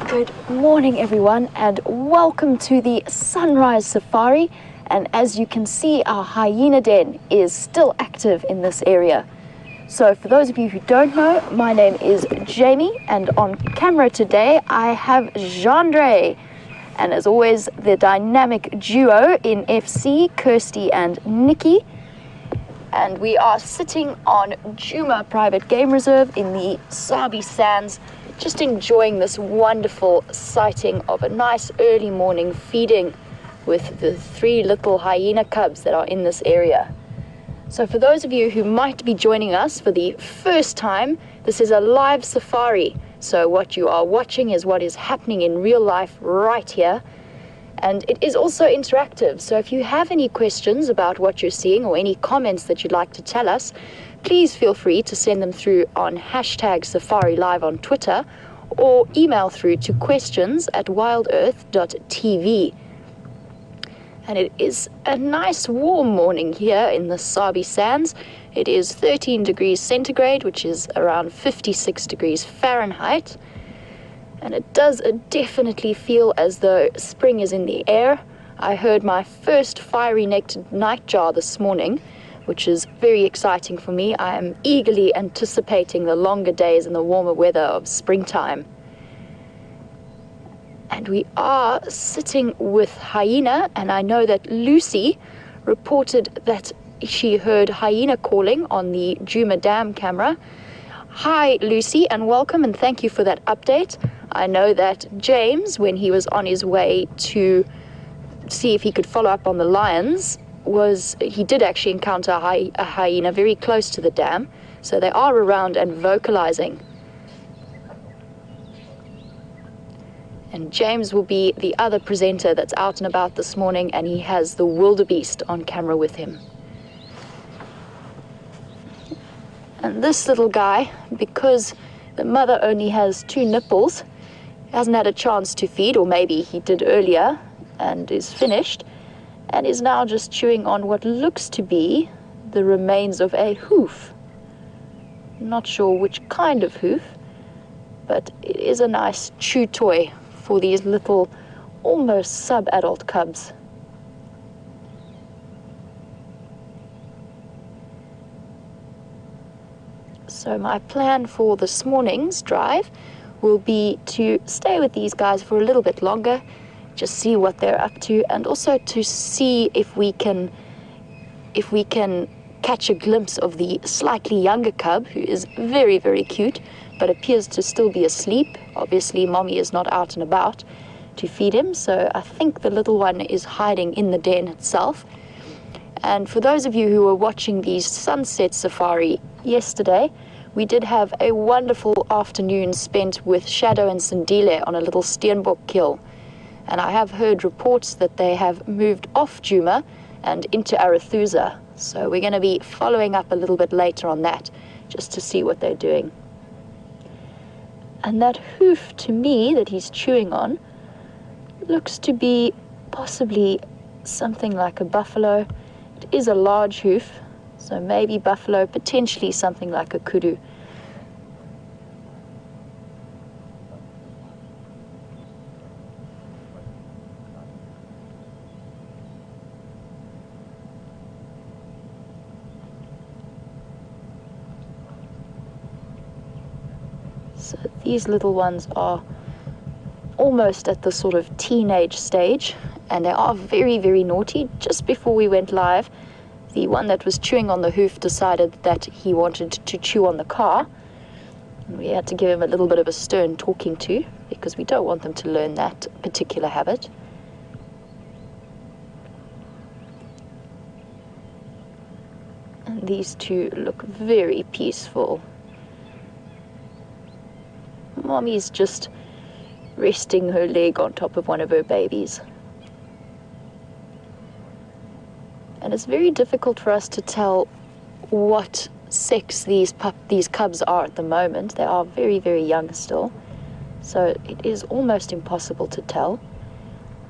Good morning everyone, and welcome to the sunrise safari. And as you can see, our hyena den is still active in this area. So for those of you who don't know, my name is Jamie, and on camera today I have Jandre, and as always the dynamic duo in FC, Kirsty and Nikki. And we are sitting on Nkuhuma Private Game Reserve in the Sabi Sands, just enjoying this wonderful sighting of a nice early morning feeding with the 3 little hyena cubs that are in this area. So for those of you who might be joining us for the first time, this is a live safari. So what you are watching is what is happening in real life right here. And it is also interactive, so if you have any questions about what you're seeing or any comments that you'd like to tell us, please feel free to send them through on #SafariLive on Twitter, or email through to questions@wildearth.tv. And it is a nice warm morning here in the Sabi Sands. It is 13 degrees centigrade, which is around 56 degrees Fahrenheit. And it does definitely feel as though spring is in the air. I heard my first fiery-necked nightjar this morning, which is very exciting for me. I am eagerly anticipating the longer days and the warmer weather of springtime. And we are sitting with hyena, and I know that Lucy reported that she heard hyena calling on the Nkuhuma Dam camera. Hi Lucy, and welcome, and thank you for that update. I know that James, when he was on his way to see if he could follow up on the lions, he did actually encounter a hyena very close to the dam, so they are around and vocalizing. And James will be the other presenter that's out and about this morning, and he has the wildebeest on camera with him. And this little guy, because the mother only has 2 nipples, hasn't had a chance to feed, or maybe he did earlier and is finished, and is now just chewing on what looks to be the remains of a hoof. Not sure which kind of hoof, but it is a nice chew toy for these little, almost sub-adult cubs. So my plan for this morning's drive will be to stay with these guys for a little bit longer, just see what they're up to, and also to see if we can catch a glimpse of the slightly younger cub, who is very, very cute, but appears to still be asleep. Obviously, mommy is not out and about to feed him, so I think the little one is hiding in the den itself. And for those of you who were watching the sunset safari yesterday, we did have a wonderful afternoon spent with Shadow and Sindile on a little steenbok kill. And I have heard reports that they have moved off Nkuhuma and into Arathusa. So we're going to be following up a little bit later on that, just to see what they're doing. And that hoof, to me, that he's chewing on, looks to be possibly something like a buffalo. It is a large hoof, so maybe buffalo, potentially something like a kudu. So these little ones are almost at the sort of teenage stage, and they are very, very naughty. Just before we went live, the one that was chewing on the hoof decided that he wanted to chew on the car. And we had to give him a little bit of a stern talking to, because we don't want them to learn that particular habit. And these 2 look very peaceful. Mommy's just resting her leg on top of one of her babies. And it's very difficult for us to tell what sex these cubs are at the moment. They are very, very young still, so it is almost impossible to tell.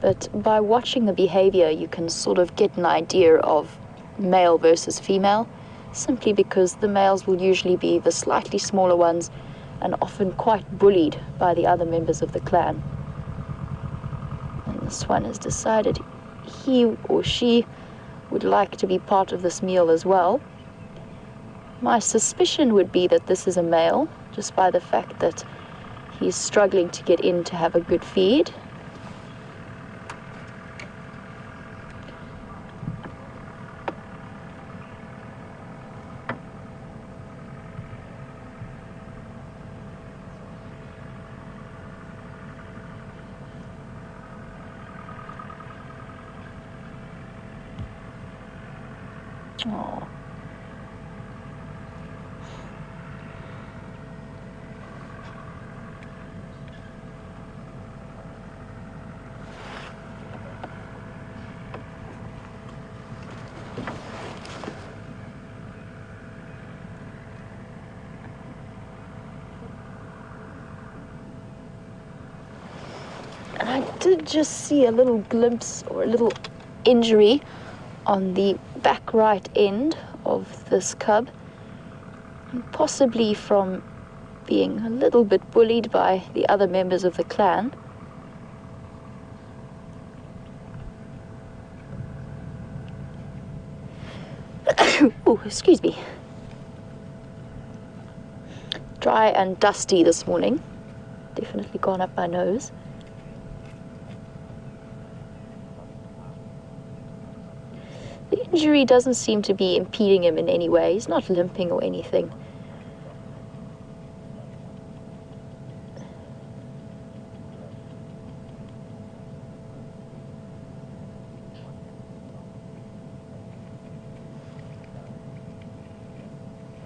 But by watching the behavior, you can sort of get an idea of male versus female, simply because the males will usually be the slightly smaller ones and often quite bullied by the other members of the clan. And this one has decided he or she would like to be part of this meal as well. My suspicion would be that this is a male, just by the fact that he's struggling to get in to have a good feed. Oh. And I did just see a little glimpse or a little injury on the back right end of this cub, and possibly from being a little bit bullied by the other members of the clan. Oh, excuse me. Dry and dusty this morning. Definitely gone up my nose. The injury doesn't seem to be impeding him in any way. He's not limping or anything.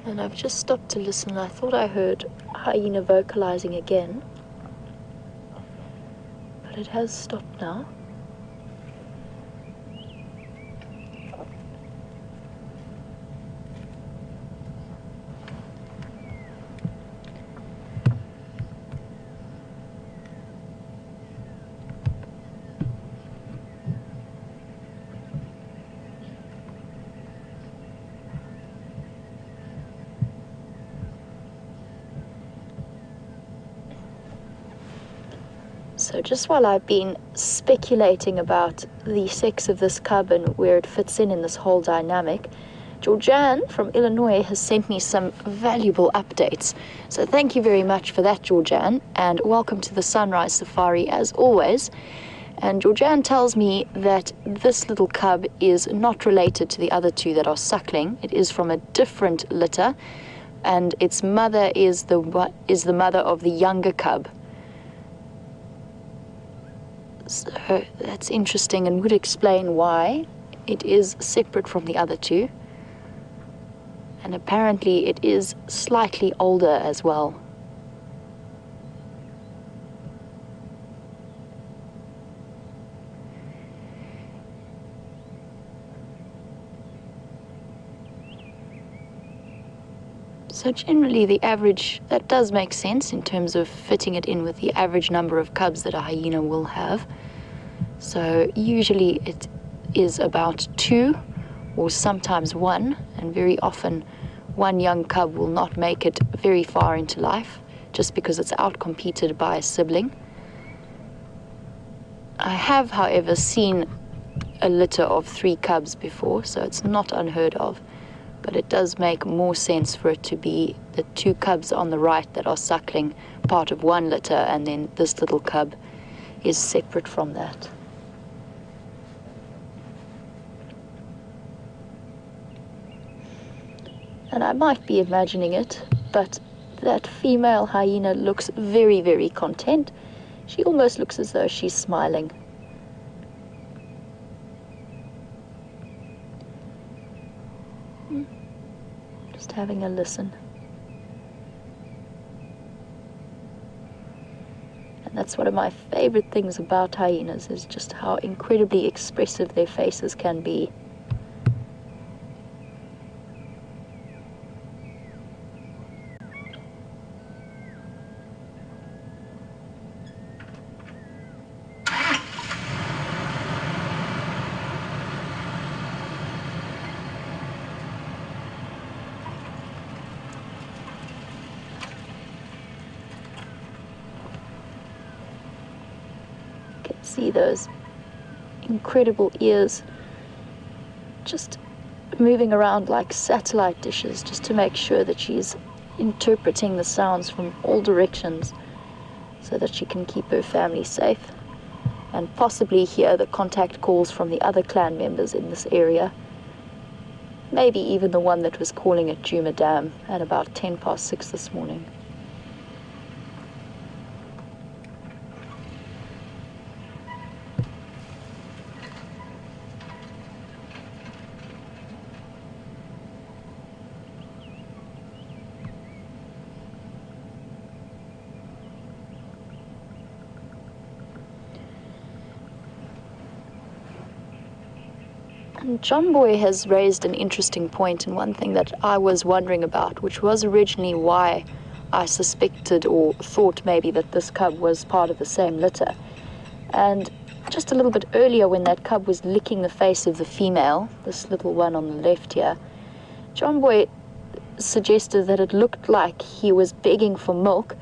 And I've just stopped to listen. I thought I heard hyena vocalizing again, but it has stopped now. So just while I've been speculating about the sex of this cub and where it fits in this whole dynamic, Georgianne from Illinois has sent me some valuable updates. So thank you very much for that, Georgianne, and welcome to the Sunrise Safari as always. And Georgianne tells me that this little cub is not related to the other two that are suckling. It is from a different litter, and its mother is the mother of the younger cub. So that's interesting and would explain why it is separate from the other two. And apparently it is slightly older as well. So generally the average, that does make sense in terms of fitting it in with the average number of cubs that a hyena will have. So usually it is about 2 or sometimes 1, and very often one young cub will not make it very far into life just because it's outcompeted by a sibling. I have, however, seen a litter of 3 cubs before, so it's not unheard of. But it does make more sense for it to be the 2 cubs on the right that are suckling part of one litter, and then this little cub is separate from that. And I might be imagining it, but that female hyena looks very, very content. She almost looks as though she's smiling. Just having a listen. And that's one of my favorite things about hyenas, is just how incredibly expressive their faces can be. see those incredible ears just moving around like satellite dishes, just to make sure that she's interpreting the sounds from all directions so that she can keep her family safe and possibly hear the contact calls from the other clan members in this area. Maybe even the one that was calling at Juma Dam at about 6:10 this morning. And John Boy has raised an interesting point, and one thing that I was wondering about, which was originally why I suspected or thought maybe that this cub was part of the same litter. And just a little bit earlier, when that cub was licking the face of the female, this little one on the left here, John Boy suggested that it looked like he was begging for milk,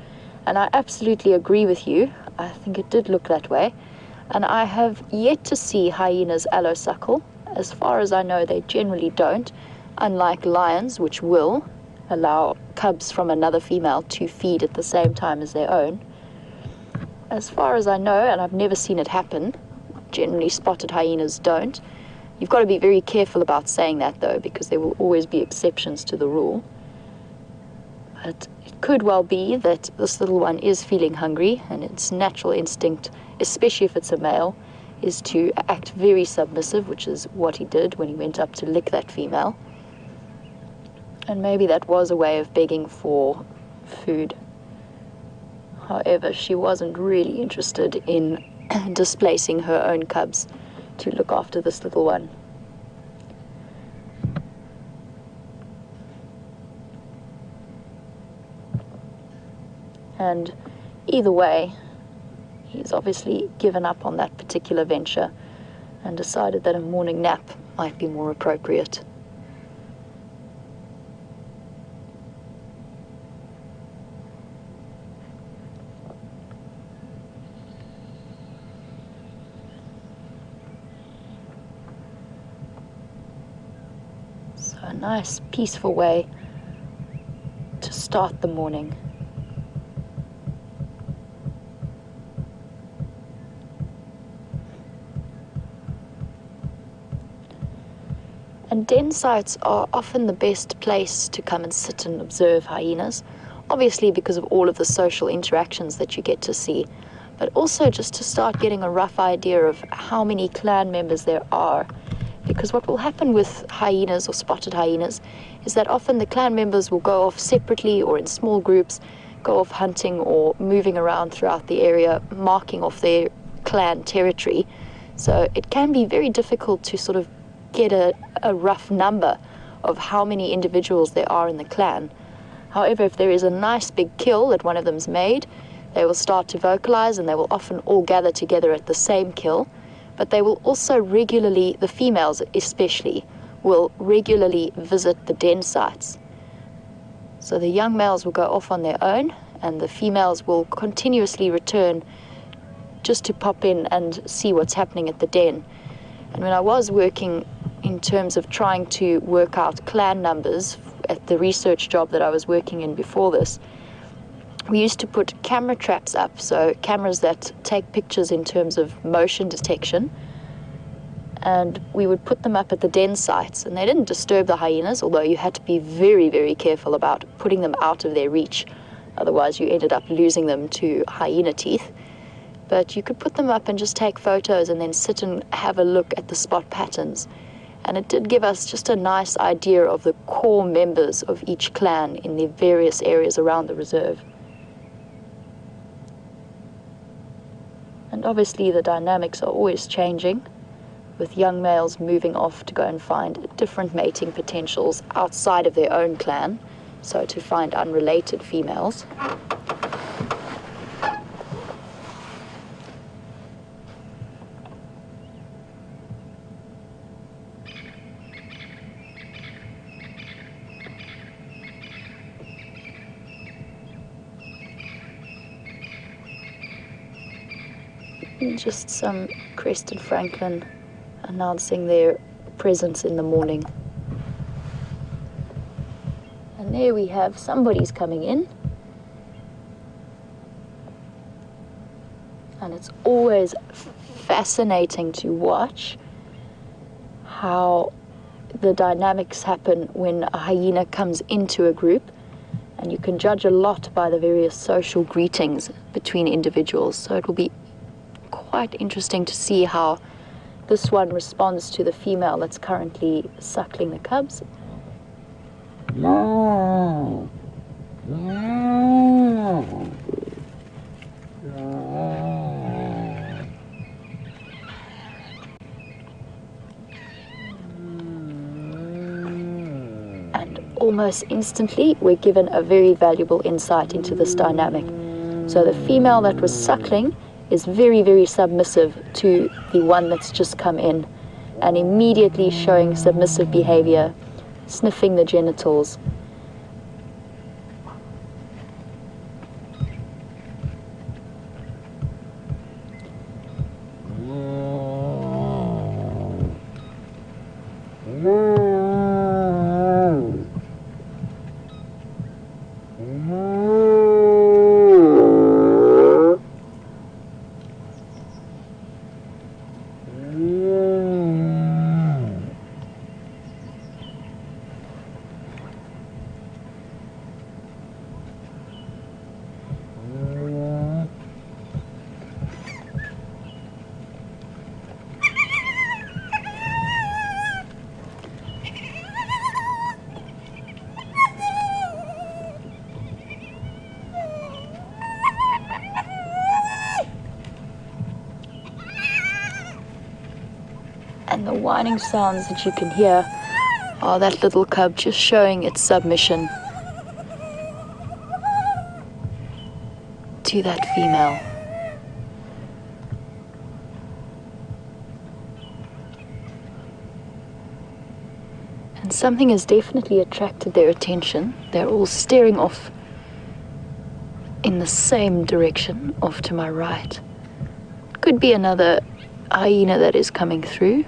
and I absolutely agree with you. I think it did look that way, and I have yet to see hyenas allosuckle. As far as I know, they generally don't, unlike lions, which will allow cubs from another female to feed at the same time as their own. As far as I know, and I've never seen it happen, generally spotted hyenas don't. You've got to be very careful about saying that, though, because there will always be exceptions to the rule. But it could well be that this little one is feeling hungry, and its natural instinct, especially if it's a male, is to act very submissive, which is what he did when he went up to lick that female. And maybe that was a way of begging for food. However, she wasn't really interested in displacing her own cubs to look after this little one. And either way, he's obviously given up on that particular venture and decided that a morning nap might be more appropriate. So a nice, peaceful way to start the morning. And den sites are often the best place to come and sit and observe hyenas, obviously because of all of the social interactions that you get to see, but also just to start getting a rough idea of how many clan members there are. Because what will happen with hyenas or spotted hyenas is that often the clan members will go off separately or in small groups, go off hunting or moving around throughout the area, marking off their clan territory. So it can be very difficult to sort of get a rough number of how many individuals there are in the clan. However, if there is a nice big kill that one of them's made, they will start to vocalize, and they will often all gather together at the same kill. But they will also regularly, the females especially, will regularly visit the den sites. So the young males will go off on their own, and the females will continuously return just to pop in and see what's happening at the den. And when I was working in terms of trying to work out clan numbers at the research job that I was working in before this, we used to put camera traps up, so cameras that take pictures in terms of motion detection, and we would put them up at the den sites, and they didn't disturb the hyenas, although you had to be very, very careful about putting them out of their reach, otherwise you ended up losing them to hyena teeth. But you could put them up and just take photos and then sit and have a look at the spot patterns. And it did give us just a nice idea of the core members of each clan in the various areas around the reserve. And obviously the dynamics are always changing, with young males moving off to go and find different mating potentials outside of their own clan, so to find unrelated females. And just some crested francolin announcing their presence in the morning. And there we have somebody's coming in. And it's always fascinating to watch how the dynamics happen when a hyena comes into a group, and you can judge a lot by the various social greetings between individuals. So it will be quite interesting to see how this one responds to the female that's currently suckling the cubs. And almost instantly, we're given a very valuable insight into this dynamic. So the female that was suckling is very, very submissive to the one that's just come in, and immediately showing submissive behavior, sniffing the genitals. And the whining sounds that you can hear are that little cub just showing its submission to that female. And something has definitely attracted their attention. They're all staring off in the same direction, off to my right. Could be another hyena that is coming through.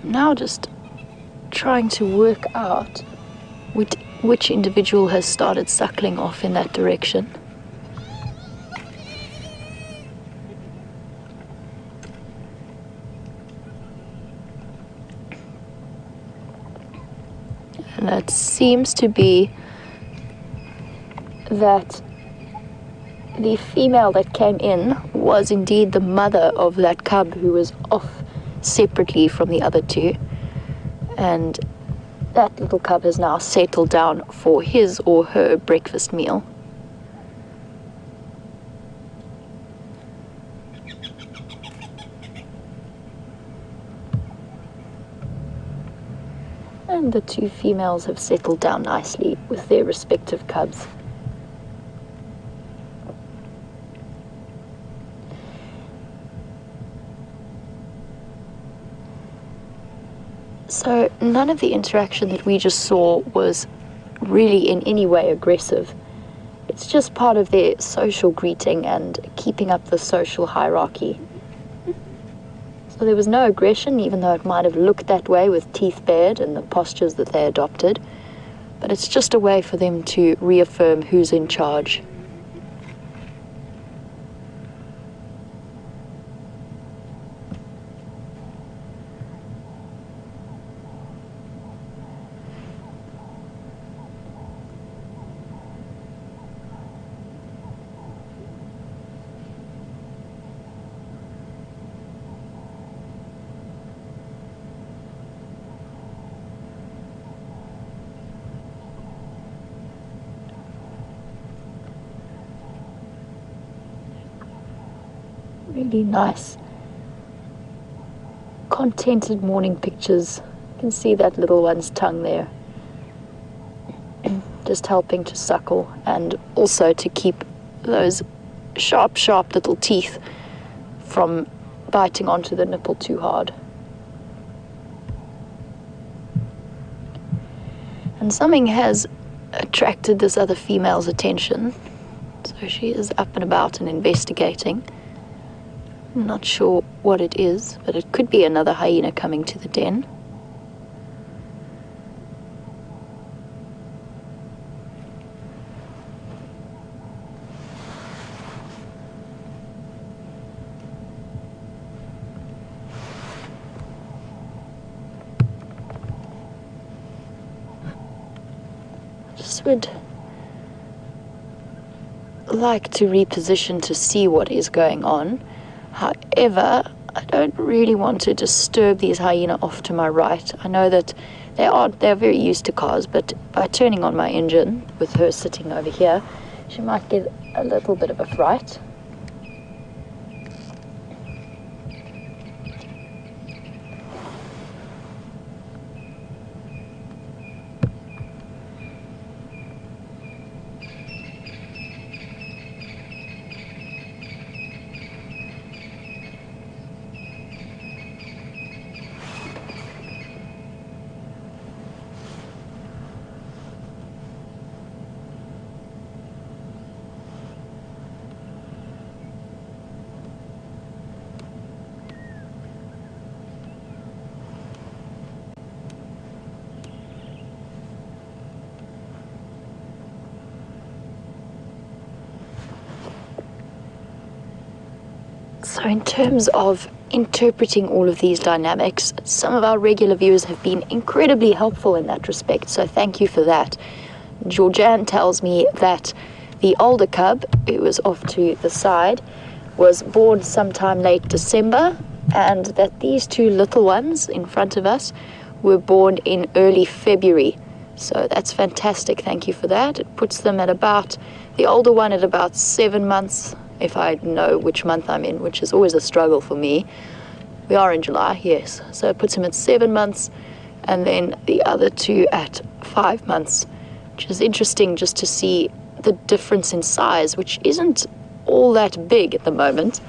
Now just trying to work out which individual has started suckling off in that direction. And that seems to be that the female that came in was indeed the mother of that cub who was off separately from the other two, and that little cub has now settled down for his or her breakfast meal. And the two females have settled down nicely with their respective cubs. So none of the interaction that we just saw was really in any way aggressive. It's just part of their social greeting and keeping up the social hierarchy. So there was no aggression, even though it might have looked that way with teeth bared and the postures that they adopted. But it's just a way for them to reaffirm who's in charge. Really nice, contented morning pictures. You can see that little one's tongue there. Just helping to suckle and also to keep those sharp little teeth from biting onto the nipple too hard. And something has attracted this other female's attention, so she is up and about and investigating. I'm not sure what it is, but it could be another hyena coming to the den. Just would like to reposition to see what is going on. However, I don't really want to disturb these hyena off to my right. I know that they're very used to cars, but by turning on my engine with her sitting over here, she might get a little bit of a fright. So in terms of interpreting all of these dynamics, some of our regular viewers have been incredibly helpful in that respect, so thank you for that. Georgianne tells me that the older cub, who was off to the side, was born sometime late December, and that these two little ones in front of us were born in early February. So that's fantastic, thank you for that. It puts them at about, the older one at about 7 months, if I know which month I'm in, which is always a struggle for me. We are in July, yes. So it puts him at 7 months, and then the other two at 5 months, which is interesting just to see the difference in size, which isn't all that big at the moment.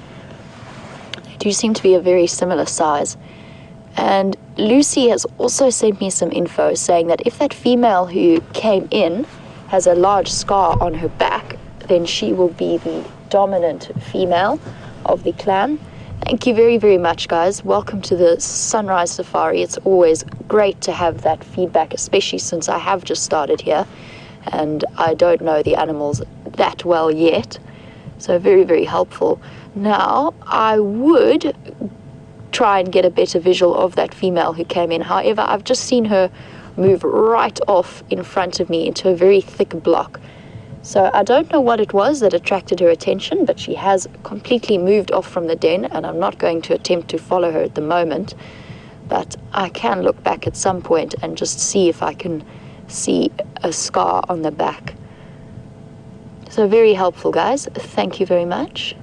They do seem to be a very similar size. And Lucy has also sent me some info saying that if that female who came in has a large scar on her back, then she will be the dominant female of the clan. Thank you very, very much, guys. Welcome to the Sunrise Safari. It's always great to have that feedback, especially since I have just started here and I don't know the animals that well yet. So very, very helpful. Now, I would try and get a better visual of that female who came in. However, I've just seen her move right off in front of me into a very thick block. So I don't know what it was that attracted her attention, but she has completely moved off from the den, and I'm not going to attempt to follow her at the moment. But I can look back at some point and just see if I can see a scar on the back. So very helpful, guys. Thank you very much.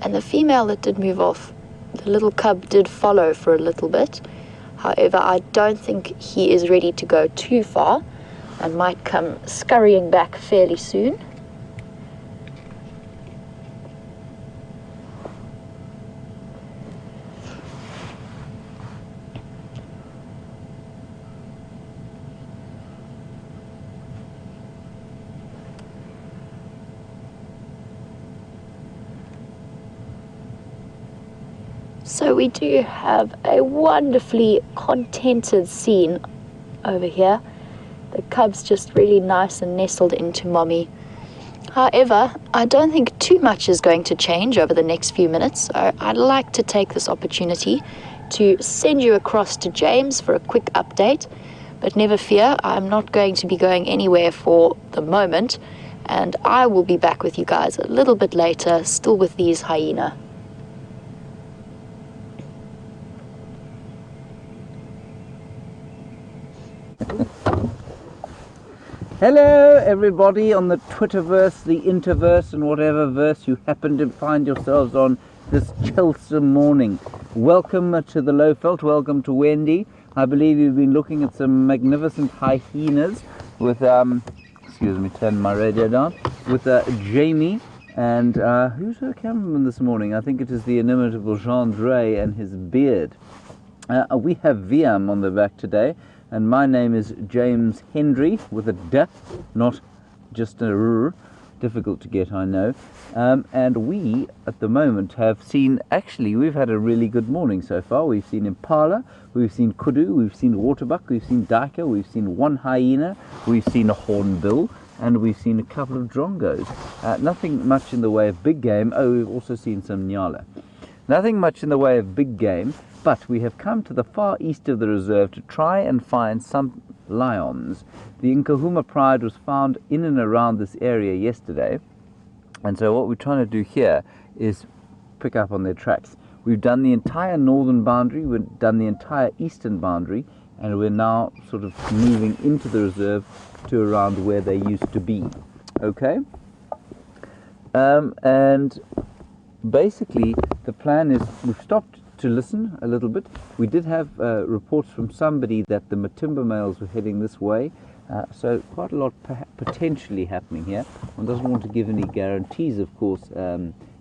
And the female that did move off, the little cub did follow for a little bit. However, I don't think he is ready to go too far and might come scurrying back fairly soon. So we do have a wonderfully contented scene over here. The cub's just really nice and nestled into mommy. However, I don't think too much is going to change over the next few minutes, so I'd like to take this opportunity to send you across to James for a quick update. But never fear, I'm not going to be going anywhere for the moment, and I will be back with you guys a little bit later, still with these hyena. Hello everybody on the Twitterverse, the Interverse and whatever verse you happen to find yourselves on this Cheltenham morning. Welcome to the Lowveld, welcome to Wendy. I believe you've been looking at some magnificent hyenas with, excuse me, turn my radio down, with Jamie and who's her cameraman this morning? I think it is the inimitable Jean Drey and his beard. We have Viam on the back today. And my name is James Hendry with a D, not just a R. Difficult to get, I know. And we, at the moment, have seen, actually, we've had a really good morning so far. We've seen impala, we've seen kudu, we've seen waterbuck, we've seen duiker, we've seen one hyena, we've seen a hornbill, and we've seen a couple of drongos. Nothing much in the way of big game. Oh, we've also seen some nyala. Nothing much in the way of big game. But we have come to the far east of the reserve to try and find some lions. The Nkuhuma pride was found in and around this area yesterday. And so what we're trying to do here is pick up on their tracks. We've done the entire northern boundary, we've done the entire eastern boundary, and we're now sort of moving into the reserve to around where they used to be. Okay? And basically the plan is we've stopped to listen a little bit. We did have reports from somebody that the Matimba males were heading this way, so quite a lot potentially happening here. One doesn't want to give any guarantees, of course,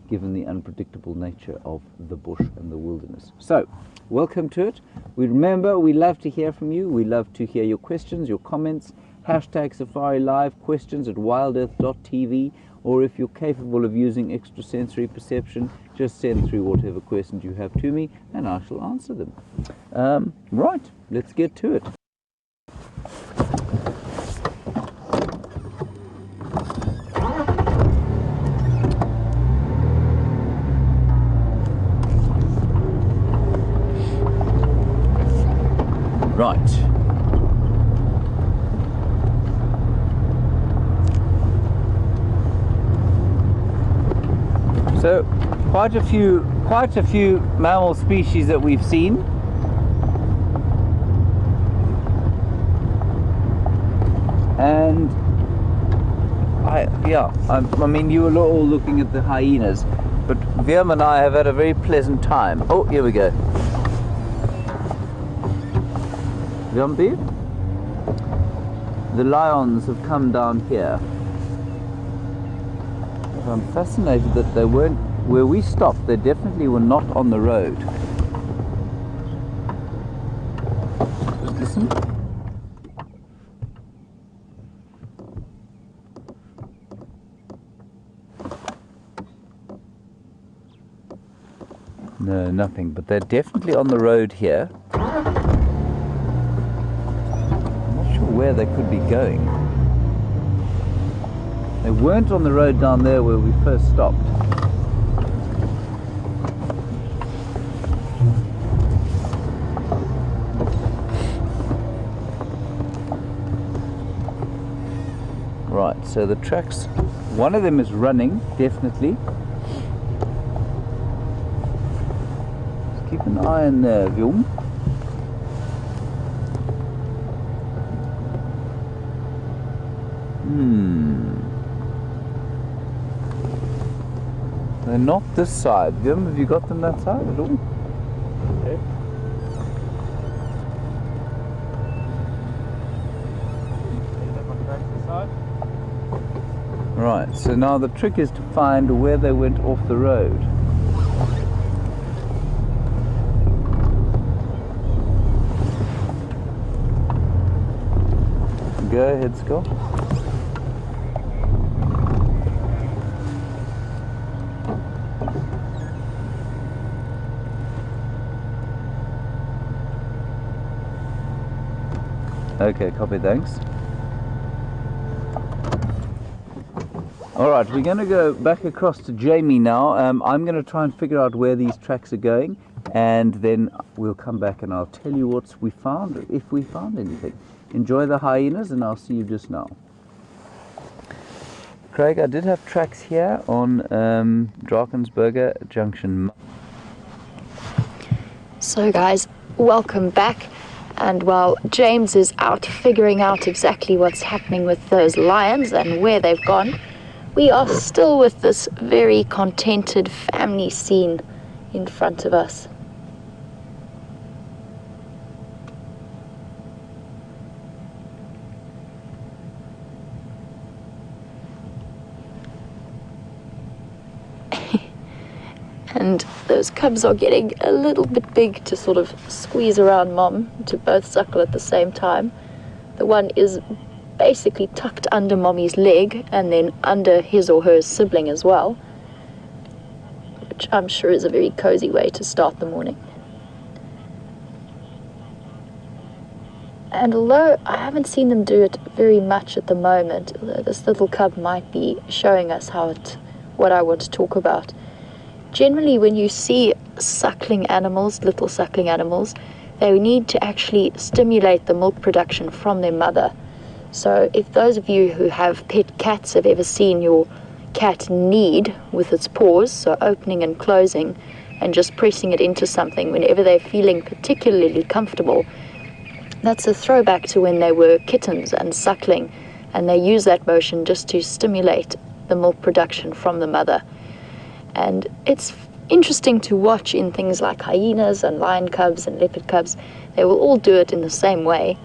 given the unpredictable nature of the bush and the wilderness. So, welcome to it. Remember, we love to hear from you. We love to hear your questions, your comments. Hashtag Safari Live, questions at wildearth.tv, or if you're capable of using extrasensory perception, just send through whatever questions you have to me and I shall answer them. Right, let's get to it. Right. So quite a few mammal species that we've seen. And I mean you were all looking at the hyenas, but Viam and I have had a very pleasant time. Oh, here we go. Viam, the lions have come down here. I'm fascinated that they weren't, where we stopped, they definitely were not on the road. Just listen. No, nothing, but they're definitely on the road here. I'm not sure where they could be going. They weren't on the road down there where we first stopped. Right, so the tracks, one of them is running, definitely. Just keep an eye on there, Vium. They're not this side. Viam, have you got them that side at all? Okay. Right, so now the trick is to find where they went off the road. Go ahead, Scott. Okay, copy, thanks. Alright, we're going to go back across to Jamie now. I'm going to try and figure out where these tracks are going, and then we'll come back and I'll tell you what we found, if we found anything. Enjoy the hyenas, and I'll see you just now. Craig, I did have tracks here on Drakensberger Junction. So guys, welcome back. And while James is out figuring out exactly what's happening with those lions and where they've gone, we are still with this very contented family scene in front of us. And those cubs are getting a little bit big to sort of squeeze around mom, to both suckle at the same time. The one is basically tucked under mommy's leg and then under his or her sibling as well, which I'm sure is a very cozy way to start the morning. And although I haven't seen them do it very much at the moment, this little cub might be showing us what I want to talk about. Generally, when you see suckling animals, little suckling animals, they need to actually stimulate the milk production from their mother. So if those of you who have pet cats have ever seen your cat knead with its paws, so opening and closing, and just pressing it into something whenever they're feeling particularly comfortable, that's a throwback to when they were kittens and suckling, and they use that motion just to stimulate the milk production from the mother. And it's interesting to watch in things like hyenas and lion cubs and leopard cubs. They will all do it in the same way.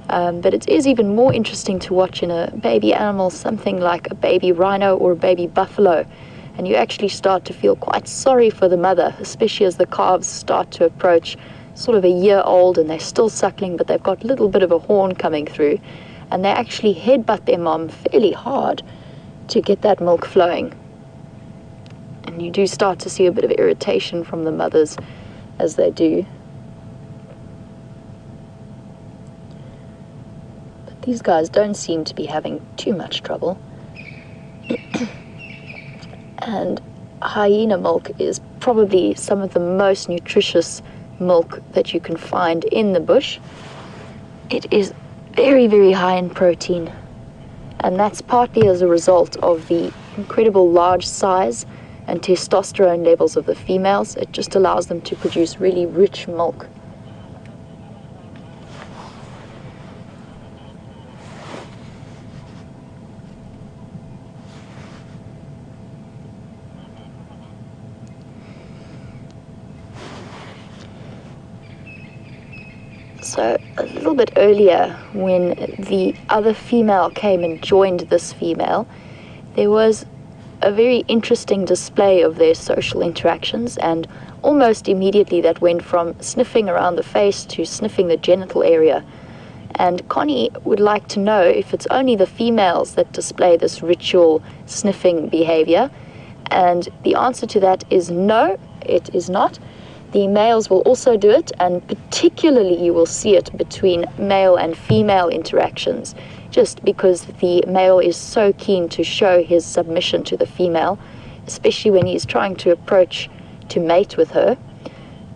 But it is even more interesting to watch in a baby animal, something like a baby rhino or a baby buffalo. And you actually start to feel quite sorry for the mother, especially as the calves start to approach sort of a year old and they're still suckling, but they've got a little bit of a horn coming through. And they actually headbutt their mom fairly hard to get that milk flowing. And you do start to see a bit of irritation from the mothers as they do. But these guys don't seem to be having too much trouble. And hyena milk is probably some of the most nutritious milk that you can find in the bush. It is very, very high in protein. And that's partly as a result of the incredible large size and testosterone levels of the females. It just allows them to produce really rich milk. So a little bit earlier, when the other female came and joined this female, there was a very interesting display of their social interactions, and almost immediately that went from sniffing around the face to sniffing the genital area. And Connie would like to know if it's only the females that display this ritual sniffing behavior, and the answer to that is no, it is not. The males will also do it, and particularly you will see it between male and female interactions, just because the male is so keen to show his submission to the female, especially when he's trying to approach to mate with her.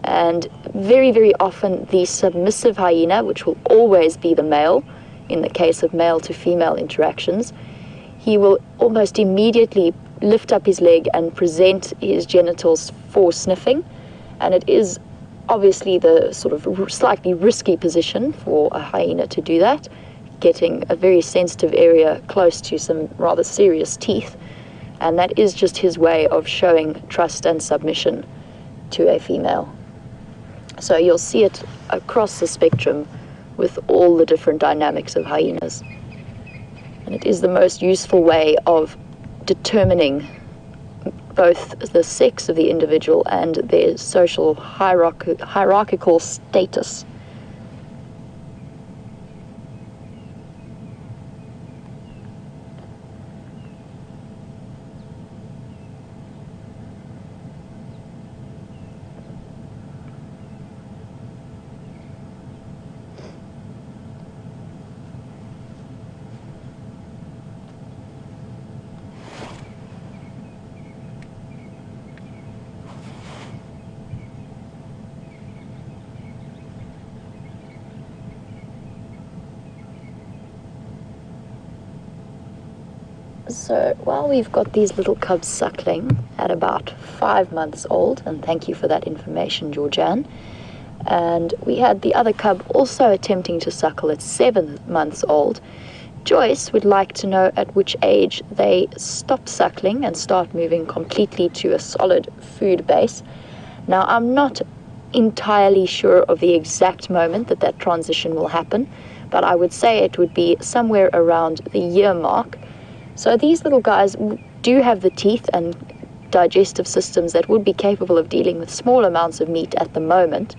And very, very often the submissive hyena, which will always be the male in the case of male to female interactions, he will almost immediately lift up his leg and present his genitals for sniffing. And it is obviously the sort of slightly risky position for a hyena to do that, getting a very sensitive area close to some rather serious teeth. And that is just his way of showing trust and submission to a female. So you'll see it across the spectrum with all the different dynamics of hyenas. And it is the most useful way of determining both the sex of the individual and their social hierarchical status. So while we've got these little cubs suckling at about 5 months old, and thank you for that information, Georgianne, And we had the other cub also attempting to suckle at 7 months old. Joyce would like to know at which age they stop suckling and start moving completely to a solid food base. Now, I'm not entirely sure of the exact moment that that transition will happen, but I would say it would be somewhere around the year mark. So these little guys do have the teeth and digestive systems that would be capable of dealing with small amounts of meat at the moment.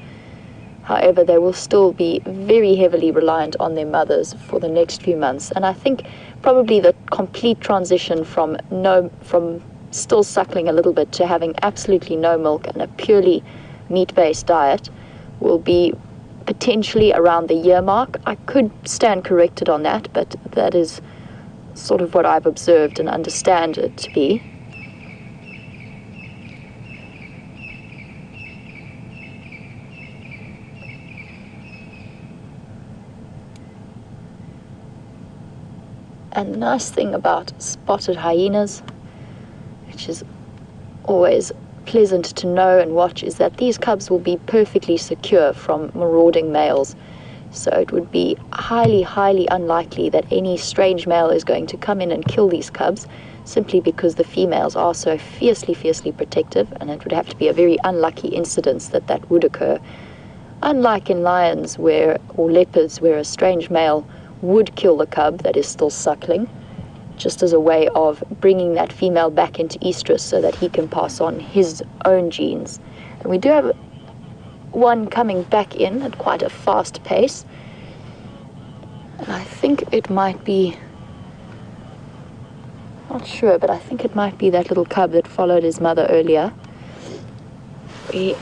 However, they will still be very heavily reliant on their mothers for the next few months. And I think probably the complete transition from still suckling a little bit to having absolutely no milk and a purely meat-based diet will be potentially around the year mark. I could stand corrected on that, but that is sort of what I've observed and understand it to be. And the nice thing about spotted hyenas, which is always pleasant to know and watch, is that these cubs will be perfectly secure from marauding males. So it would be highly, highly unlikely that any strange male is going to come in and kill these cubs, simply because the females are so fiercely, fiercely protective, and it would have to be a very unlucky incidence that would occur. Unlike in lions or leopards, where a strange male would kill the cub that is still suckling, just as a way of bringing that female back into estrus so that he can pass on his own genes. And we do have one coming back in at quite a fast pace. And I think it might be, not sure, but I think it might be that little cub that followed his mother earlier. We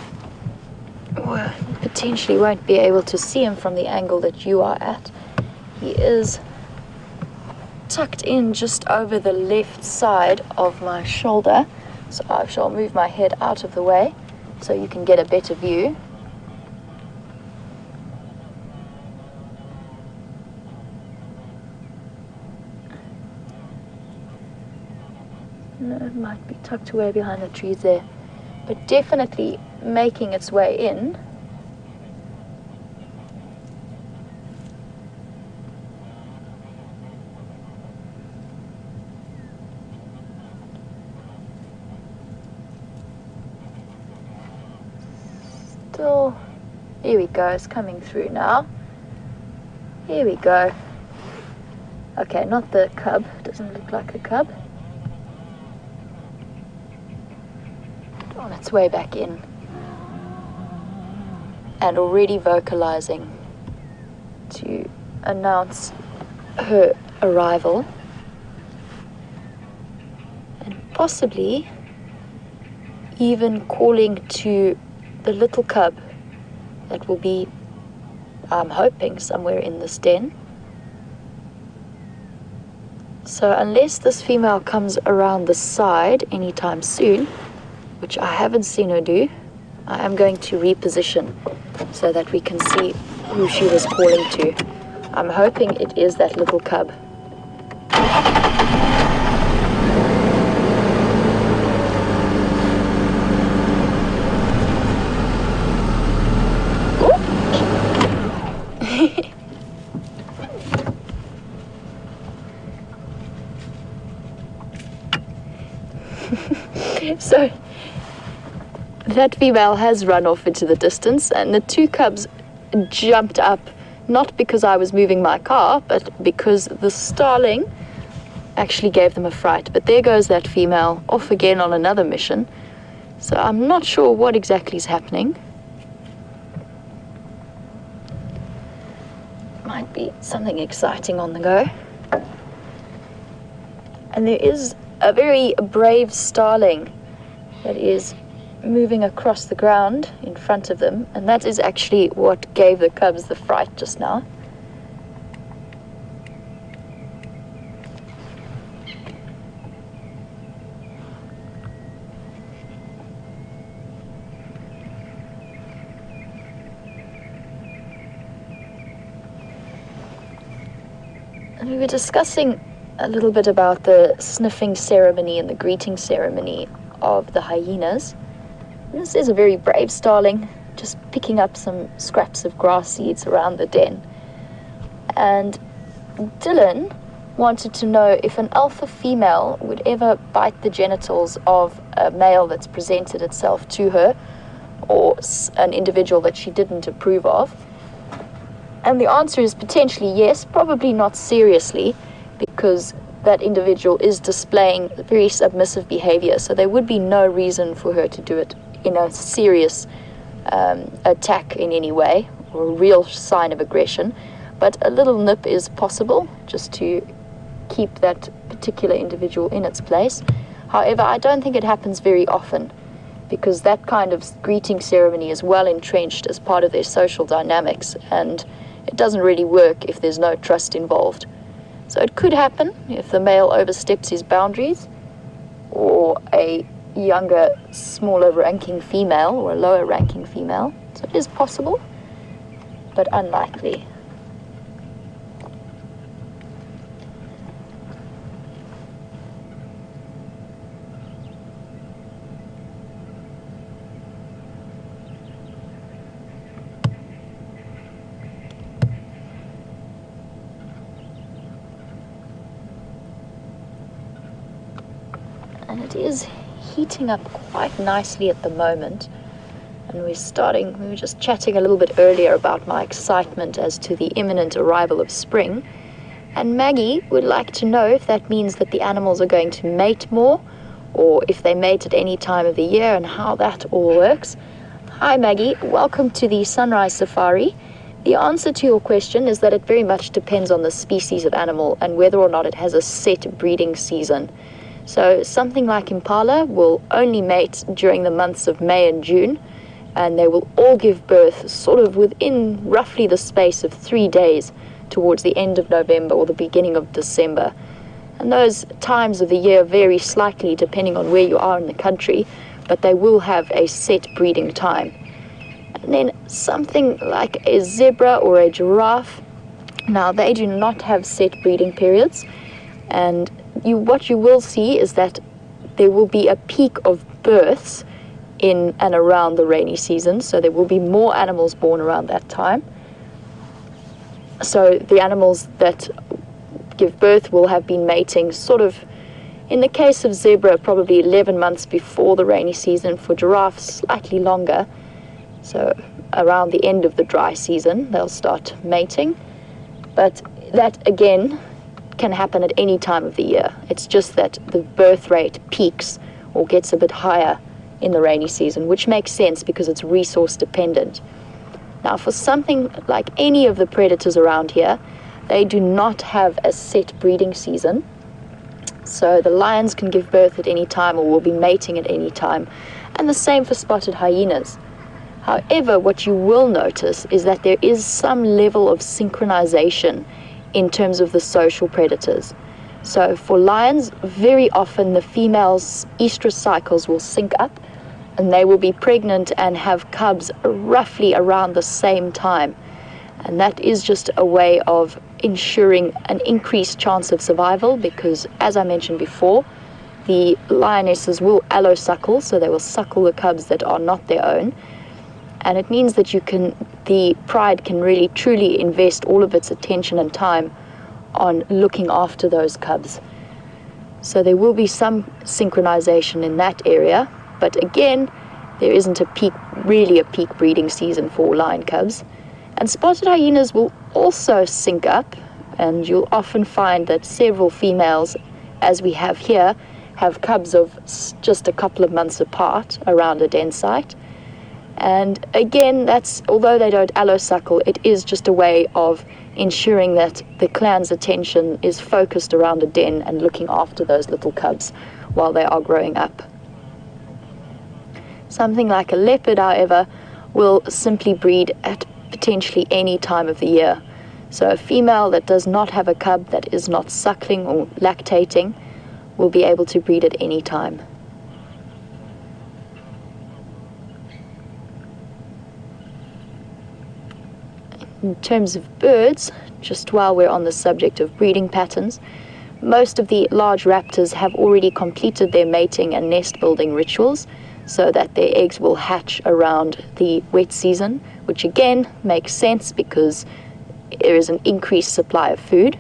potentially won't be able to see him from the angle that you are at. He is tucked in just over the left side of my shoulder, so I shall move my head out of the way so you can get a better view. No, it might be tucked away behind the trees there, but definitely making its way in. Here we go, it's coming through now. Here we go. Okay, not the cub, doesn't look like the cub. On its way back in. And already vocalizing to announce her arrival. And possibly even calling to the little cub that will be, I'm hoping, somewhere in this den. So unless this female comes around the side anytime soon, which I haven't seen her do, I am going to reposition so that we can see who she was calling to. I'm hoping it is that little cub. So that female has run off into the distance, and the two cubs jumped up, not because I was moving my car, but because the starling actually gave them a fright. But there goes that female off again on another mission. So I'm not sure what exactly is happening. Might be something exciting on the go. And there is a very brave starling that is moving across the ground in front of them, and that is actually what gave the cubs the fright just now. And we were discussing a little bit about the sniffing ceremony and the greeting ceremony of the hyenas. This is a very brave starling. just picking up some scraps of grass seeds around the den. And Dylan wanted to know if an alpha female would ever bite the genitals of a male that's presented itself to her, or an individual that she didn't approve of. And the answer is potentially yes, probably not seriously, because that individual is displaying very submissive behavior, so there would be no reason for her to do it in a serious attack in any way, or a real sign of aggression. But a little nip is possible, just to keep that particular individual in its place. However, I don't think it happens very often, because that kind of greeting ceremony is well entrenched as part of their social dynamics, and it doesn't really work if there's no trust involved. So it could happen if the male oversteps his boundaries, or a younger, smaller ranking female, or a lower ranking female. So it is possible, but unlikely. And it is heating up quite nicely at the moment, and we were just chatting a little bit earlier about my excitement as to the imminent arrival of spring, and Maggie would like to know if that means that the animals are going to mate more, or if they mate at any time of the year, and how that all works. Hi Maggie, welcome to the Sunrise Safari. The answer to your question is that it very much depends on the species of animal and whether or not it has a set breeding season. So something like impala will only mate during the months of May and June, and they will all give birth sort of within roughly the space of 3 days towards the end of November or the beginning of December. And those times of the year vary slightly depending on where you are in the country, but they will have a set breeding time. And then something like a zebra or a giraffe, now they do not have set breeding periods, and what you will see is that there will be a peak of births in and around the rainy season, so there will be more animals born around that time. So the animals that give birth will have been mating sort of, in the case of zebra, probably 11 months before the rainy season. For giraffes, slightly longer, so around the end of the dry season they'll start mating. But that again can happen at any time of the year. It's just that the birth rate peaks or gets a bit higher in the rainy season, which makes sense because it's resource dependent. Now, for something like any of the predators around here, they do not have a set breeding season. So the lions can give birth at any time or will be mating at any time, and the same for spotted hyenas. However, what you will notice is that there is some level of synchronization in terms of the social predators. So for lions, very often the females' estrus cycles will sync up, and they will be pregnant and have cubs roughly around the same time. And that is just a way of ensuring an increased chance of survival, because, as I mentioned before, the lionesses will allosuckle, so they will suckle the cubs that are not their own. And it means that the pride can really truly invest all of its attention and time on looking after those cubs. So there will be some synchronization in that area, but again, there isn't really a peak breeding season for lion cubs. And spotted hyenas will also sync up, and you'll often find that several females, as we have here, have cubs of just a couple of months apart around a den site. And again, although they don't allosuckle, it is just a way of ensuring that the clan's attention is focused around a den and looking after those little cubs while they are growing up. Something like a leopard, however, will simply breed at potentially any time of the year. So a female that does not have a cub, that is not suckling or lactating, will be able to breed at any time. In terms of birds, just while we're on the subject of breeding patterns, most of the large raptors have already completed their mating and nest building rituals, so that their eggs will hatch around the wet season, which again makes sense because there is an increased supply of food.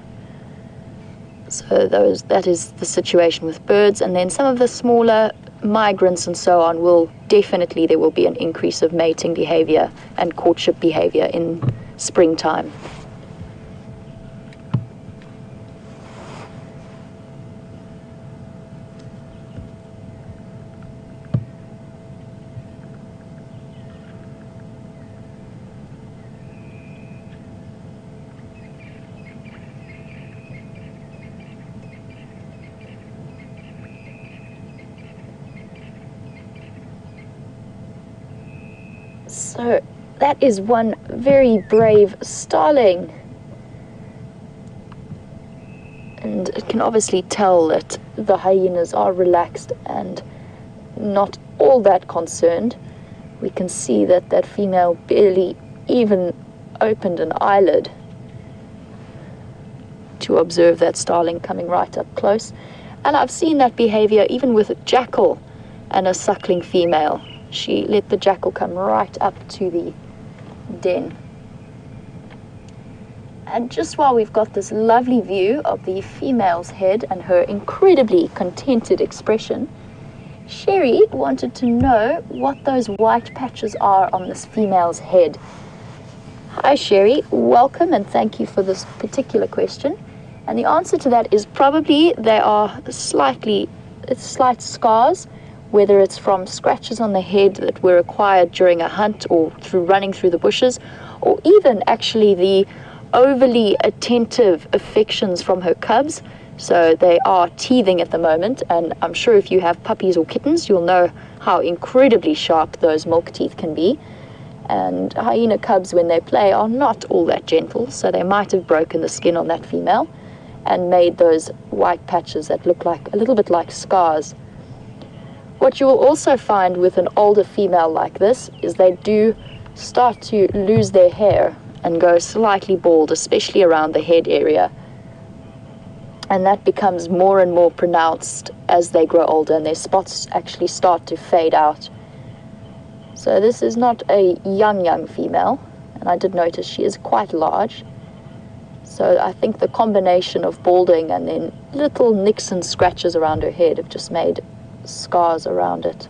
So that is the situation with birds. And then some of the smaller migrants and so on there will be an increase of mating behavior and courtship behavior in springtime. So that is one very brave starling. And it can obviously tell that the hyenas are relaxed and not all that concerned. We can see that that female barely even opened an eyelid to observe that starling coming right up close. And I've seen that behavior even with a jackal and a suckling female. She let the jackal come right up to the den. And just while we've got this lovely view of the female's head and her incredibly contented expression, Sherry wanted to know what those white patches are on this female's head. Hi Sherry, welcome and thank you for this particular question. And the answer to that is probably they are slight scars, whether it's from scratches on the head that were acquired during a hunt or through running through the bushes, or even actually the overly attentive affections from her cubs. So they are teething at the moment, and I'm sure if you have puppies or kittens, you'll know how incredibly sharp those milk teeth can be. And hyena cubs, when they play, are not all that gentle, so they might have broken the skin on that female and made those white patches that look like a little bit like scars. What you will also find with an older female like this is they do start to lose their hair and go slightly bald, especially around the head area. And that becomes more and more pronounced as they grow older and their spots actually start to fade out. So this is not a young female, and I did notice she is quite large. So I think the combination of balding and then little nicks and scratches around her head have just made scars around it.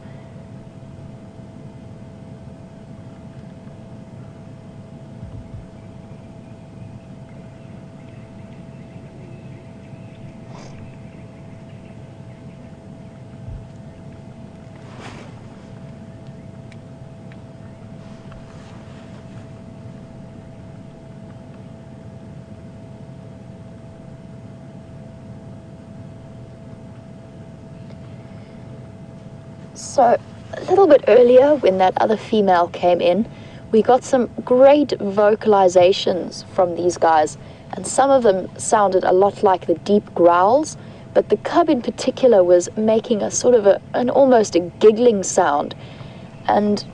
So a little bit earlier, when that other female came in, we got some great vocalizations from these guys, and some of them sounded a lot like the deep growls, but the cub in particular was making a sort of an almost a giggling sound. And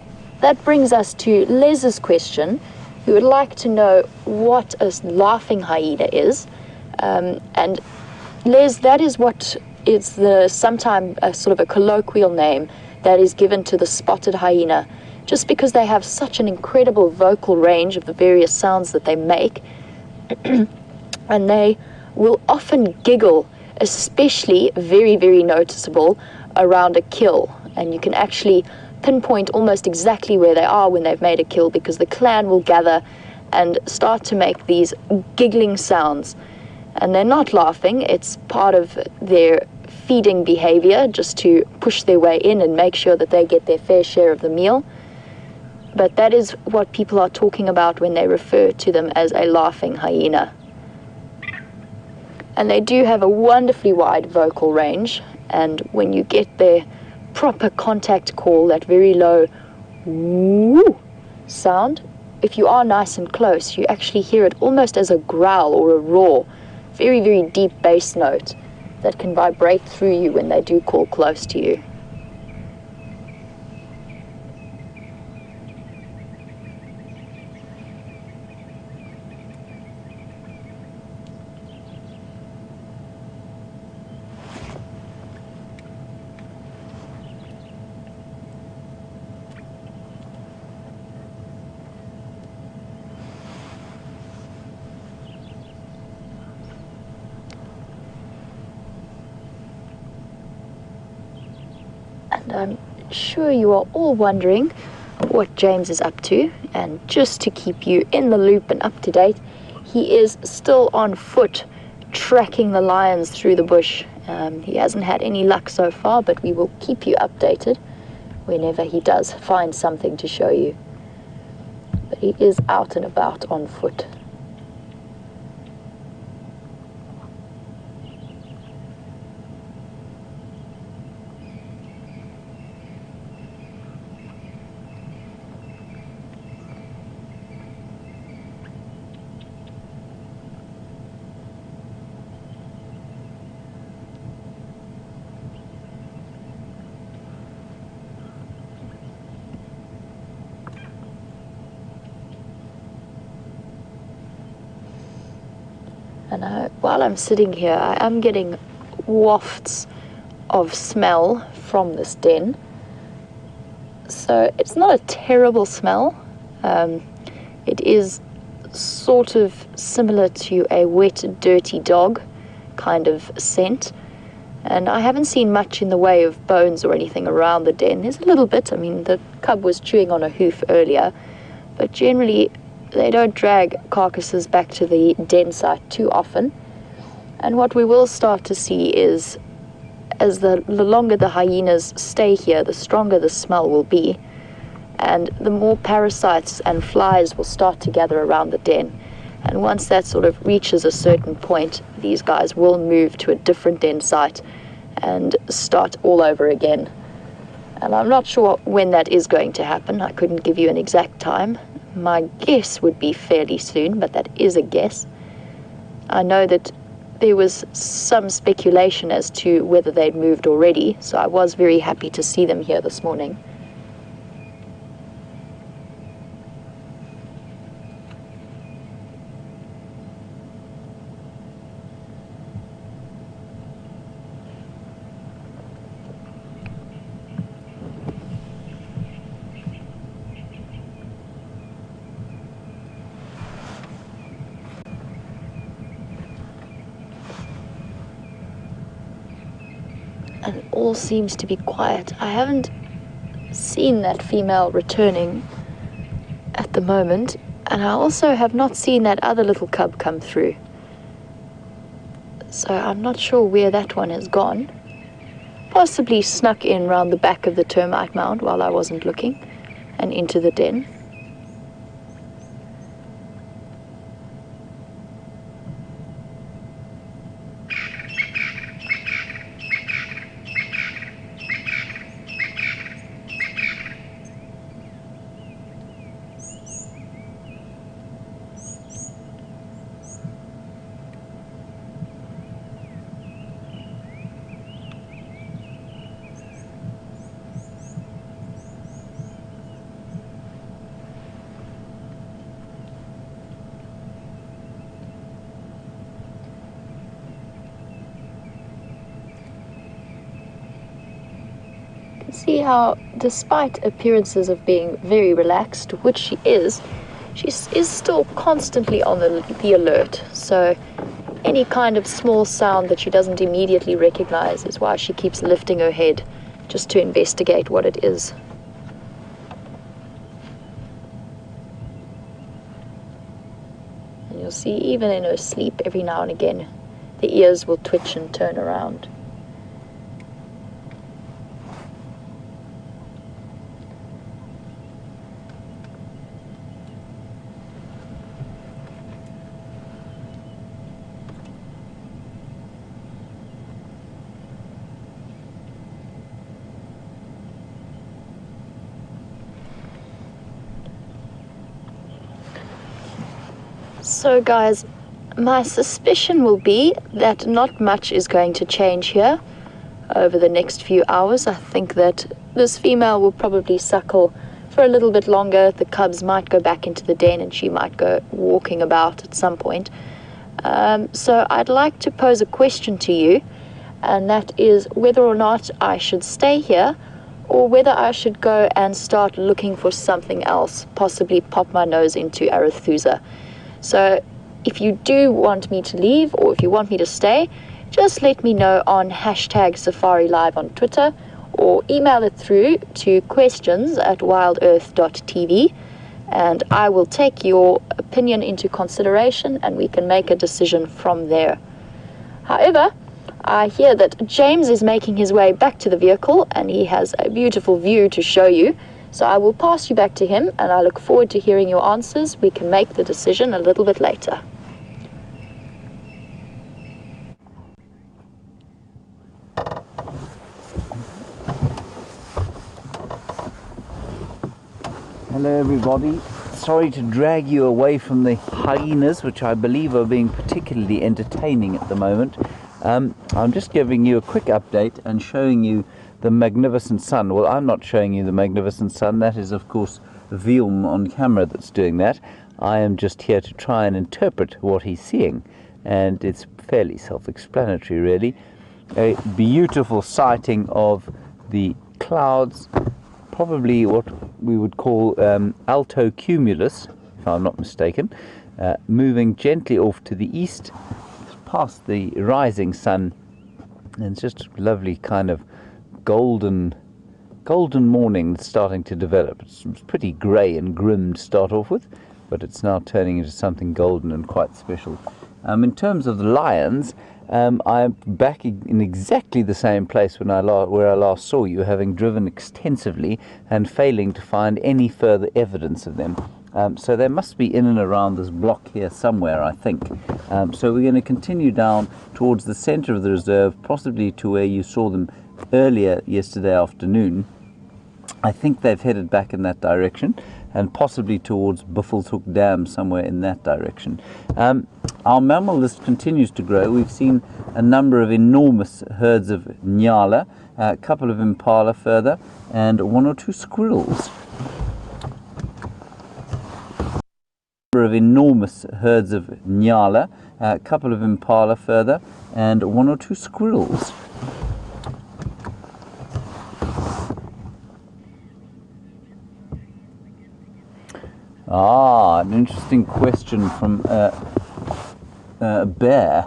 that brings us to Les's question, who would like to know what a laughing hyena is. And Les, that is what is sometimes a sort of a colloquial name that is given to the spotted hyena, just because they have such an incredible vocal range of the various sounds that they make. And they will often giggle, especially very, very noticeable around a kill. And you can actually pinpoint almost exactly where they are when they've made a kill, because the clan will gather and start to make these giggling sounds. And they're not laughing, it's part of their feeding behavior, just to push their way in and make sure that they get their fair share of the meal. But that is what people are talking about when they refer to them as a laughing hyena. And they do have a wonderfully wide vocal range, and when you get their proper contact call, that very low woo sound, if you are nice and close, you actually hear it almost as a growl or a roar, very, very deep bass note that can vibrate through you when they do call close to you. I'm sure you are all wondering what James is up to, and just to keep you in the loop and up to date, he is still on foot tracking the lions through the bush. He hasn't had any luck so far, but we will keep you updated whenever he does find something to show you. But he is out and about on foot. And while I'm sitting here, I am getting wafts of smell from this den. So it's not a terrible smell. It is sort of similar to a wet, dirty dog kind of scent. And I haven't seen much in the way of bones or anything around the den. There's a little bit. I mean, the cub was chewing on a hoof earlier, but generally they don't drag carcasses back to the den site too often. And what we will start to see is, as the longer the hyenas stay here, the stronger the smell will be, and the more parasites and flies will start to gather around the den. And once that sort of reaches a certain point, these guys will move to a different den site and start all over again. And I'm not sure when that is going to happen. I couldn't give you an exact time. My guess would be fairly soon, but that is a guess. I know that there was some speculation as to whether they'd moved already, so I was very happy to see them here this morning. And it all seems to be quiet. I haven't seen that female returning at the moment, and I also have not seen that other little cub come through. So I'm not sure where that one has gone. Possibly snuck in round the back of the termite mound while I wasn't looking, and into the den. See how, despite appearances of being very relaxed, which she is still constantly on the alert. So any kind of small sound that she doesn't immediately recognize is why she keeps lifting her head just to investigate what it is. And you'll see even in her sleep every now and again the ears will twitch and turn around. So guys, my suspicion will be that not much is going to change here over the next few hours. I think that this female will probably suckle for a little bit longer. The cubs might go back into the den and she might go walking about at some point. So I'd like to pose a question to you, and that is whether or not I should stay here or whether I should go and start looking for something else, possibly pop my nose into Arethusa. So if you do want me to leave or if you want me to stay, just let me know on #SafariLive on Twitter or email it through to questions@wildearth.tv, and I will take your opinion into consideration and we can make a decision from there. However, I hear that James is making his way back to the vehicle and he has a beautiful view to show you. So I will pass you back to him and I look forward to hearing your answers. We can make the decision a little bit later. Hello everybody. Sorry to drag you away from the hyenas, which I believe are being particularly entertaining at the moment. I'm just giving you a quick update and showing you the magnificent sun. Well, I'm not showing you the magnificent sun. That is, of course, Vium on camera that's doing that. I am just here to try and interpret what he's seeing. And it's fairly self-explanatory, really. A beautiful sighting of the clouds, probably what we would call alto cumulus, if I'm not mistaken, moving gently off to the east, past the rising sun, and it's just a lovely kind of golden morning that's starting to develop. It's pretty grey and grim to start off with, but it's now turning into something golden and quite special. In terms of the lions, I'm back in exactly the same place where I last saw you, having driven extensively and failing to find any further evidence of them. So they must be in and around this block here somewhere, I think. So we're going to continue down towards the center of the reserve, possibly to where you saw them earlier yesterday afternoon. I think they've headed back in that direction, and possibly towards Buffelshoek Dam, somewhere in that direction. Our mammal list continues to grow. We've seen a number of enormous herds of nyala, a couple of impala further, and one or two squirrels. Of enormous herds of nyala, a couple of impala further, and one or two squirrels. An interesting question from Bear.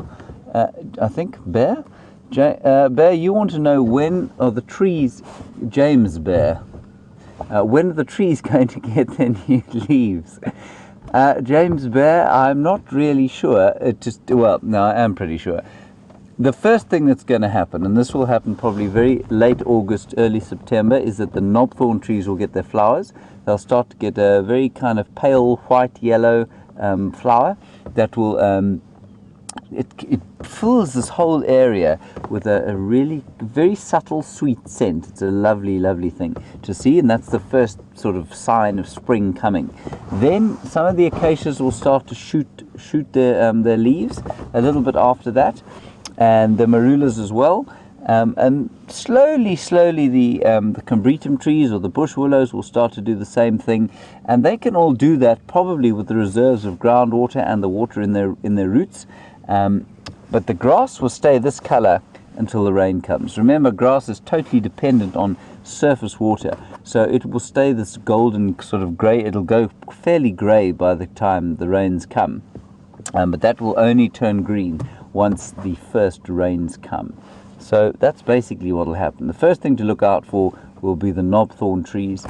I think Bear? Bear, you want to know when are the trees, James Bear, when are the trees going to get their new leaves? James Bear, I'm not really sure. Well, no, I am pretty sure. The first thing that's going to happen, and this will happen probably very late August, early September, is that the knobthorn trees will get their flowers. They'll start to get a very kind of pale white yellow flower that will it fills this whole area with a really very subtle sweet scent. It's a lovely, lovely thing to see, and that's the first sort of sign of spring coming. Then some of the acacias will start to shoot their leaves a little bit after that, and the marulas as well. And slowly the combretum trees or the bush willows will start to do the same thing, and they can all do that probably with the reserves of groundwater and the water in their roots. But the grass will stay this color until the rain comes. Remember, grass is totally dependent on surface water, so it will stay this golden sort of grey. It'll go fairly grey by the time the rains come, but that will only turn green once the first rains come. So that's basically what will happen. The first thing to look out for will be the knobthorn trees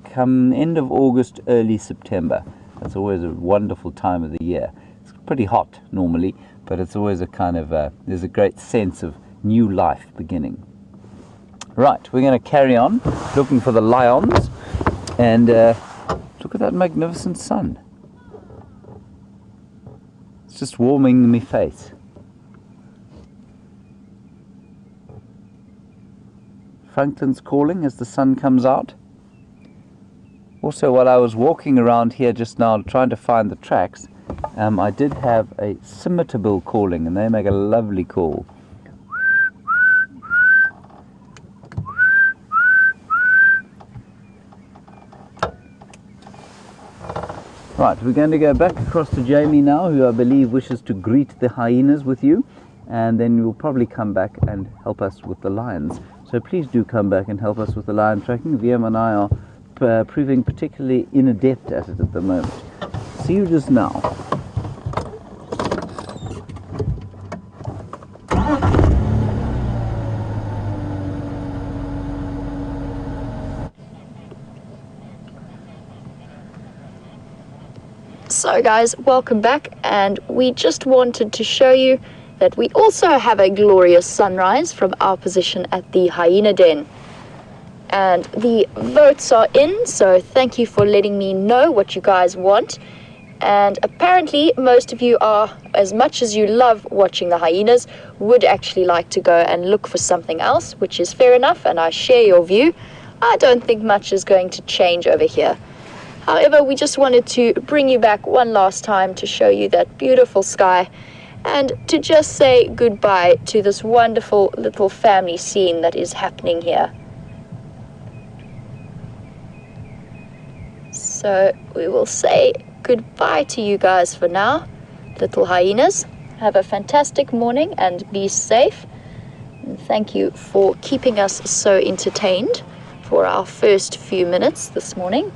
come end of August, early September. That's always a wonderful time of the year. It's pretty hot normally, but it's always a kind of there's a great sense of new life beginning. Right, we're going to carry on looking for the lions, and look at that magnificent sun. It's just warming my face. Franklin's calling as the sun comes out. Also, while I was walking around here just now trying to find the tracks, I did have a scimitarbill calling, and they make a lovely call. Right, we're going to go back across to Jamie now, who I believe wishes to greet the hyenas with you, and then you'll probably come back and help us with the lions. So please do come back and help us with the lion tracking. VM and I are proving particularly inadept at it at the moment. See you just now. So guys, welcome back, and we just wanted to show you that we also have a glorious sunrise from our position at the hyena den. And the votes are in, so thank you for letting me know what you guys want. And apparently most of you are, as much as you love watching the hyenas, would actually like to go and look for something else, which is fair enough, and I share your view. I don't think much is going to change over here. However, we just wanted to bring you back one last time to show you that beautiful sky and to just say goodbye to this wonderful little family scene that is happening here. So we will say goodbye to you guys for now, little hyenas. Have a fantastic morning and be safe. And thank you for keeping us so entertained for our first few minutes this morning.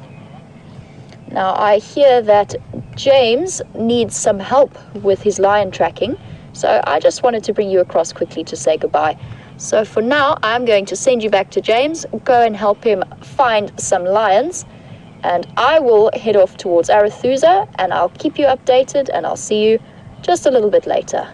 Now I hear that James needs some help with his lion tracking, so I just wanted to bring you across quickly to say goodbye. So for now, I'm going to send you back to James, go and help him find some lions, and I will head off towards Arathusa, and I'll keep you updated, and I'll see you just a little bit later.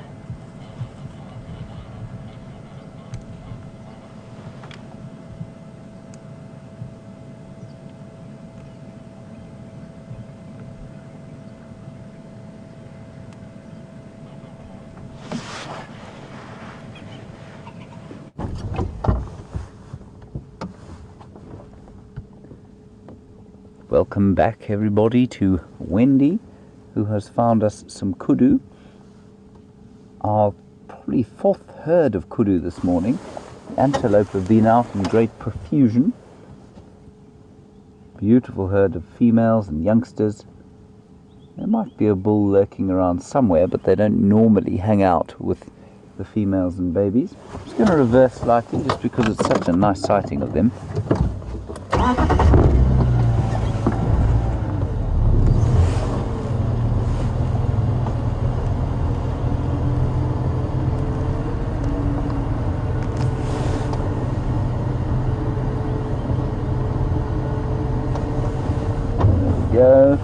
Welcome back everybody to Wendy, who has found us some kudu. Our probably fourth herd of kudu this morning. Antelope have been out in great profusion. Beautiful herd of females and youngsters. There might be a bull lurking around somewhere, but they don't normally hang out with the females and babies. I'm just going to reverse slightly just because it's such a nice sighting of them. Go.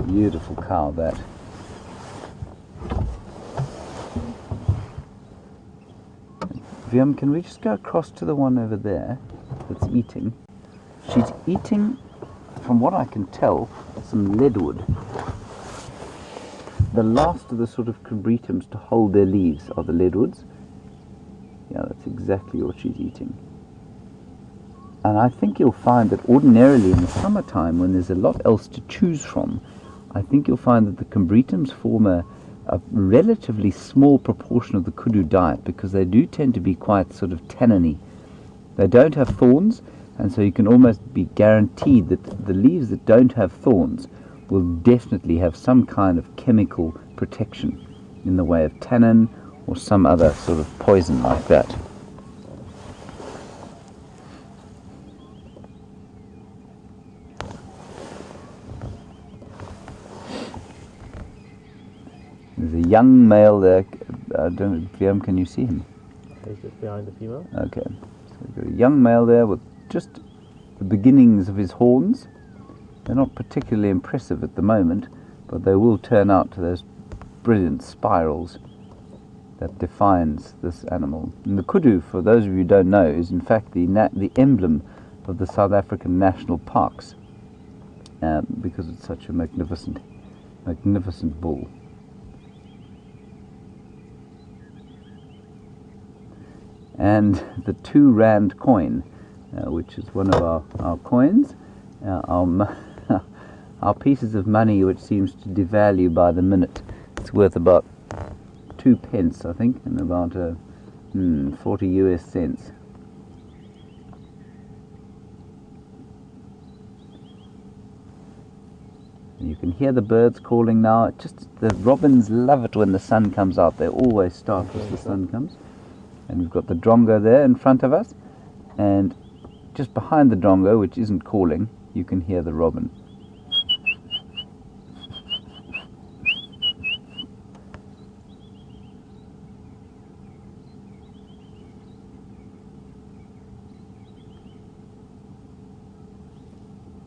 Beautiful cow, that. Viam, can we just go across to the one over there that's eating? She's eating, from what I can tell, some leadwood. The last of the sort of combretums to hold their leaves are the leadwoods. Yeah, that's exactly what she's eating. And I think you'll find that ordinarily in the summertime, when there's a lot else to choose from, I think you'll find that the combretums form a relatively small proportion of the kudu diet, because they do tend to be quite sort of tanniny. They don't have thorns, and so you can almost be guaranteed that the leaves that don't have thorns will definitely have some kind of chemical protection in the way of tannin or some other sort of poison like that. There's a young male there. I don't know, Viam, can you see him? He's just behind the female. Okay. So we've got a young male there with just the beginnings of his horns. They're not particularly impressive at the moment, but they will turn out to those brilliant spirals that defines this animal. And the kudu, for those of you who don't know, is in fact the emblem of the South African national parks, because it's such a magnificent bull. And the 2 rand coin, which is one of our coins, our pieces of money, which seems to devalue by the minute. It's worth about 2 pence, I think, and about 40 US cents. You can hear the birds calling now. The robins love it when the sun comes out. They always start as the sun comes. And we've got the drongo there in front of us, and just behind the drongo, which isn't calling, you can hear the robin.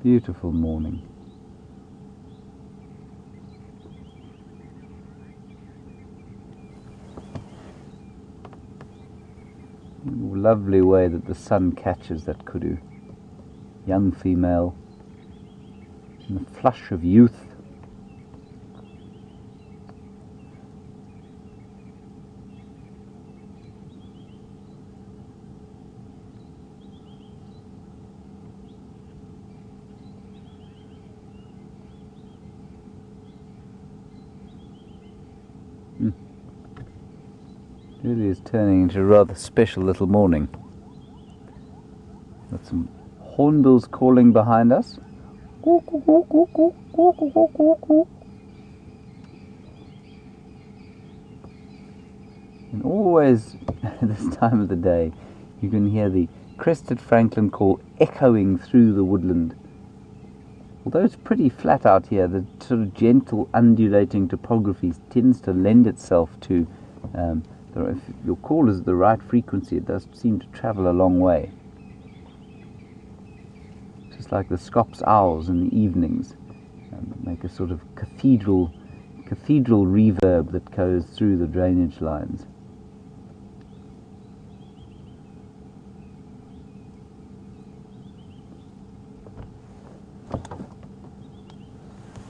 Beautiful morning. Lovely way that the sun catches that kudu. Young female in the flush of youth. Really is turning into a rather special little morning. Got some hornbills calling behind us. And always at this time of the day you can hear the crested francolin call echoing through the woodland. Although it's pretty flat out here, the sort of gentle undulating topography tends to lend itself to if your call is at the right frequency, it does seem to travel a long way. Just like the Scops owls in the evenings, make a sort of cathedral reverb that goes through the drainage lines.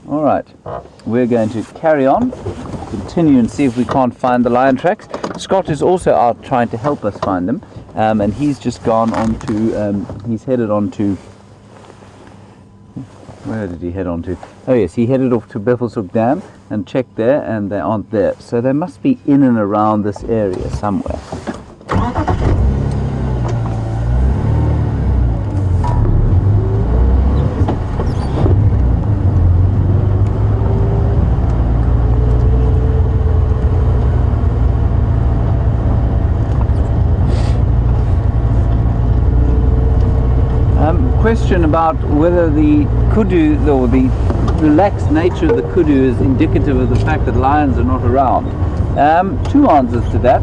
All right, we're going to carry on, continue and see if we can't find the lion tracks. Scott is also out trying to help us find them, and he's just gone on to, he's headed on to, where did he head on to? Oh yes, he headed off to Bethelshoek Dam and checked there, and they aren't there. So they must be in and around this area somewhere. Question about whether the kudu or the relaxed nature of the kudu is indicative of the fact that lions are not around. Two answers to that.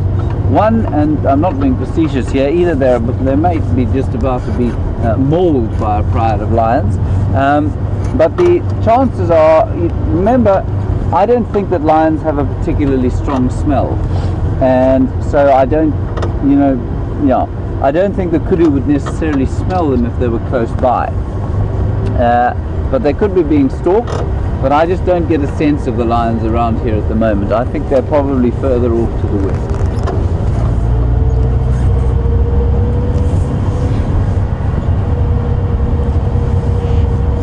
One, and I'm not being facetious here, either they may be just about to be mauled by a pride of lions, but the chances are, remember, I don't think that lions have a particularly strong smell, and so I don't, I don't think the kudu would necessarily smell them if they were close by. But they could be being stalked, but I just don't get a sense of the lions around here at the moment. I think they're probably further off to the west.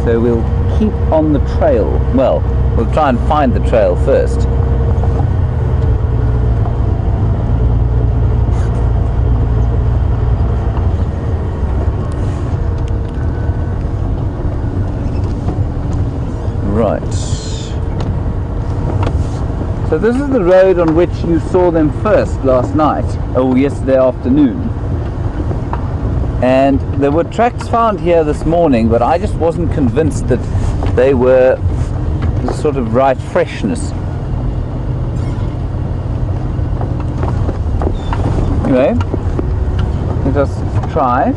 So we'll keep on the trail. Well, we'll try and find the trail first. Right. So this is the road on which you saw them first last night, or yesterday afternoon. And there were tracks found here this morning, but I just wasn't convinced that they were the sort of right freshness. Anyway, let us try.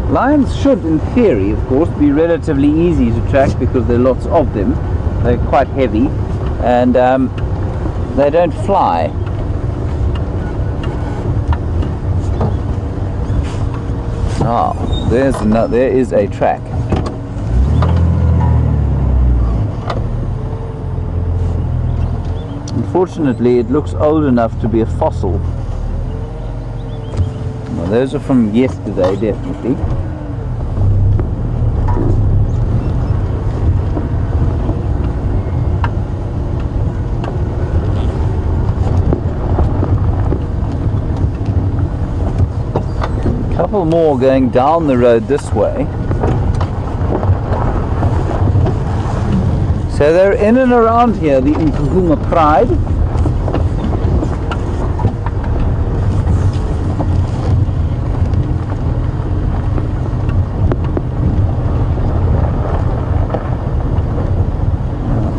Lions should, in theory, of course, be relatively easy to track because there are lots of them. They're quite heavy, and they don't fly. Ah, there is a track. Unfortunately, it looks old enough to be a fossil. Well, those are from yesterday, definitely. A couple more going down the road this way. So they're in and around here, the Nkuhuma pride.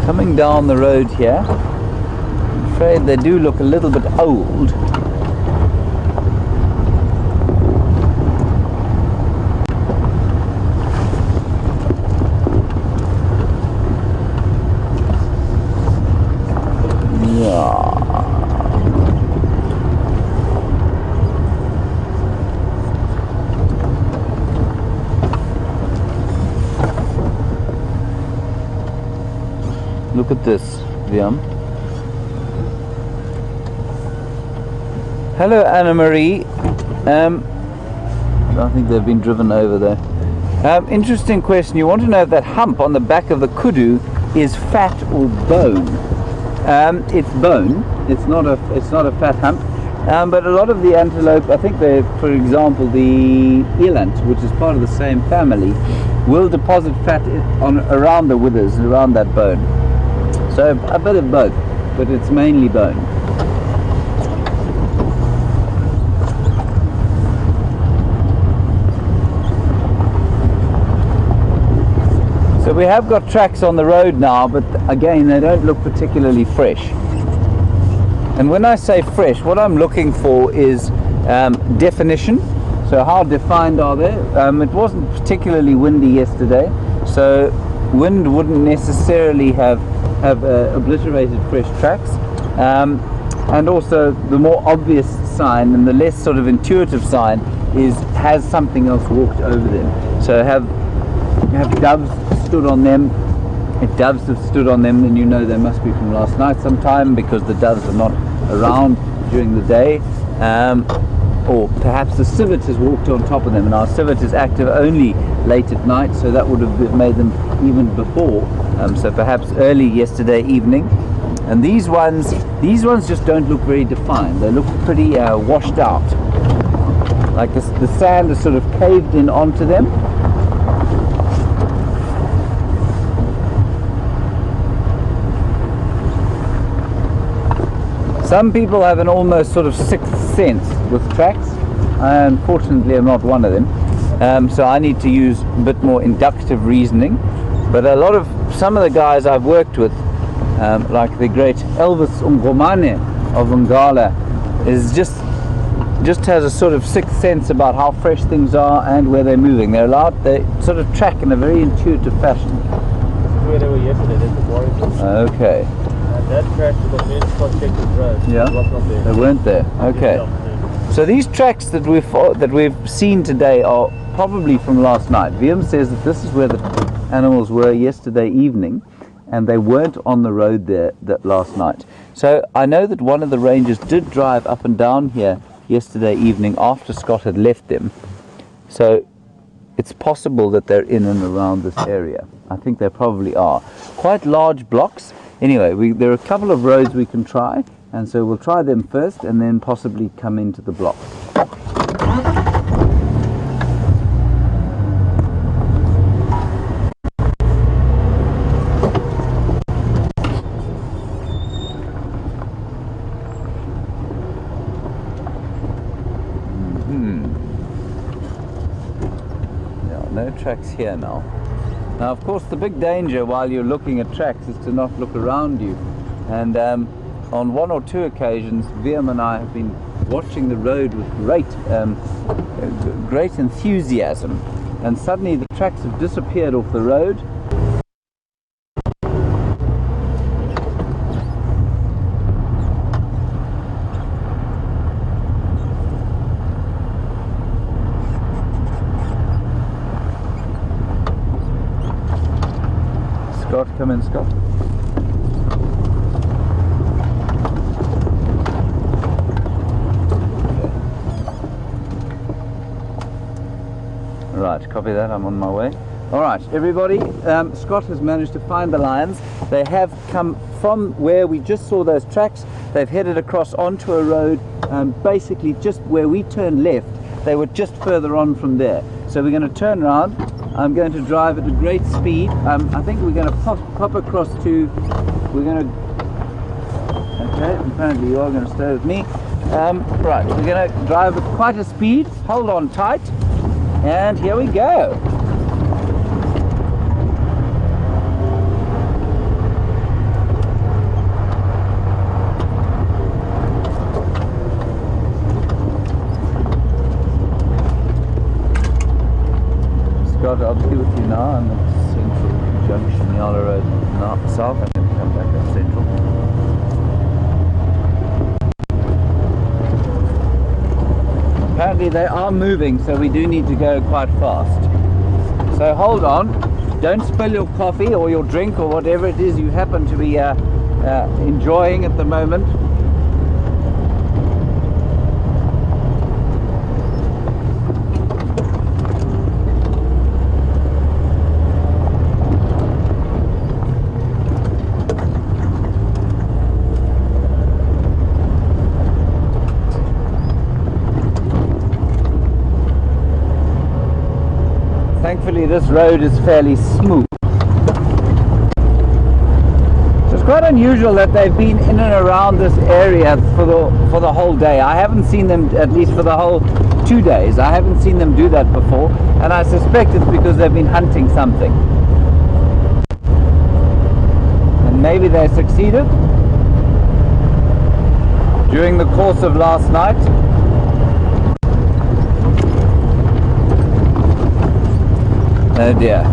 Coming down the road here, I'm afraid they do look a little bit old. look at this, Liam. Hello, Anna Marie. I think they've been driven over there. Interesting question. You want to know if that hump on the back of the kudu is fat or bone? It's bone. It's not a fat hump. But a lot of the antelope, I think they, for example, the eland, which is part of the same family, will deposit fat around the withers, around that bone. So a bit of both, but it's mainly bone. So we have got tracks on the road now, but again, they don't look particularly fresh. And when I say fresh, what I'm looking for is definition. So how defined are they? It wasn't particularly windy yesterday, so wind wouldn't necessarily have obliterated fresh tracks. And also the more obvious sign and the less sort of intuitive sign is, has something else walked over them? So have doves stood on them? If doves have stood on them, then you know they must be from last night sometime, because the doves are not around during the day. Or perhaps the civet has walked on top of them, and our civet is active only late at night, so that would have made them even before, so perhaps early yesterday evening. And these ones just don't look very defined. They look pretty washed out, like the sand is sort of caved in onto them. Some people have an almost sort of sixth sense with tracks. I unfortunately am not one of them, so I need to use a bit more inductive reasoning. But some of the guys I've worked with, like the great Elvis Nkuhuma of Ngala, is just has a sort of sixth sense about how fresh things are and where they're moving. They sort of track in a very intuitive fashion. This is where they were yesterday. That's the warriors. Okay. That crash was meant to check the road. Yeah. It was not there. They weren't there. Okay. So these tracks that we've seen today are probably from last night. Liam says that this is where the animals were yesterday evening, and they weren't on the road there that last night. So I know that one of the rangers did drive up and down here yesterday evening after Scott had left them. So it's possible that they're in and around this area. I think they probably are. Quite large blocks. Anyway, there are a couple of roads we can try, and so we'll try them first and then possibly come into the block. Yeah, no tracks here now. Now, of course, the big danger while you're looking at tracks is to not look around you. And on one or two occasions, Liam and I have been watching the road with great enthusiasm. And suddenly the tracks have disappeared off the road. Scott, come in, Scott. Right, copy that, I'm on my way. Alright, everybody, Scott has managed to find the lions. They have come from where we just saw those tracks. They've headed across onto a road, basically just where we turned left. They were just further on from there. So we're going to turn around. I'm going to drive at a great speed. I think we're going to pop across to, okay, apparently you are going to stay with me. Right, we're going to drive at quite a speed, hold on tight, and here we go. Scott, I'll be with you now. I'm at Central Junction, Yala Road, south. I'm going to come back up Central. Apparently they are moving, so we do need to go quite fast. So hold on. Don't spill your coffee or your drink or whatever it is you happen to be enjoying at the moment. Thankfully this road is fairly smooth. So it's quite unusual that they've been in and around this area for the whole day. I haven't seen them, at least for the whole 2 days, I haven't seen them do that before, and I suspect it's because they've been hunting something. And maybe they succeeded during the course of last night. Oh dear.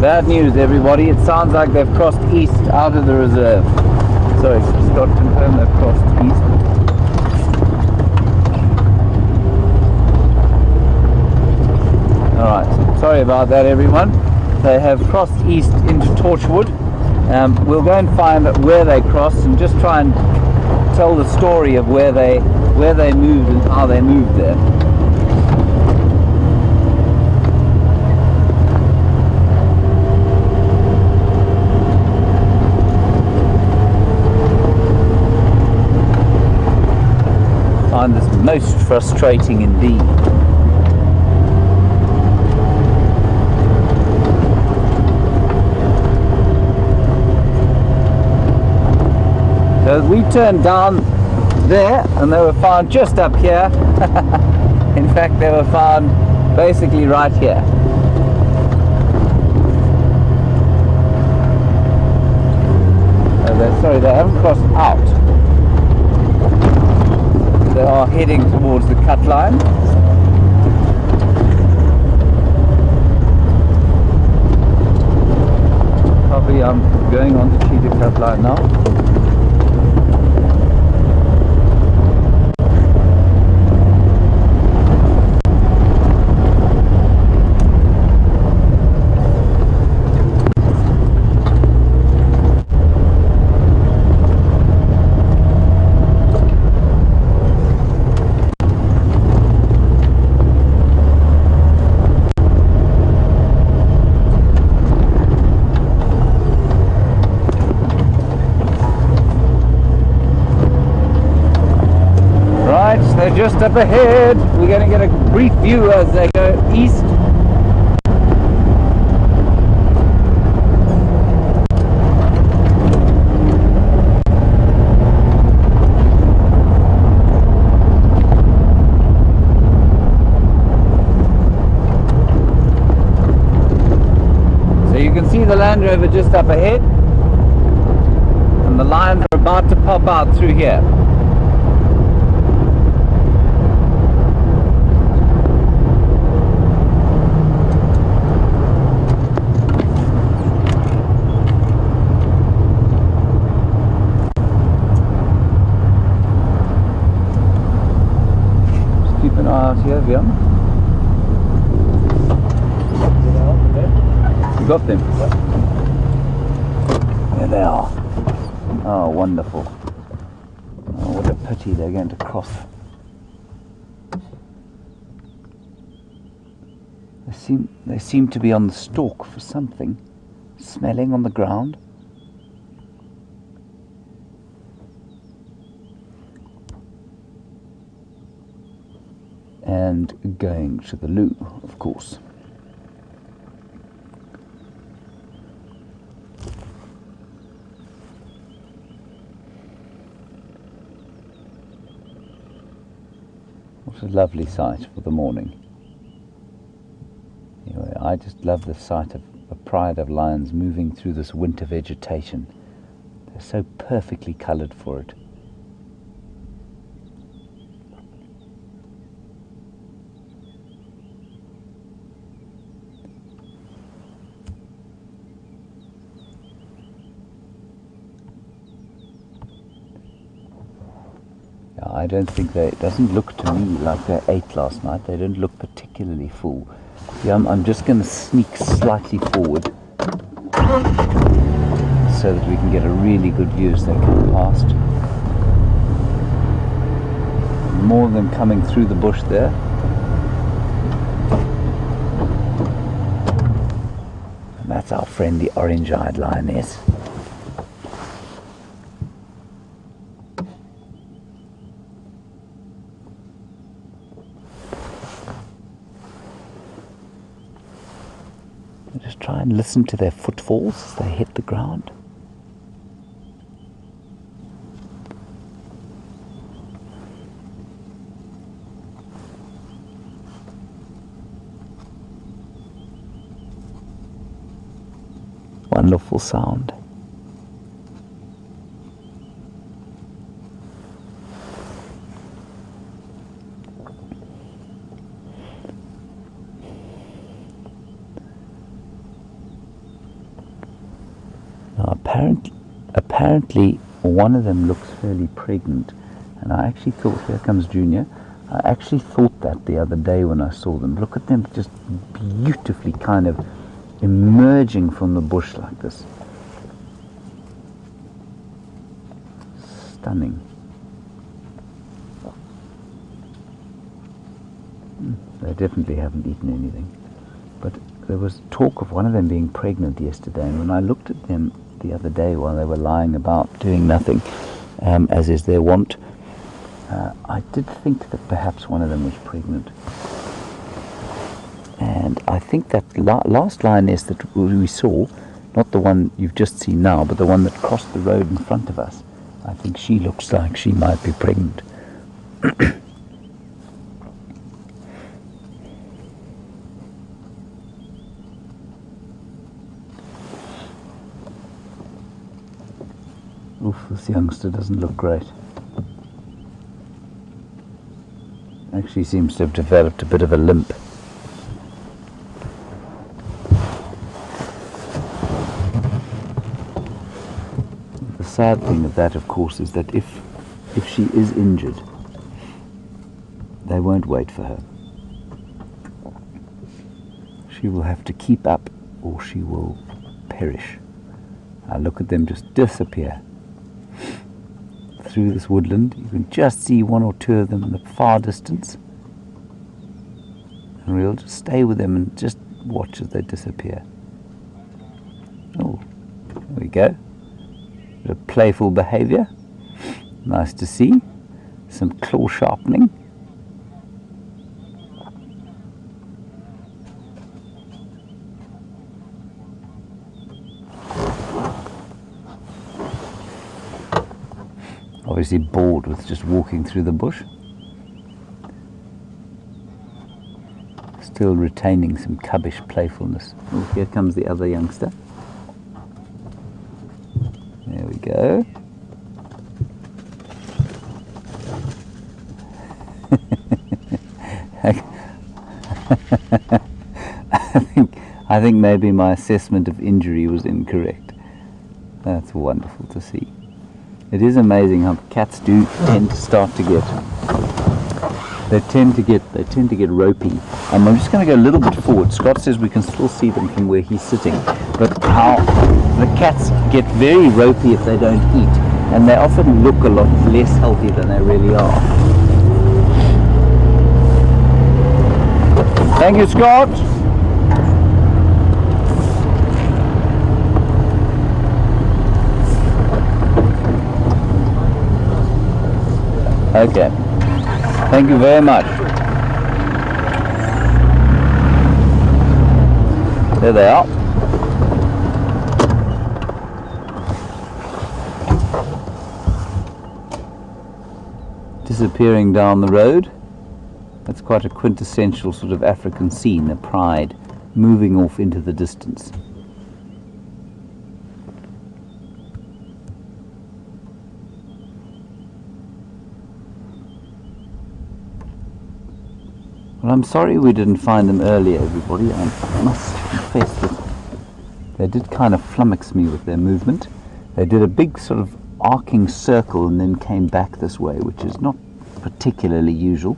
Bad news, everybody. It sounds like they've crossed east out of the reserve. Sorry, just got to confirm they've crossed east. Alright, sorry about that, everyone. They have crossed east into Torchwood. We'll go and find where they crossed and just try and tell the story of where they moved and how they moved there. I find this most frustrating indeed. So we turned down there and they were found just up here. In fact, they were found basically right here. Sorry, they haven't crossed out. They are heading towards the cut line. Probably I'm going on to cheetah cut line now. They're just up ahead. We're going to get a brief view as they go east. So you can see the Land Rover just up ahead, and the lions are about to pop out through here. Here, Björn. You got them? There they are. Oh, wonderful. Oh, what a pity they're going to cross. They seem to be on the stalk for something, smelling on the ground. And going to the loo, of course. What a lovely sight for the morning. Anyway, I just love the sight of a pride of lions moving through this winter vegetation. They're so perfectly coloured for it. I don't think it doesn't look to me like they ate last night. They don't look particularly full. Yeah, I'm just going to sneak slightly forward so that we can get a really good view as they come past. More of them coming through the bush there. And that's our friendly orange-eyed lioness. Just try and listen to their footfalls as they hit the ground. Wonderful sound. Now apparently one of them looks fairly pregnant, and I actually thought, here comes Junior, I actually thought that the other day when I saw them. Look at them just beautifully kind of emerging from the bush like this. Stunning. They definitely haven't eaten anything. But there was talk of one of them being pregnant yesterday, and when I looked at them the other day while they were lying about doing nothing, as is their wont, I did think that perhaps one of them was pregnant. And I think that last lioness that we saw, not the one you've just seen now, but the one that crossed the road in front of us, I think she looks like she might be pregnant. Oof, this youngster doesn't look great. Actually seems to have developed a bit of a limp. The sad thing of that, of course, is that if she is injured, they won't wait for her. She will have to keep up or she will perish. Now look at them just disappear through this woodland. You can just see one or two of them in the far distance, and we'll just stay with them and just watch as they disappear. Oh, there we go. Bit of playful behavior. Nice to see. Some claw sharpening. Obviously bored with just walking through the bush. Still retaining some cubbish playfulness. Oh, here comes the other youngster. There we go. I think maybe my assessment of injury was incorrect. That's wonderful to see. It is amazing how cats do tend to start to get. They tend to get ropey. I'm just going to go a little bit forward. Scott says we can still see them from where he's sitting, but how the cats get very ropey if they don't eat, and they often look a lot less healthy than they really are. Thank you, Scott. Okay, thank you very much. There they are. Disappearing down the road. That's quite a quintessential sort of African scene, a pride moving off into the distance. Well, I'm sorry we didn't find them earlier, everybody. I must confess that they did kind of flummox me with their movement. They did a big sort of arcing circle and then came back this way, which is not particularly usual.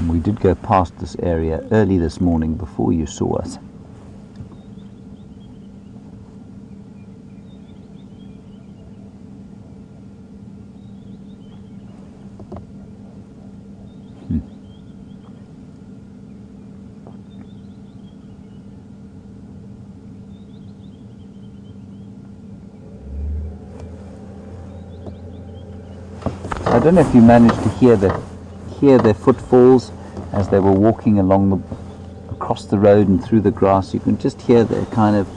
We did go past this area early this morning before you saw us. I don't know if you managed to hear their footfalls as they were walking across the road and through the grass. You can just hear their kind of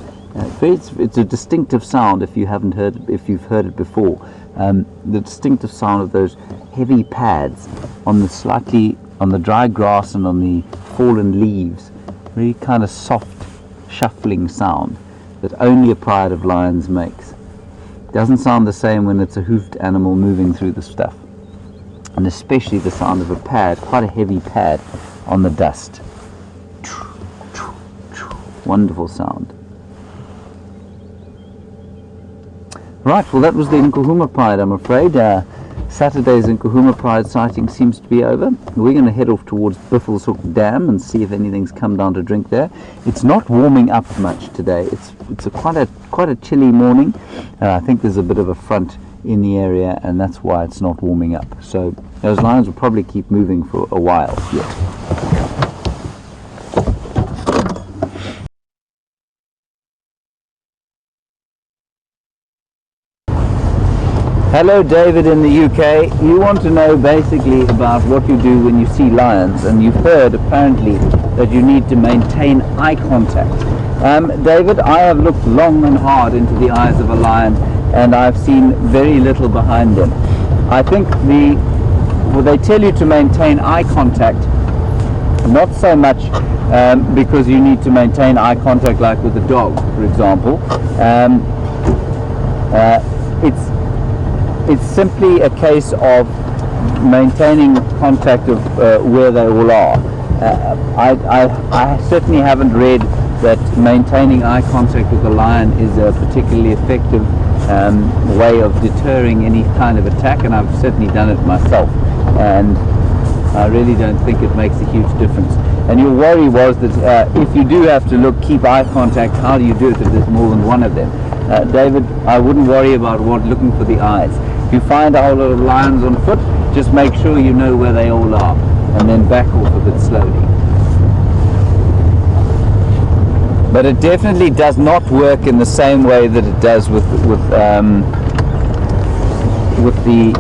it's a distinctive sound if you've heard it before. The distinctive sound of those heavy pads on the dry grass and on the fallen leaves. Really kind of soft shuffling sound that only a pride of lions makes. Doesn't sound the same when it's a hoofed animal moving through the stuff. And especially the sound of a pad, quite a heavy pad on the dust. Wonderful sound. Right, well that was the Nkuhuma Pride, I'm afraid. Saturday's Nkuhuma Pride sighting seems to be over. We're going to head off towards Buffelshoek Dam and see if anything's come down to drink there. It's not warming up much today. It's quite a chilly morning. I think there's a bit of a front in the area, and that's why it's not warming up. So those lions will probably keep moving for a while yet. Hello, David in the UK. You want to know basically about what you do when you see lions, and you've heard apparently that you need to maintain eye contact. David, I have looked long and hard into the eyes of a lion, and I've seen very little behind them. I think they tell you to maintain eye contact, not so much because you need to maintain eye contact like with a dog, for example. It's simply a case of maintaining contact of where they all are. I certainly haven't read that maintaining eye contact with a lion is a particularly effective way of deterring any kind of attack, and I've certainly done it myself, and I really don't think it makes a huge difference. And your worry was that if you do have to keep eye contact, how do you do it if there's more than one of them? David, I wouldn't worry about looking for the eyes. If you find a whole lot of lions on foot, just make sure you know where they all are, and then back off a bit slowly. But it definitely does not work in the same way that it does with the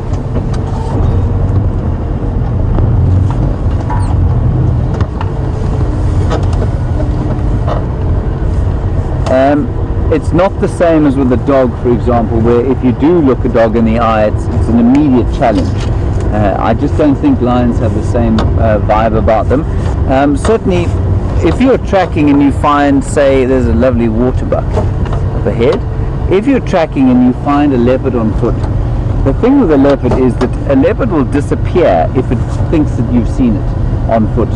it's not the same as with a dog, for example, where if you do look a dog in the eye, it's an immediate challenge. I just don't think lions have the same vibe about them. Certainly, if you're tracking and you find, say, there's a lovely waterbuck up ahead, if you're tracking and you find a leopard on foot, the thing with a leopard is that a leopard will disappear if it thinks that you've seen it on foot.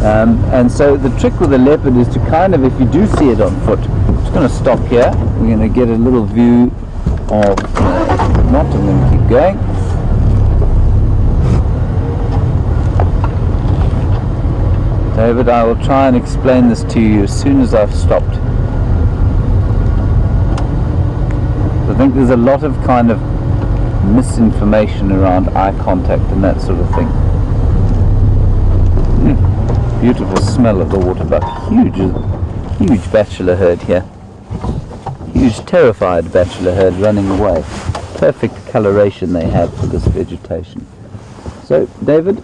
And so the trick with a leopard is to kind of, if you do see it on foot, I'm just going to stop here. We're going to get a little view of not. I'm going to keep going. David, I will try and explain this to you as soon as I've stopped. I think there's a lot of kind of misinformation around eye contact and that sort of thing. Beautiful smell of the waterbuck. Huge bachelor herd here. Huge terrified bachelor herd running away. Perfect coloration they have for this vegetation. So, David,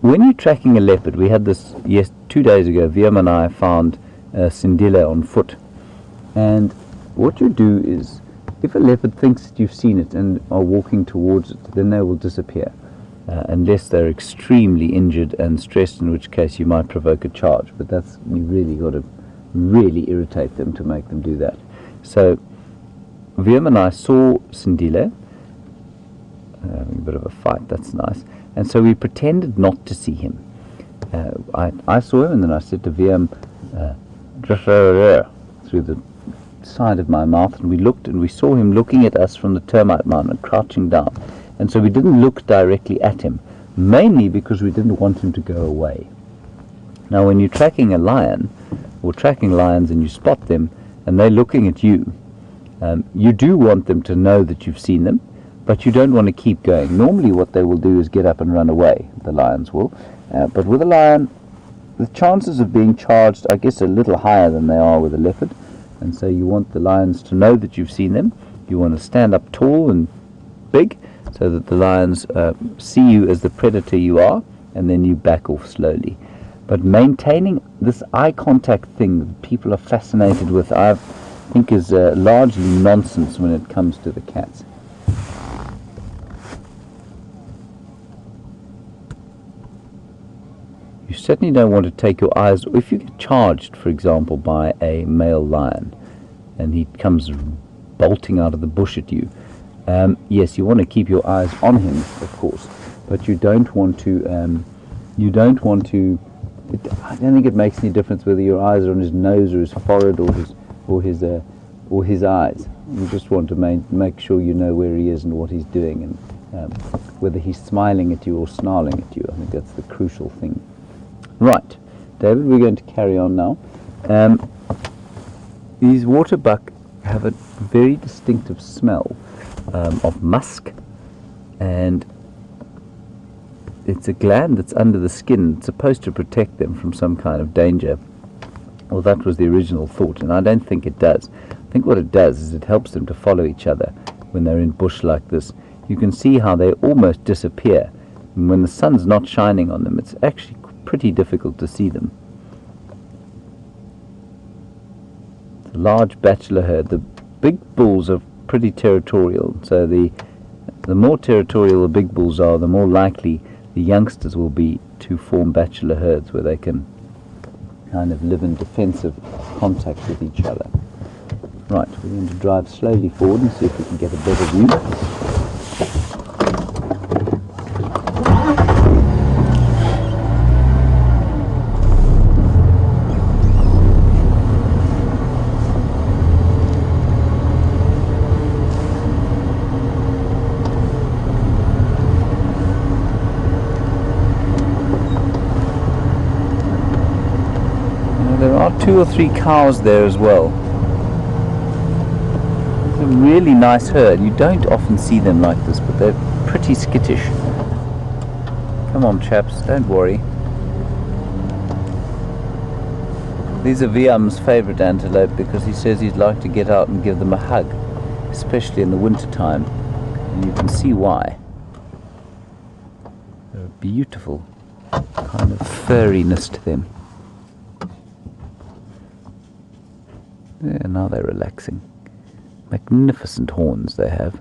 when you're tracking a leopard, we had this 2 days ago, Viam and I found Sindile on foot. And what you do is, if a leopard thinks that you've seen it and are walking towards it, then they will disappear. Unless they're extremely injured and stressed, in which case you might provoke a charge. But you really got to really irritate them to make them do that. So Viam and I saw Sindile having a bit of a fight. That's nice. And so we pretended not to see him. I saw him, and then I said to Viam, through the side of my mouth, and we looked, and we saw him looking at us from the termite mound and crouching down. And so we didn't look directly at him. mainly because we didn't want him to go away. Now when you're tracking a lion, or tracking lions, and you spot them and they're looking at you, you do want them to know that you've seen them, but you don't want to keep going. Normally what they will do is get up and run away, the lions will. But with a lion, the chances of being charged, I guess, are a little higher than they are with a leopard. And so you want the lions to know that you've seen them. You want to stand up tall and big so that the lions see you as the predator you are, and then you back off slowly. But maintaining this eye contact thing that people are fascinated with, I think is largely nonsense when it comes to the cats. You certainly don't want to take your eyes, if you get charged, for example, by a male lion and he comes bolting out of the bush at you, yes, you want to keep your eyes on him, of course, but you don't want to, I don't think it makes any difference whether your eyes are on his nose or his forehead or his eyes. You just want to make sure you know where he is and what he's doing, and whether he's smiling at you or snarling at you. I think that's the crucial thing. Right, David, we're going to carry on now. These waterbuck have a very distinctive smell of musk, and it's a gland that's under the skin. It's supposed to protect them from some kind of danger. Well, that was the original thought, and I don't think it does. I think what it does is it helps them to follow each other when they're in bush like this. You can see how they almost disappear. And when the sun's not shining on them, it's actually pretty difficult to see them. It's a large bachelor herd. The big bulls are pretty territorial, so the more territorial the big bulls are, the more likely the youngsters will be to form bachelor herds where they can kind of live in defensive contact with each other. Right, we're going to drive slowly forward and see if we can get a better view. There are 2 or 3 cows there as well. It's a really nice herd. You don't often see them like this, but they're pretty skittish. Come on, chaps, don't worry. These are Viam's favourite antelope because he says he'd like to get out and give them a hug, especially in the winter time, and you can see why. They're a beautiful kind of furriness to them. Yeah, now they're relaxing. Magnificent horns they have.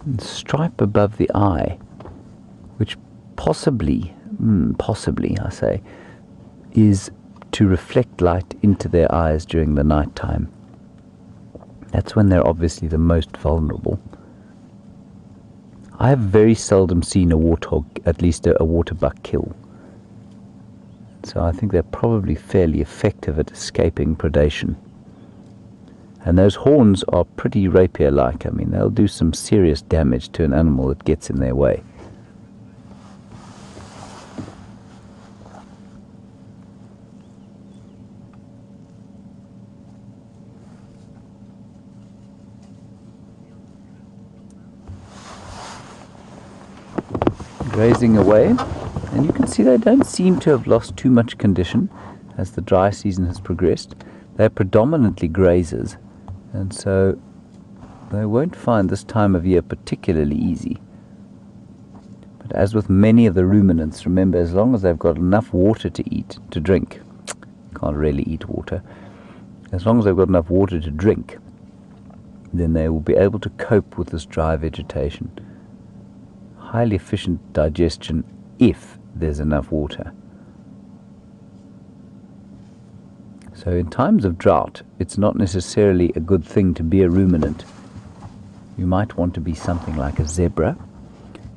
And stripe above the eye, which possibly I say, is to reflect light into their eyes during the night time. That's when they're obviously the most vulnerable. I have very seldom seen a warthog, at least a waterbuck, kill. So I think they're probably fairly effective at escaping predation. And those horns are pretty rapier-like. I mean, they'll do some serious damage to an animal that gets in their way. Grazing away, and you can see they don't seem to have lost too much condition as the dry season has progressed. They're predominantly grazers, and so they won't find this time of year particularly easy. But as with many of the ruminants, remember, as long as they've got enough water to drink, can't really eat water, as long as they've got enough water to drink, then they will be able to cope with this dry vegetation. Highly efficient digestion if there's enough water. So in times of drought, it's not necessarily a good thing to be a ruminant. You might want to be something like a zebra,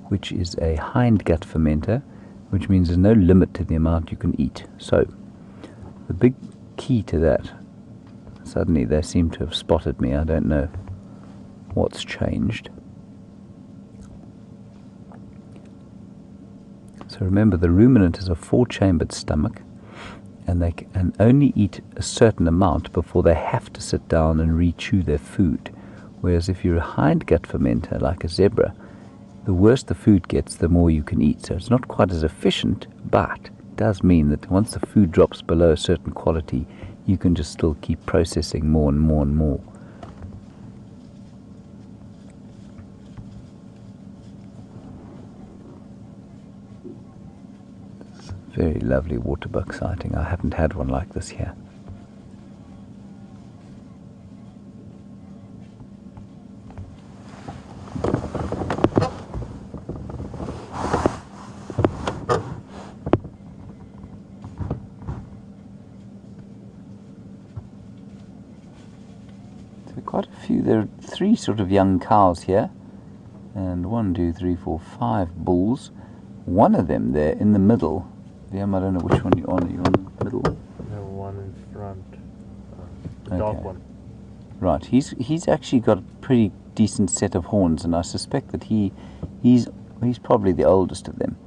which is a hindgut fermenter, which means there's no limit to the amount you can eat. So The big key to that, suddenly they seem to have spotted me. I don't know what's changed. So remember, the ruminant is a 4-chambered stomach, and they can only eat a certain amount before they have to sit down and re-chew their food. Whereas if you're a hindgut fermenter like a zebra, the worse the food gets, the more you can eat. So it's not quite as efficient, but it does mean that once the food drops below a certain quality, you can just still keep processing more and more and more. Very lovely waterbuck sighting. I haven't had one like this here. So quite a few. There are 3 sort of young cows here, and 1, 2, 3, 4, 5 bulls. One of them there in the middle. I don't know which one you're on. Are you on the middle? No, one in front. The dark one. Right. He's actually got a pretty decent set of horns, and I suspect that he's probably the oldest of them.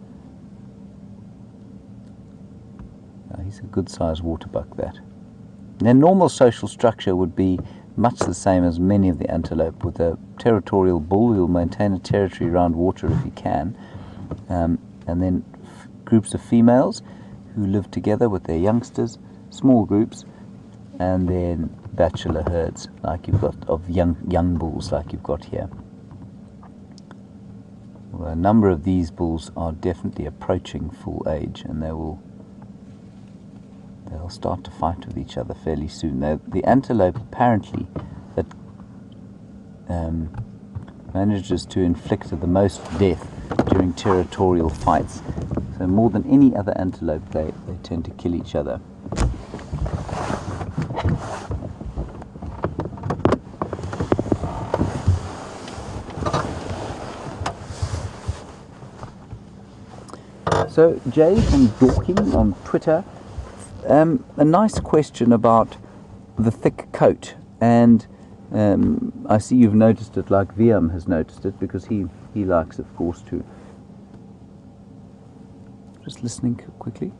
He's a good-sized waterbuck, that. Their normal social structure would be much the same as many of the antelope. With a territorial bull, you'll maintain a territory around water if you can, and then groups of females who live together with their youngsters, small groups, and then bachelor herds like you've got of young bulls like you've got here. Well, a number of these bulls are definitely approaching full age, and they'll start to fight with each other fairly soon. The antelope apparently that manages to inflict the most death during territorial fights. So more than any other antelope, they tend to kill each other. So Jay from Dorking on Twitter, a nice question about the thick coat, and I see you've noticed it, like VM has noticed it, because he likes, of course, too. Just listening quickly.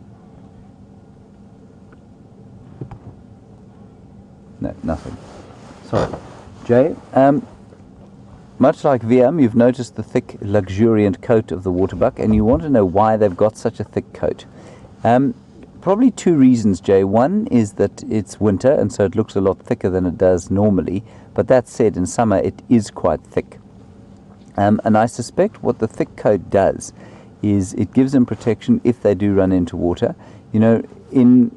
No, nothing. Sorry. Jay, much like VM, you've noticed the thick, luxuriant coat of the waterbuck, and you want to know why they've got such a thick coat. Probably 2 reasons, Jay. One is that it's winter, and so it looks a lot thicker than it does normally. But that said, in summer it is quite thick. And I suspect what the thick coat does is it gives them protection if they do run into water. You know, in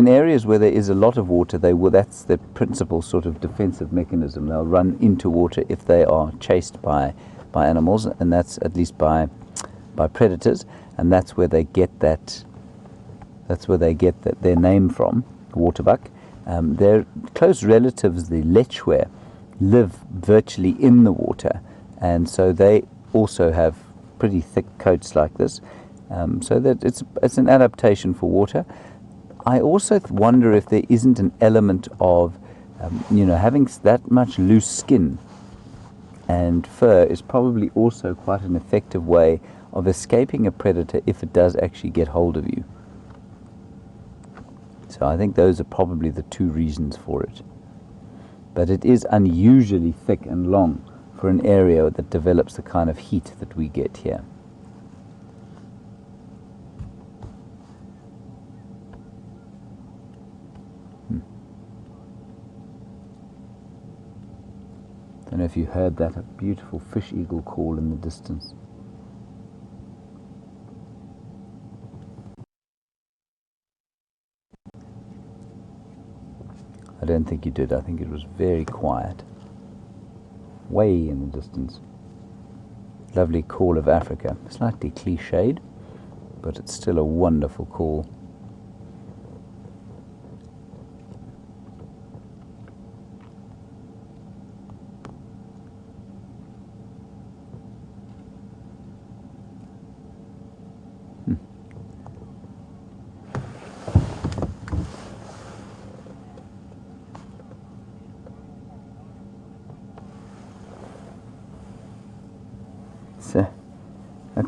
areas where there is a lot of water, that's their principal sort of defensive mechanism. They'll run into water if they are chased by animals, and that's at least by predators, and that's where they get that. That's where they get their name from, waterbuck. Their close relatives, the lechwe, live virtually in the water, and so they also have pretty thick coats like this, so that it's an adaptation for water. I also wonder if there isn't an element of, having that much loose skin and fur is probably also quite an effective way of escaping a predator if it does actually get hold of you. So I think those are probably the 2 reasons for it. But it is unusually thick and long for an area that develops the kind of heat that we get here. I don't know if you heard that, a beautiful fish eagle call in the distance. I don't think you did. I think it was very quiet, way in the distance. Lovely call of Africa, slightly cliched, but it's still a wonderful call.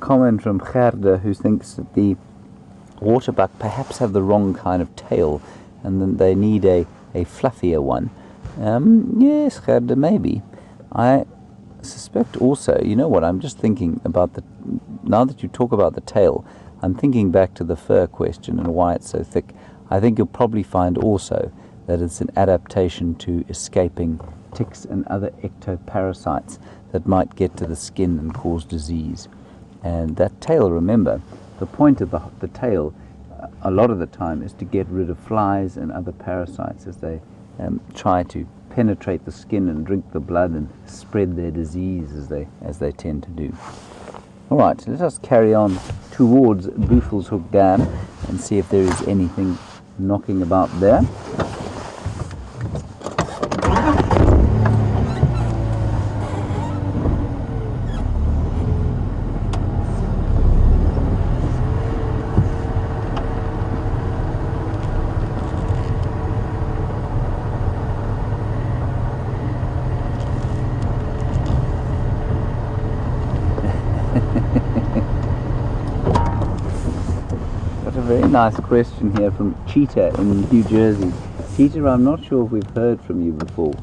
comment from Gerda, who thinks that the waterbuck perhaps have the wrong kind of tail and then they need a fluffier one. Yes, Gerda, maybe. I suspect also, you know what, I'm just thinking about now that you talk about the tail, I'm thinking back to the fur question and why it's so thick. I think you'll probably find also that it's an adaptation to escaping ticks and other ectoparasites that might get to the skin and cause disease. And that tail, remember, the point of the tail a lot of the time is to get rid of flies and other parasites as they try to penetrate the skin and drink the blood and spread their disease as they tend to do. All right, let us carry on towards Buffelshoek Dam and see if there is anything knocking about there. Very nice question here from Cheetah in New Jersey. Cheetah, I'm not sure if we've heard from you before,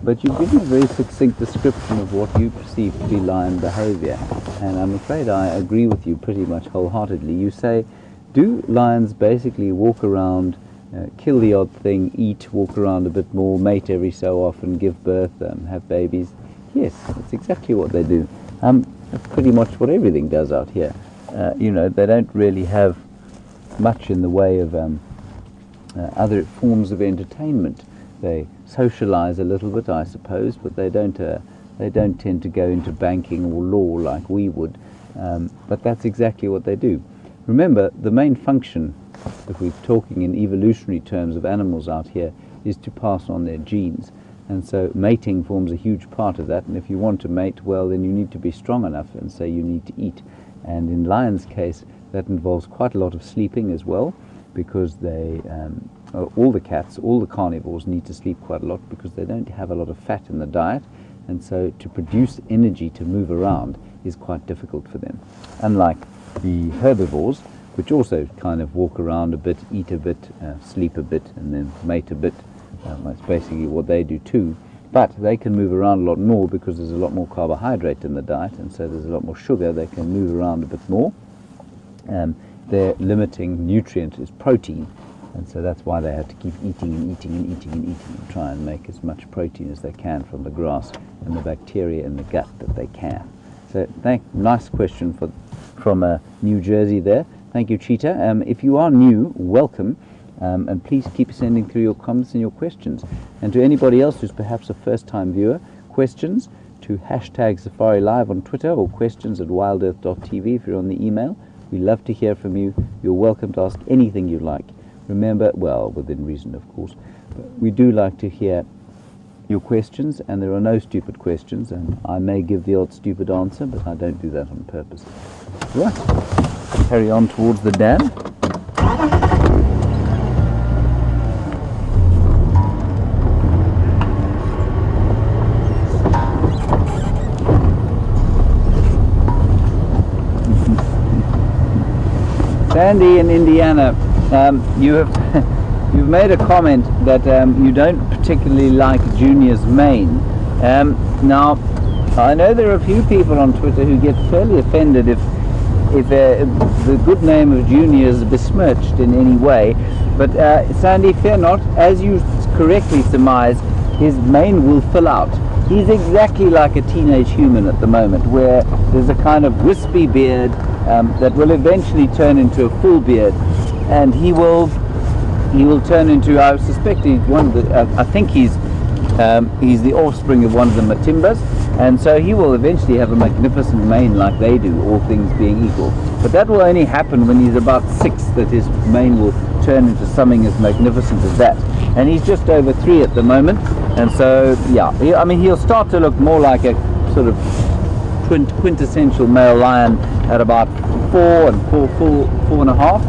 but you've given a very succinct description of what you perceive to be lion behavior, and I'm afraid I agree with you pretty much wholeheartedly. You say, do lions basically walk around, kill the odd thing, eat, walk around a bit more, mate every so often, give birth, have babies? Yes, that's exactly what they do. That's pretty much what everything does out here. You know, they don't really have much in the way of other forms of entertainment. They socialize a little bit, I suppose, but they don't tend to go into banking or law like we would. But that's exactly what they do. Remember, the main function, if we're talking in evolutionary terms of animals out here, is to pass on their genes. And so mating forms a huge part of that. And if you want to mate, well, then you need to be strong enough, and so you need to eat. And in lions' case, that involves quite a lot of sleeping as well, because they, all the cats, all the carnivores need to sleep quite a lot because they don't have a lot of fat in the diet, and so to produce energy to move around is quite difficult for them. Unlike the herbivores, which also kind of walk around a bit, eat a bit, sleep a bit, and then mate a bit. That's basically what they do too. But they can move around a lot more because there's a lot more carbohydrate in the diet, and so there's a lot more sugar. They can move around a bit more. Their limiting nutrient is protein, and so that's why they have to keep eating and eating and eating and eating and try and make as much protein as they can from the grass and the bacteria in the gut that they can. So nice question from New Jersey there. Thank you, Cheetah. If you are new, welcome. And please keep sending through your comments and your questions. And to anybody else who's perhaps a first-time viewer, questions to #SafariLive on Twitter or questions@wildearth.tv if you're on the email. We love to hear from you. You're welcome to ask anything you like. Remember, well, within reason, of course, but we do like to hear your questions, and there are no stupid questions, and I may give the odd stupid answer, but I don't do that on purpose. Right, carry on towards the dam. Sandy in Indiana, you've made a comment that you don't particularly like Junior's mane. Now, I know there are a few people on Twitter who get fairly offended if the good name of Junior is besmirched in any way. But Sandy, fear not. As you correctly surmise, his mane will fill out. He's exactly like a teenage human at the moment, where there's a kind of wispy beard that will eventually turn into a full beard, and he will turn into, I suspect, I think he's the offspring of one of the Matimbas, and so he will eventually have a magnificent mane like they do, all things being equal. But that will only happen when he's about 6, that his mane will turn into something as magnificent as that. And he's just over 3 at the moment, and so yeah, I mean, he'll start to look more like a sort of quintessential male lion at about 4 and a half,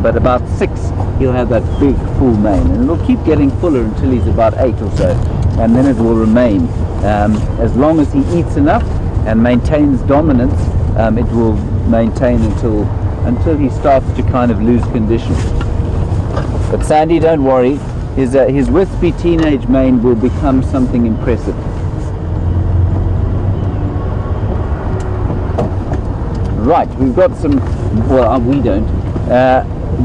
but about 6 he'll have that big full mane, and it'll keep getting fuller until he's about 8 or so, and then it will remain as long as he eats enough and maintains dominance. it will maintain until he starts to kind of lose condition. But Sandy, don't worry, his wispy teenage mane will become something impressive. Right, we've got some, well, we don't.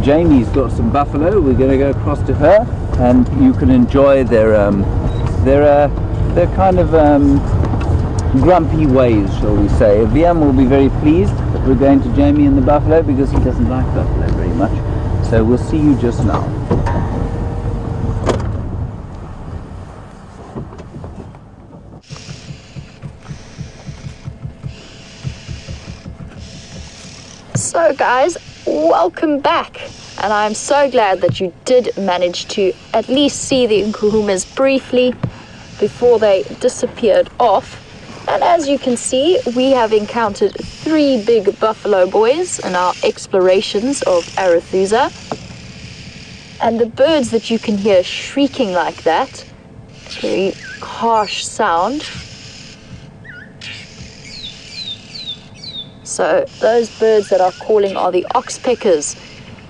Jamie's got some buffalo. We're going to go across to her, and you can enjoy their kind of grumpy ways, shall we say. Viam will be very pleased that we're going to Jamie and the buffalo, because he doesn't like buffalo very much. So we'll see you just now. So guys, welcome back, and I'm so glad that you did manage to at least see the Nkuhumas briefly before they disappeared off. And as you can see, we have encountered 3 big buffalo boys in our explorations of Arethusa. And the birds that you can hear shrieking like that, very harsh sound. So those birds that are calling are the oxpeckers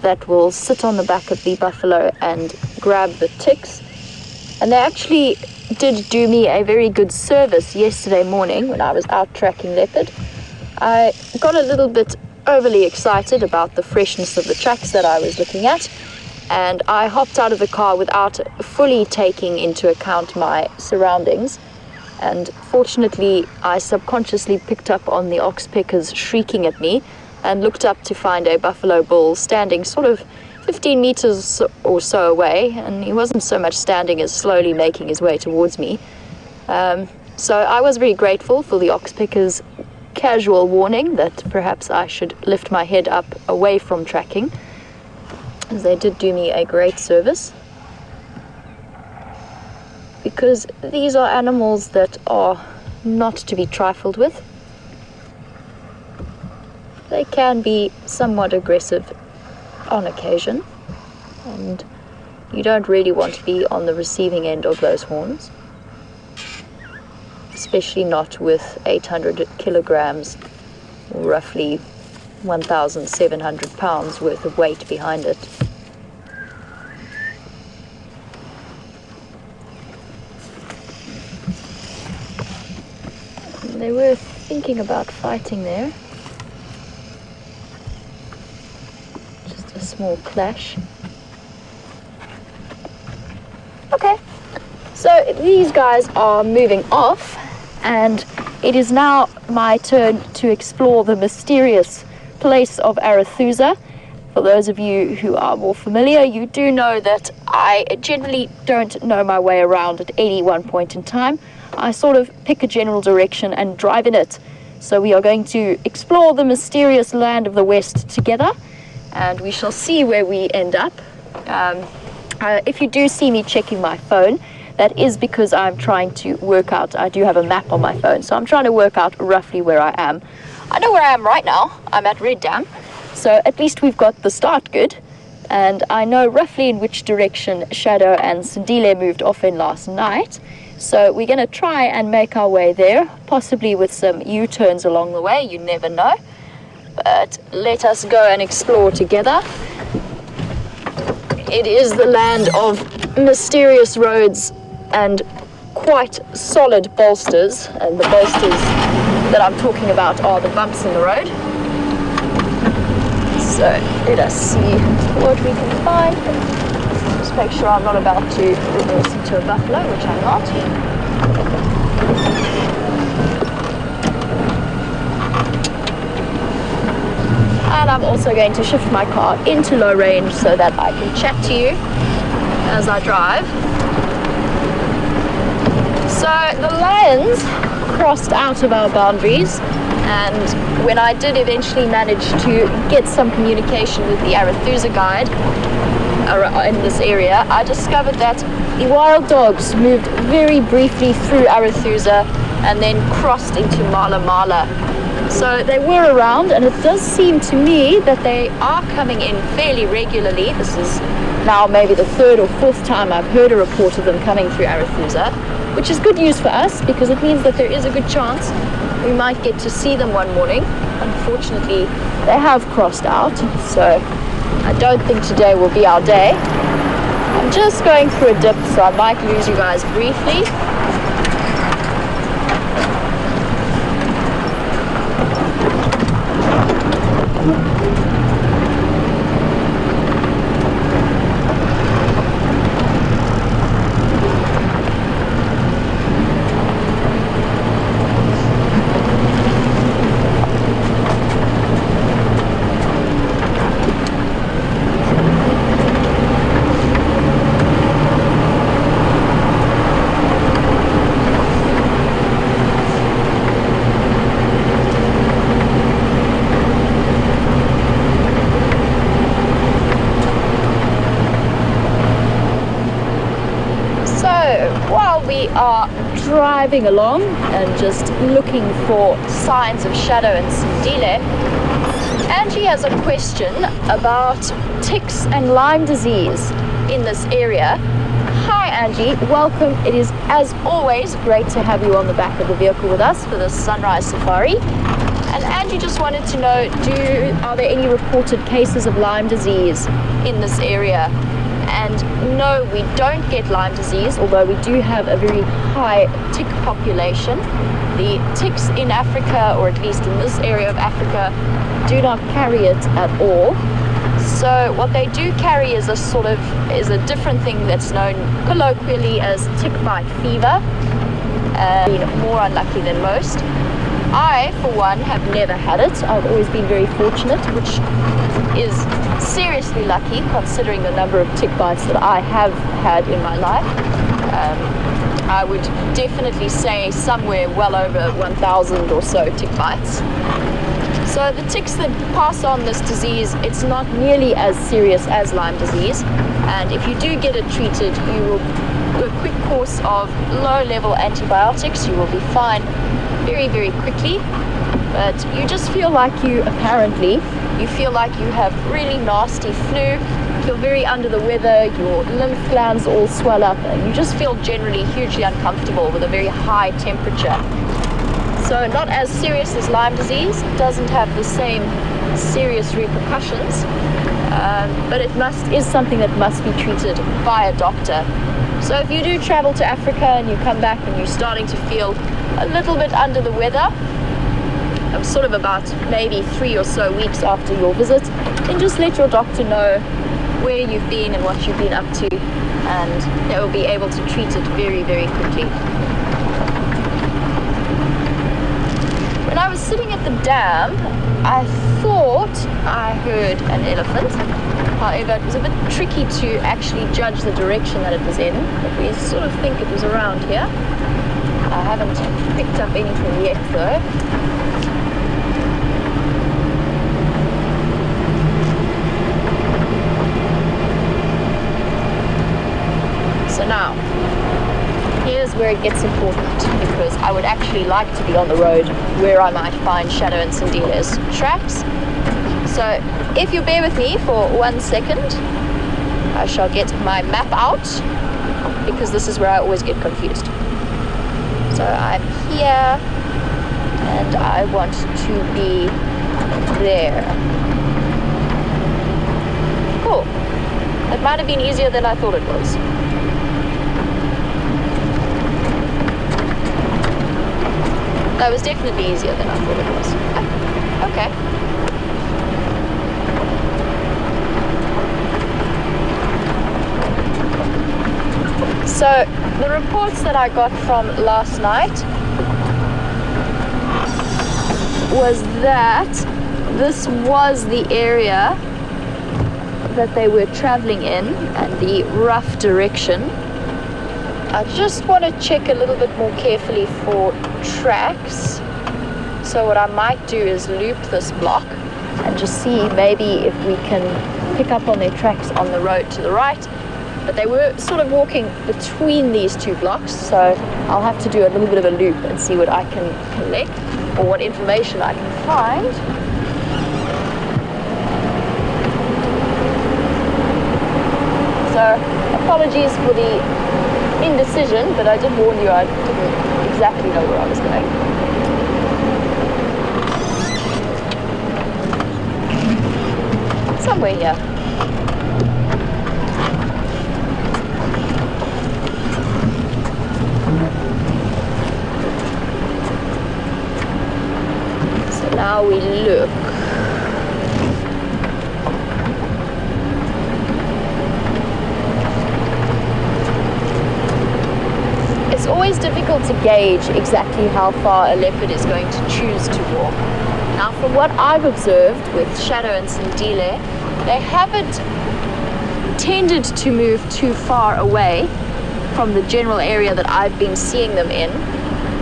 that will sit on the back of the buffalo and grab the ticks. And they actually did do me a very good service yesterday morning when I was out tracking leopard. I got a little bit overly excited about the freshness of the tracks that I was looking at, and I hopped out of the car without fully taking into account my surroundings. And fortunately, I subconsciously picked up on the oxpeckers shrieking at me and looked up to find a buffalo bull standing sort of 15 meters or so away, and he wasn't so much standing as slowly making his way towards me. So I was very grateful for the oxpeckers' casual warning that perhaps I should lift my head up away from tracking, as they did do me a great service. Because these are animals that are not to be trifled with. They can be somewhat aggressive on occasion, and you don't really want to be on the receiving end of those horns, especially not with 800 kilograms, or roughly 1,700 pounds worth of weight behind it. They were thinking about fighting there. Just a small clash. Okay, so these guys are moving off, and it is now my turn to explore the mysterious place of Arethusa. For those of you who are more familiar, you do know that I generally don't know my way around at any one point in time. I sort of pick a general direction and drive in it. So we are going to explore the mysterious land of the West together, and we shall see where we end up. If you do see me checking my phone, that is because I'm trying to work out, I do have a map on my phone, so I'm trying to work out roughly where I am. I know where I am right now. I'm at Red Dam, so at least we've got the start good, and I know roughly in which direction Shadow and Sindile moved off in last night. So we're going to try and make our way there, possibly with some U-turns along the way, you never know. But let us go and explore together. It is the land of mysterious roads and quite solid bolsters, and the bolsters that I'm talking about are the bumps in the road. So let us see what we can find. Just make sure I'm not about to reverse into a buffalo, which I'm not. And I'm also going to shift my car into low range so that I can chat to you as I drive. So the lions crossed out of our boundaries, and when I did eventually manage to get some communication with the Arethusa guide in this area, I discovered that the wild dogs moved very briefly through Arethusa and then crossed into Mala Mala. So they were around, and it does seem to me that they are coming in fairly regularly. This is now maybe the 3rd or 4th time I've heard a report of them coming through Arethusa, which is good news for us because it means that there is a good chance we might get to see them one morning. Unfortunately, they have crossed out, so I don't think today will be our day. I'm just going through a dip, so I might lose you guys briefly. While we are driving along and just looking for signs of shadow and sindile, Angie has a question about ticks and Lyme disease in this area. Hi Angie, welcome. It is as always great to have you on the back of the vehicle with us for this sunrise safari. And Angie just wanted to know, are there any reported cases of Lyme disease in this area? And no, we don't get Lyme disease, although we do have a very high tick population. The ticks in Africa, or at least in this area of Africa, do not carry it at all. So what they do carry is a different thing that's known colloquially as tick bite fever, more unlucky than most. I, for one, have never had it. I've always been very fortunate, which is seriously lucky considering the number of tick bites that I have had in my life. I would definitely say somewhere well over 1,000 or so tick bites. So the ticks that pass on this disease, it's not nearly as serious as Lyme disease. And if you do get it treated, you will do a quick course of low-level antibiotics. You will be fine very, very quickly. But you just feel like you feel like you have really nasty flu, feel very under the weather, your lymph glands all swell up, and you just feel generally hugely uncomfortable with a very high temperature. So not as serious as Lyme disease, doesn't have the same serious repercussions, but it is something that must be treated by a doctor. So if you do travel to Africa and you come back and you're starting to feel a little bit under the weather, sort of about maybe 3 or so weeks after your visit, then just let your doctor know where you've been and what you've been up to, and they will be able to treat it very, very quickly. When I was sitting at the dam, I thought I heard an elephant. However, it was a bit tricky to actually judge the direction that it was in, but we sort of think it was around here. I haven't picked up anything yet though. So now, here's where it gets important, because I would actually like to be on the road where I might find Shadow and Sindile's tracks. So if you bear with me for 1 second, I shall get my map out, because this is where I always get confused. So I'm here, and I want to be there. Cool. It might have been easier than I thought it was. That was definitely easier than I thought it was. Okay. So the reports that I got from last night was that this was the area that they were traveling in and the rough direction. I just want to check a little bit more carefully for tracks. So what I might do is loop this block and just see maybe if we can pick up on their tracks on the road to the right. But they were sort of walking between these two blocks, so I'll have to do a little bit of a loop and see what I can collect or what information I can find. So apologies for the indecision, but I did warn you I didn't exactly know where I was going. somewhere here. So now we look. It's always difficult to gauge exactly how far a leopard is going to choose to walk. Now, from what I've observed with Shadow and Sindile, they haven't tended to move too far away from the general area that I've been seeing them in.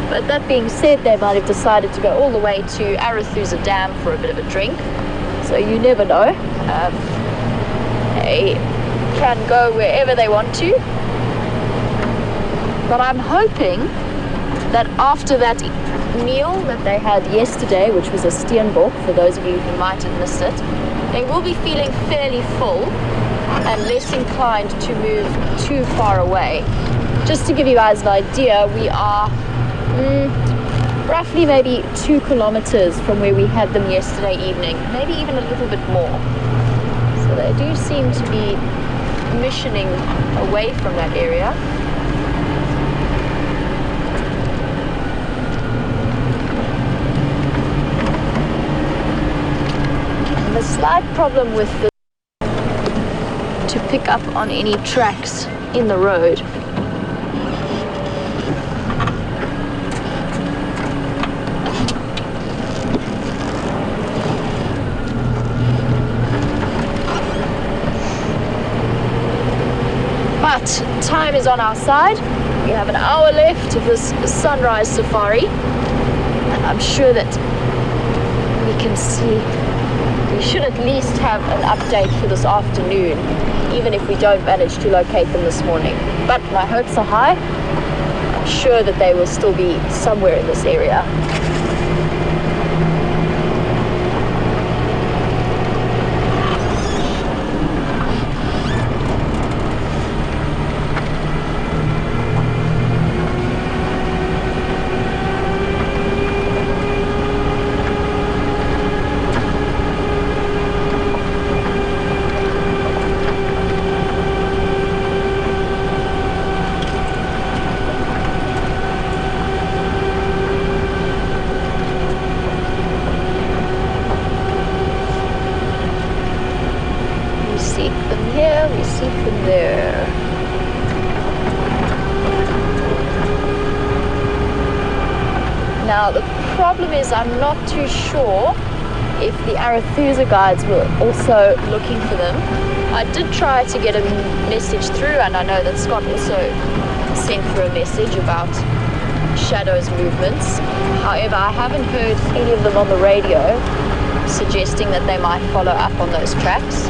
But that being said, they might have decided to go all the way to Arathusa Dam for a bit of a drink. So you never know. They can go wherever they want to. But I'm hoping that after that meal that they had yesterday, which was a steenbok, for those of you who might have missed it, they will be feeling fairly full and less inclined to move too far away. Just to give you guys an idea, we are roughly maybe 2 kilometers from where we had them yesterday evening, maybe even a little bit more. So they do seem to be missioning away from that area. The slight problem with the to pick up on any tracks in the road. But time is on our side. We have an hour left of this sunrise safari, and I'm sure that we can see. We should at least have an update for this afternoon, even if we don't manage to locate them this morning. But my hopes are high. I'm sure that they will still be somewhere in this area. We see them there. Now the problem is I'm not too sure if the Arathusa guides were also looking for them. I did try to get a message through, and I know that Scott also sent through a message about Shadow's movements. However, I haven't heard any of them on the radio suggesting that they might follow up on those tracks.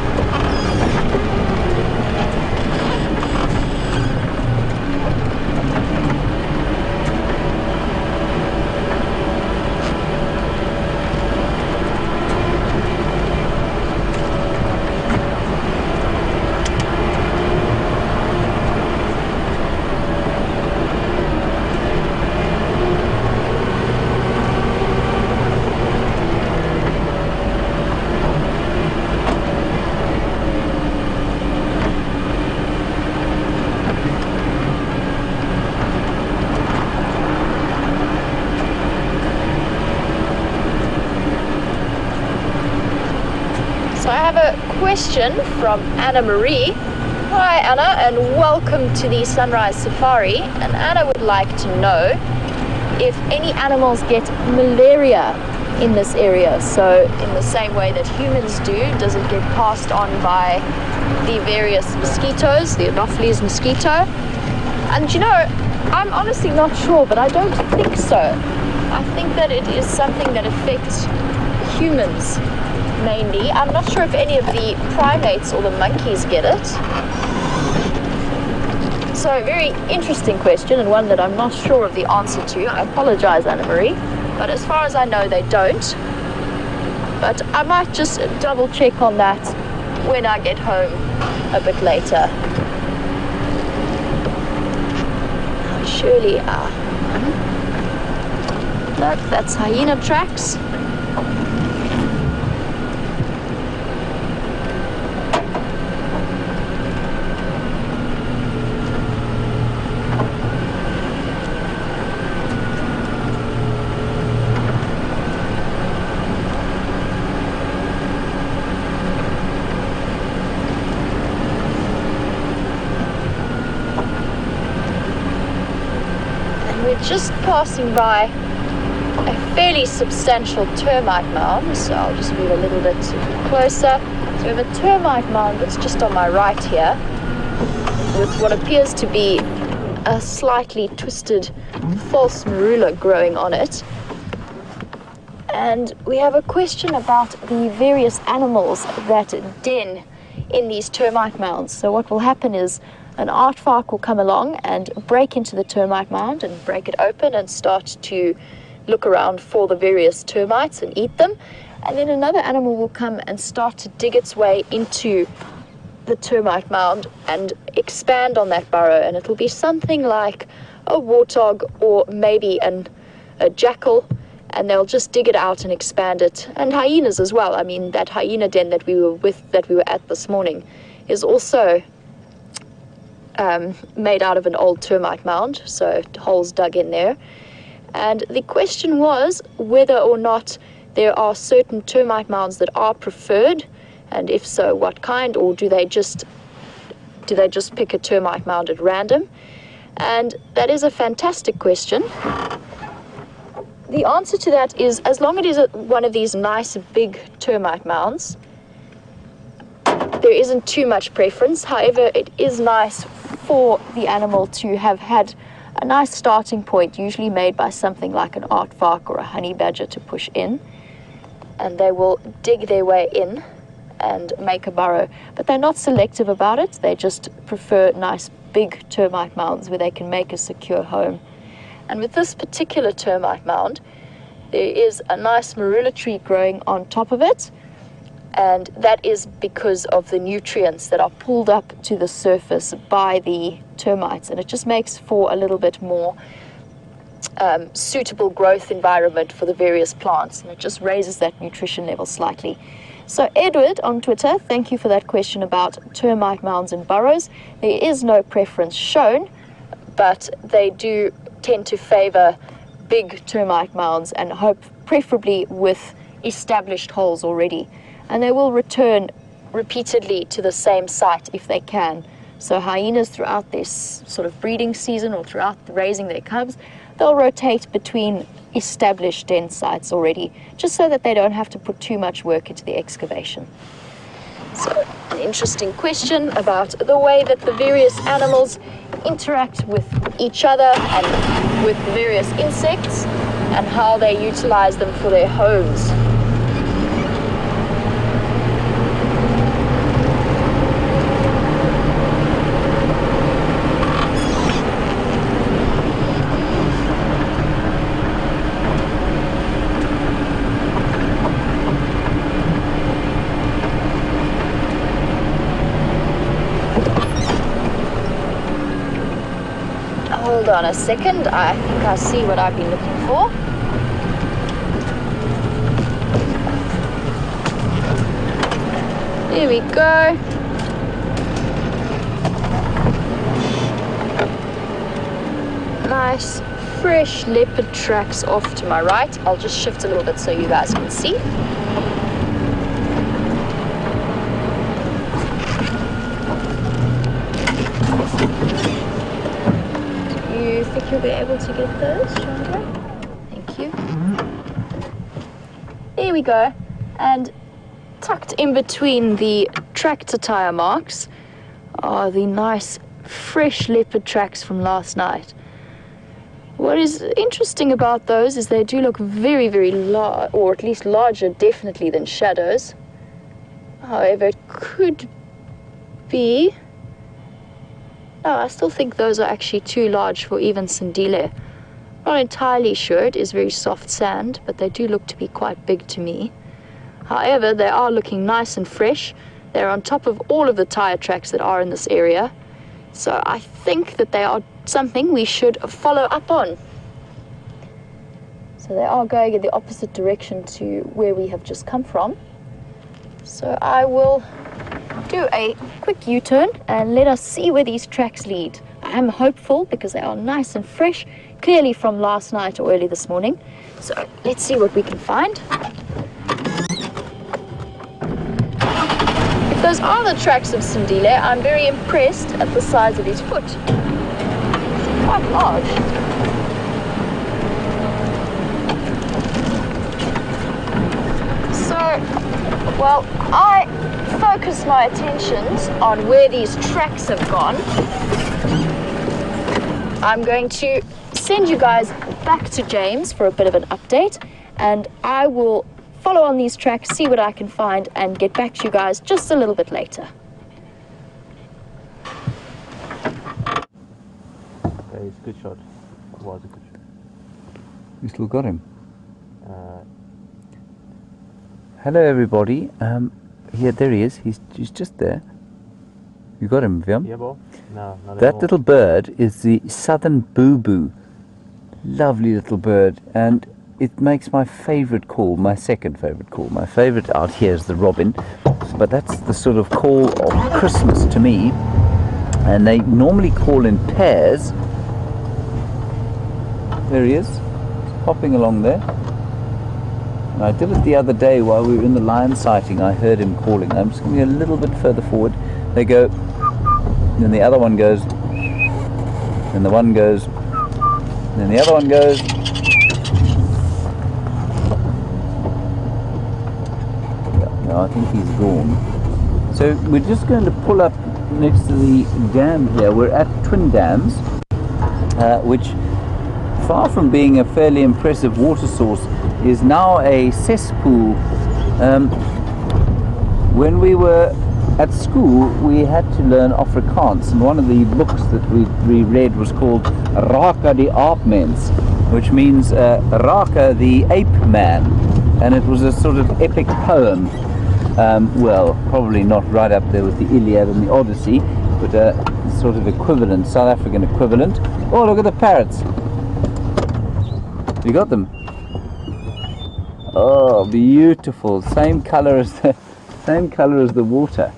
So I have a question from Anna Marie. Hi Anna, and welcome to the Sunrise Safari. And Anna would like to know if any animals get malaria in this area. So in the same way that humans do, does it get passed on by the various mosquitoes, the Anopheles mosquito? And you know, I'm honestly not sure, but I don't think so. I think that it is something that affects humans mainly. I'm not sure if any of the primates or the monkeys get it. So a very interesting question, and one that I'm not sure of the answer to. I apologize, Anna Marie, but as far as I know they don't. But I might just double check on that when I get home a bit later. Surely look, that's hyena tracks. we're just passing by a fairly substantial termite mound, so I'll just move a little bit closer. So we have a termite mound that's just on my right here, with what appears to be a slightly twisted false marula growing on it. And we have a question about the various animals that den in these termite mounds. So what will happen is an aardvark will come along and break into the termite mound and break it open and start to look around for the various termites and eat them. And then another animal will come and start to dig its way into the termite mound and expand on that burrow, and it'll be something like a warthog or maybe a jackal, and they'll just dig it out and expand it. And hyenas as well. I mean, that hyena den that we were at this morning is also made out of an old termite mound, so holes dug in there. And the question was whether or not there are certain termite mounds that are preferred, and if so, what kind, or do they just pick a termite mound at random? And that is a fantastic question. The answer to that is, as long as it is one of these nice big termite mounds, there isn't too much preference. However, it is nice for the animal to have had a nice starting point, usually made by something like an aardvark or a honey badger, to push in, and they will dig their way in and make a burrow. But they're not selective about it. They just prefer nice big termite mounds where they can make a secure home. And with this particular termite mound, there is a nice marula tree growing on top of it, and that is because of the nutrients that are pulled up to the surface by the termites, and it just makes for a little bit more suitable growth environment for the various plants, and it just raises that nutrition level slightly. So Edward on Twitter, thank you for that question about termite mounds and burrows. There is no preference shown, but they do tend to favor big termite mounds and hope preferably with established holes already. And they will return repeatedly to the same site if they can. So hyenas, throughout this sort of breeding season or throughout raising their cubs, they'll rotate between established den sites already, just so that they don't have to put too much work into the excavation. So an interesting question about the way that the various animals interact with each other and with various insects, and how they utilize them for their homes. Hold on a second, I think I see what I've been looking for. There we go. Nice, fresh leopard tracks off to my right. I'll just shift a little bit so you guys can see. You think you'll be able to get those, Chandra? Thank you. There we go. And tucked in between the tractor tire marks are the nice fresh leopard tracks from last night. What is interesting about those is they do look very, very large, or at least larger definitely than shadows. However, it could be... No, I still think those are actually too large for even Sandile. Not entirely sure, it is very soft sand, but they do look to be quite big to me. However, they are looking nice and fresh. They're on top of all of the tire tracks that are in this area. So I think that they are something we should follow up on. So they are going in the opposite direction to where we have just come from. So I will do a quick U-turn and let us see where these tracks lead. I am hopeful because they are nice and fresh, clearly from last night or early this morning. So let's see what we can find. If those are the tracks of Sandile, I'm very impressed at the size of his foot. It's quite large. well, I focus my attentions on where these tracks have gone. I'm going to send you guys back to James for a bit of an update, and I will follow on these tracks, see what I can find, and get back to you guys just a little bit later. Okay, it's a good shot. It was a good shot. You still got him? Hello everybody. Yeah, there he is. He's just there. You got him, Viam? Yeah, Bo? No, not That anymore. little bird is the southern boo-boo. Lovely little bird, and it makes my favourite call, my second favourite call. My favourite out here is the robin, but that's the sort of call of Christmas to me. And they normally call in pairs. There he is, hopping along there. And I did it the other day while we were in the lion sighting. I heard him calling. I'm just going to go a little bit further forward. They go, and then the other one goes, and the one goes, and then the other one goes. Yeah, no, I think he's gone. So we're just going to pull up next to the dam here. We're at Twin Dams, which, far from being a fairly impressive water source, is now a cesspool. When we were at school, we had to learn Afrikaans, and one of the books that we read was called Raka die Aapmens, which means Raka the Ape Man, and it was a sort of epic poem. Well, probably not right up there with the Iliad and the Odyssey, but a sort of equivalent, South African equivalent. Oh, look at the parrots. You got them? Oh, beautiful! Same color as the water.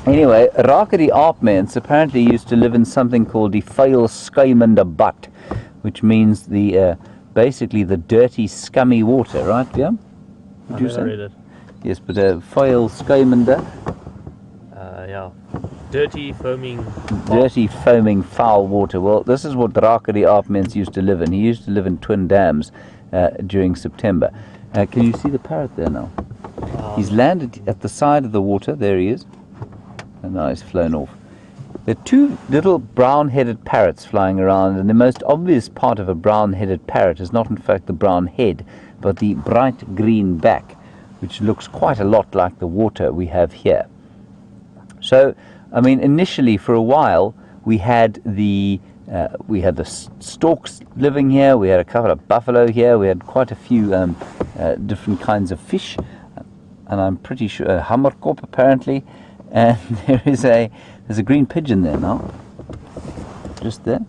Anyway, Raka die Aapmens apparently used to live in something called the vuil skuimende bad, which means the basically the dirty, scummy water, right? Yeah. I never read it. Yes, but vuil skuimende. Yeah. Dirty, foaming, foul water. Well, this is what Raka die Aapmens used to live in. He used to live in Twin Dams during September. Can you see the parrot there now? He's landed at the side of the water. There he is. And now he's flown off. There are two little brown-headed parrots flying around, and the most obvious part of a brown-headed parrot is not in fact the brown head, but the bright green back, which looks quite a lot like the water we have here. So, I mean, initially for a while we had the storks living here. We had a couple of buffalo here. We had quite a few different kinds of fish, and I'm pretty sure hammerkop apparently. And there's a green pigeon there now, just there.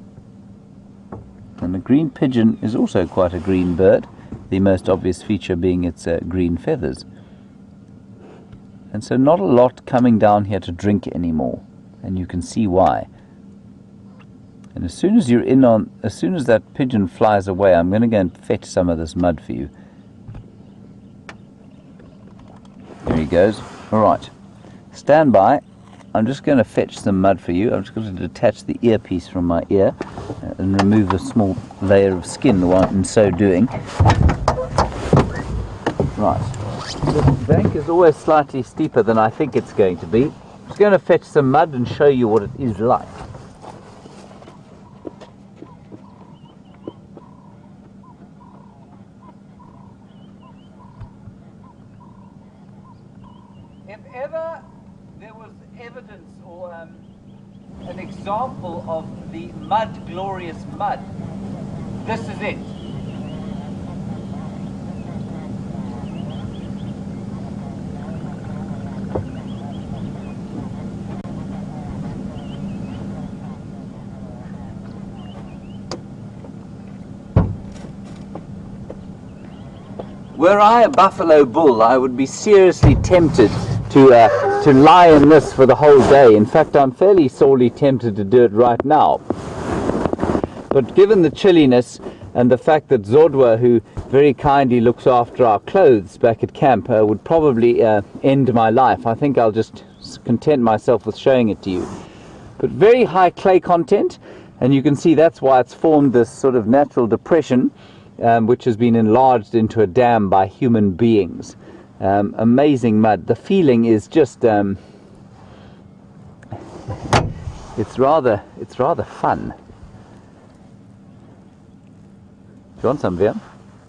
And the green pigeon is also quite a green bird, the most obvious feature being its green feathers. And so not a lot coming down here to drink anymore, and you can see why. And as soon as that pigeon flies away, I'm going to go and fetch some of this mud for you. There he goes. All right. Stand by. I'm just going to fetch some mud for you. I'm just going to detach the earpiece from my ear and remove a small layer of skin while in so doing. Right. The bank is always slightly steeper than I think it's going to be. I'm just going to fetch some mud and show you what it is like. If ever there was evidence or an example of the mud, glorious mud, this is it. Were I a buffalo bull, I would be seriously tempted to lie in this for the whole day. In fact, I'm fairly sorely tempted to do it right now. But given the chilliness and the fact that Zodwa, who very kindly looks after our clothes back at camp, would probably end my life, I think I'll just content myself with showing it to you. But very high clay content, and you can see that's why it's formed this sort of natural depression, which has been enlarged into a dam by human beings. Amazing mud. The feeling is just it's rather fun. Do you want some, Viam?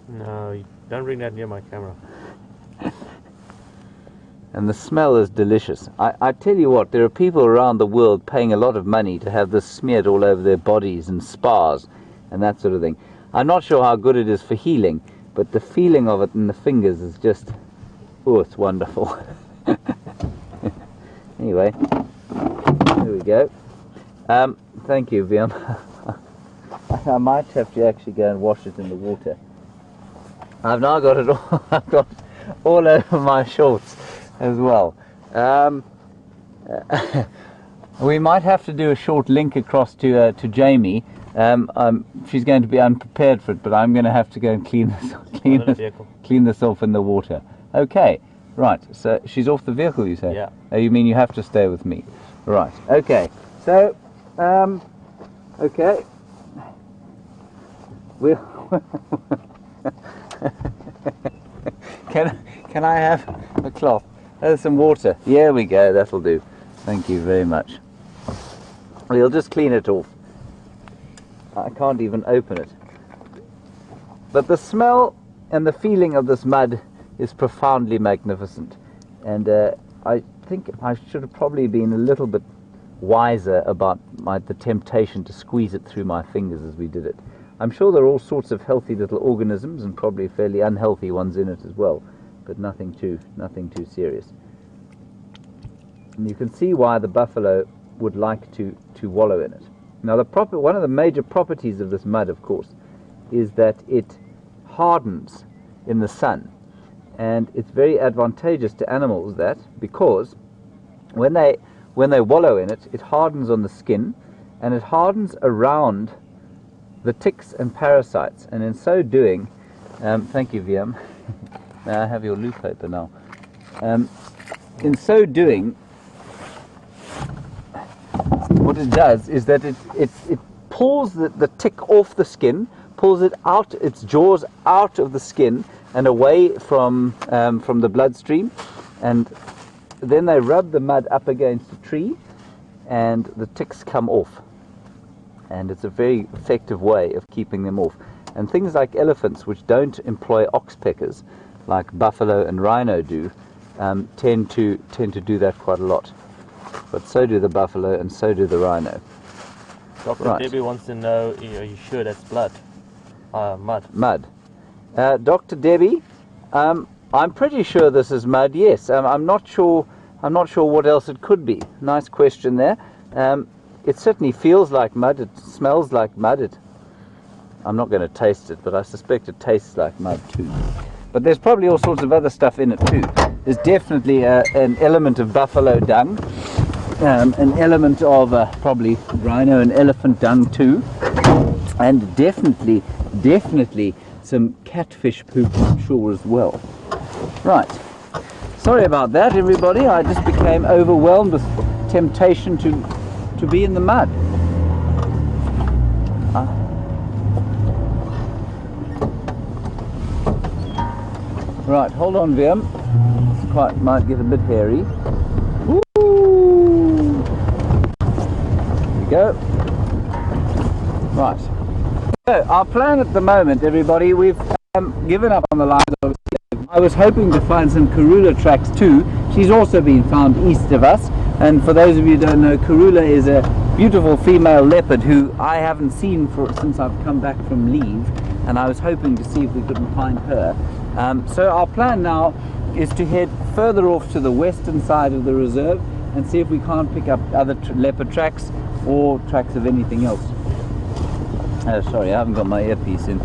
No, don't bring that near my camera. And the smell is delicious. I tell you what, there are people around the world paying a lot of money to have this smeared all over their bodies and spas and that sort of thing. I'm not sure how good it is for healing, but the feeling of it in the fingers is just, oh, it's wonderful. Anyway, there we go. Thank you, Viam. I might have to actually go and wash it in the water. I've now got it all, I've got all over my shorts as well. We might have to do a short link across to Jamie. She's going to be unprepared for it, but I'm going to have to go and clean this off in the water. Okay, right. So she's off the vehicle, you say? Yeah. Oh, you mean you have to stay with me? Right. Okay. So, okay. We'll Can I have a cloth? There's some water. Here we go. That'll do. Thank you very much. We'll just clean it off. I can't even open it. But the smell and the feeling of this mud is profoundly magnificent. And I think I should have probably been a little bit wiser about the temptation to squeeze it through my fingers as we did it. I'm sure there are all sorts of healthy little organisms and probably fairly unhealthy ones in it as well, but nothing too serious. And you can see why the buffalo would like to wallow in it. Now, one of the major properties of this mud, of course, is that it hardens in the sun, and it's very advantageous to animals because when they wallow in it, it hardens on the skin, and it hardens around the ticks and parasites, and in so doing, thank you, Viam. May I have your loop paper now? In so doing, what it does is that it pulls the tick off the skin, pulls it out, its jaws out of the skin and away from the bloodstream, and then they rub the mud up against a tree, and the ticks come off. And it's a very effective way of keeping them off. And things like elephants, which don't employ oxpeckers, like buffalo and rhino do, tend to do that quite a lot. But so do the buffalo and so do the rhino. Dr. Debbie wants to know, are you sure that's blood? Mud. Mud. Dr. Debbie, I'm pretty sure this is mud, yes. I'm not sure what else it could be. Nice question there. It certainly feels like mud, it smells like mud. I'm not going to taste it, but I suspect it tastes like mud too. But there's probably all sorts of other stuff in it too. There's definitely an element of buffalo dung, an element of probably rhino and elephant dung too, and definitely some catfish poop, I'm sure, as well. Right. Sorry about that, everybody. I just became overwhelmed with temptation to be in the mud. Right, hold on, Viam. Might get a bit hairy. Woo! There we go. Right. So our plan at the moment, everybody, we've given up on the lines of. I was hoping to find some Karula tracks too. She's also been found east of us. And for those of you who don't know, Karula is a beautiful female leopard who I haven't seen since I've come back from leave, and I was hoping to see if we couldn't find her. So our plan now is to head further off to the western side of the reserve and see if we can't pick up other leopard tracks or tracks of anything else. Sorry, I haven't got my earpiece in.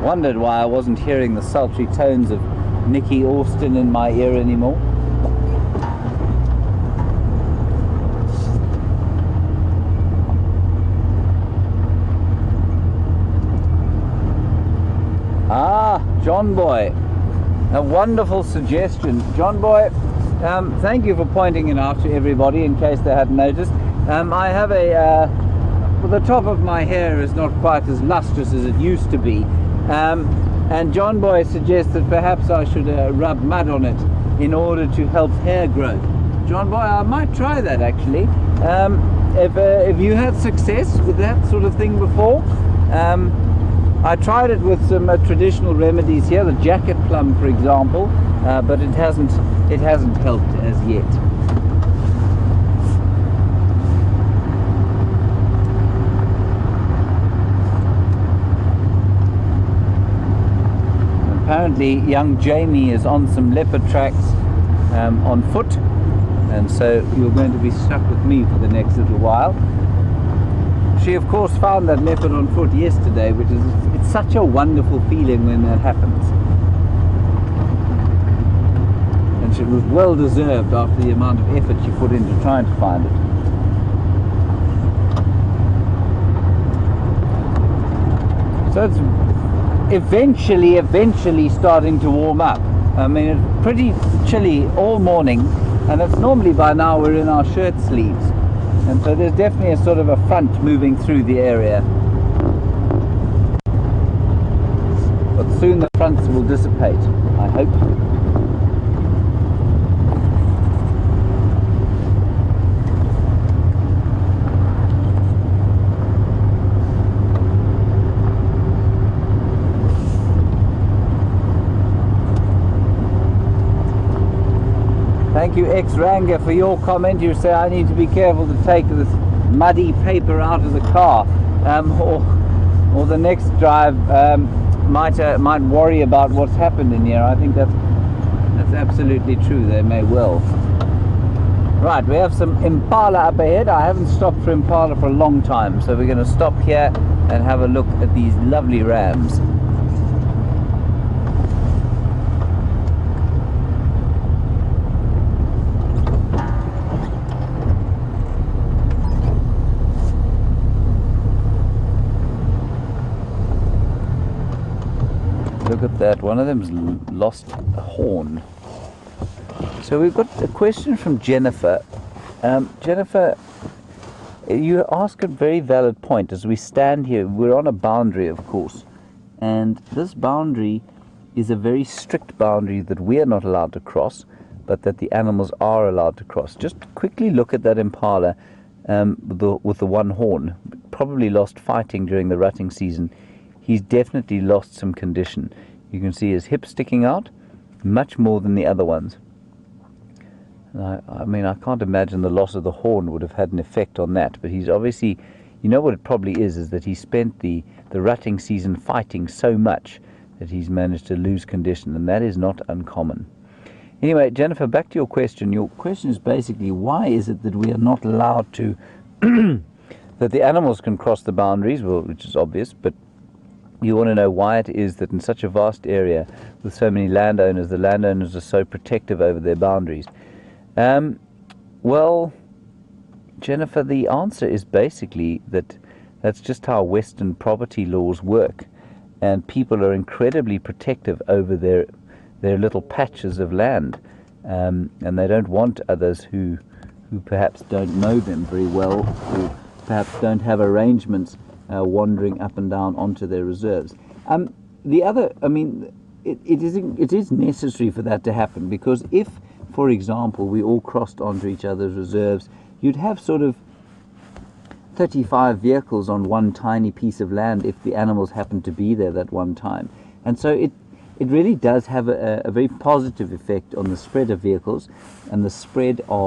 Wondered why I wasn't hearing the sultry tones of Nicky Austin in my ear anymore. Ah, John Boy, a wonderful suggestion. John Boy, thank you for pointing it out to everybody in case they hadn't noticed. I have well, the top of my hair is not quite as lustrous as it used to be. And John Boy suggests that perhaps I should rub mud on it in order to help hair growth. John Boy, I might try that actually. If you had success with that sort of thing before, I tried it with some traditional remedies here, the jacket plum, for example, but it hasn't helped as yet. Apparently young Jamie is on some leopard tracks on foot, and so you're going to be stuck with me for the next little while. She of course found that leopard on foot yesterday, which is, it's such a wonderful feeling when that happens. And it was well deserved after the amount of effort she put into trying to find it. So it's eventually starting to warm up. I mean, it's pretty chilly all morning, and it's normally by now we're in our shirt sleeves, and so there's definitely a sort of a front moving through the area, but soon the fronts will dissipate, I hope. Thank you, X-Ranger, for your comment. You say I need to be careful to take this muddy paper out of the car, or the next drive might worry about what's happened in here. I think that's absolutely true. They may well. Right, we have some impala up ahead. I haven't stopped for impala for a long time, so we're going to stop here and have a look at these lovely rams. Look at that, one of them's lost a horn. So we've got a question from Jennifer. Jennifer, you ask a very valid point. As we stand here, we're on a boundary, of course, and this boundary is a very strict boundary that we are not allowed to cross, but that the animals are allowed to cross. Just quickly look at that impala with the one horn, probably lost fighting during the rutting season. He's definitely lost some condition. You can see his hip sticking out much more than the other ones. I mean, I can't imagine the loss of the horn would have had an effect on that, but he's obviously, you know what it probably is that he spent the rutting season fighting so much that he's managed to lose condition, and that is not uncommon. Anyway, Jennifer, back to your question. Your question is basically, why is it that we are not allowed to, that the animals can cross the boundaries, well, which is obvious, but you want to know why it is that in such a vast area with so many landowners, the landowners are so protective over their boundaries. Well, Jennifer, the answer is basically that that's just how Western property laws work, and people are incredibly protective over their little patches of land, and they don't want others who perhaps don't know them very well, who perhaps don't have arrangements wandering up and down onto their reserves. The other, I mean, it is necessary for that to happen, because if, for example, we all crossed onto each other's reserves, you'd have sort of 35 vehicles on one tiny piece of land if the animals happened to be there that one time. And so it really does have a very positive effect on the spread of vehicles and the spread of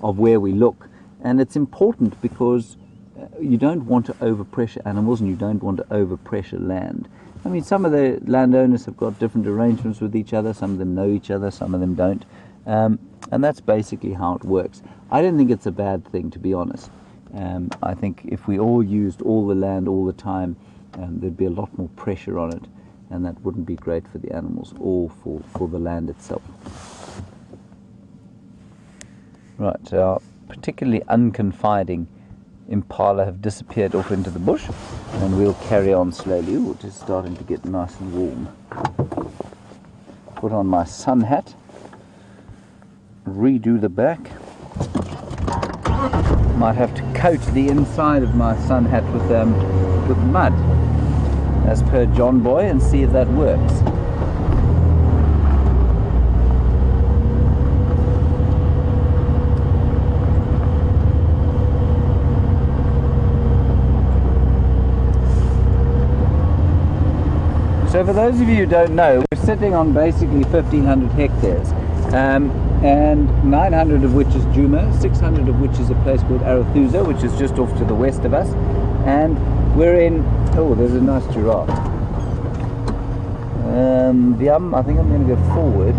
where we look. And it's important because you don't want to overpressure animals, and you don't want to overpressure land. I mean, some of the landowners have got different arrangements with each other. Some of them know each other, some of them don't. And that's basically how it works. I don't think it's a bad thing, to be honest. I think if we all used all the land all the time, there'd be a lot more pressure on it, and that wouldn't be great for the animals or for the land itself. Right, so our particularly unconfiding impala have disappeared off into the bush, and we'll carry on slowly. Ooh, it is starting to get nice and warm. Put on my sun hat, redo the back. Might have to coat the inside of my sun hat with mud, as per John Boy, and see if that works. So for those of you who don't know, we're sitting on basically 1,500 hectares, and 900 of which is Nkuhuma, 600 of which is a place called Arathusa, which is just off to the west of us, and we're in, oh, there's a nice giraffe. I think I'm going to go forward.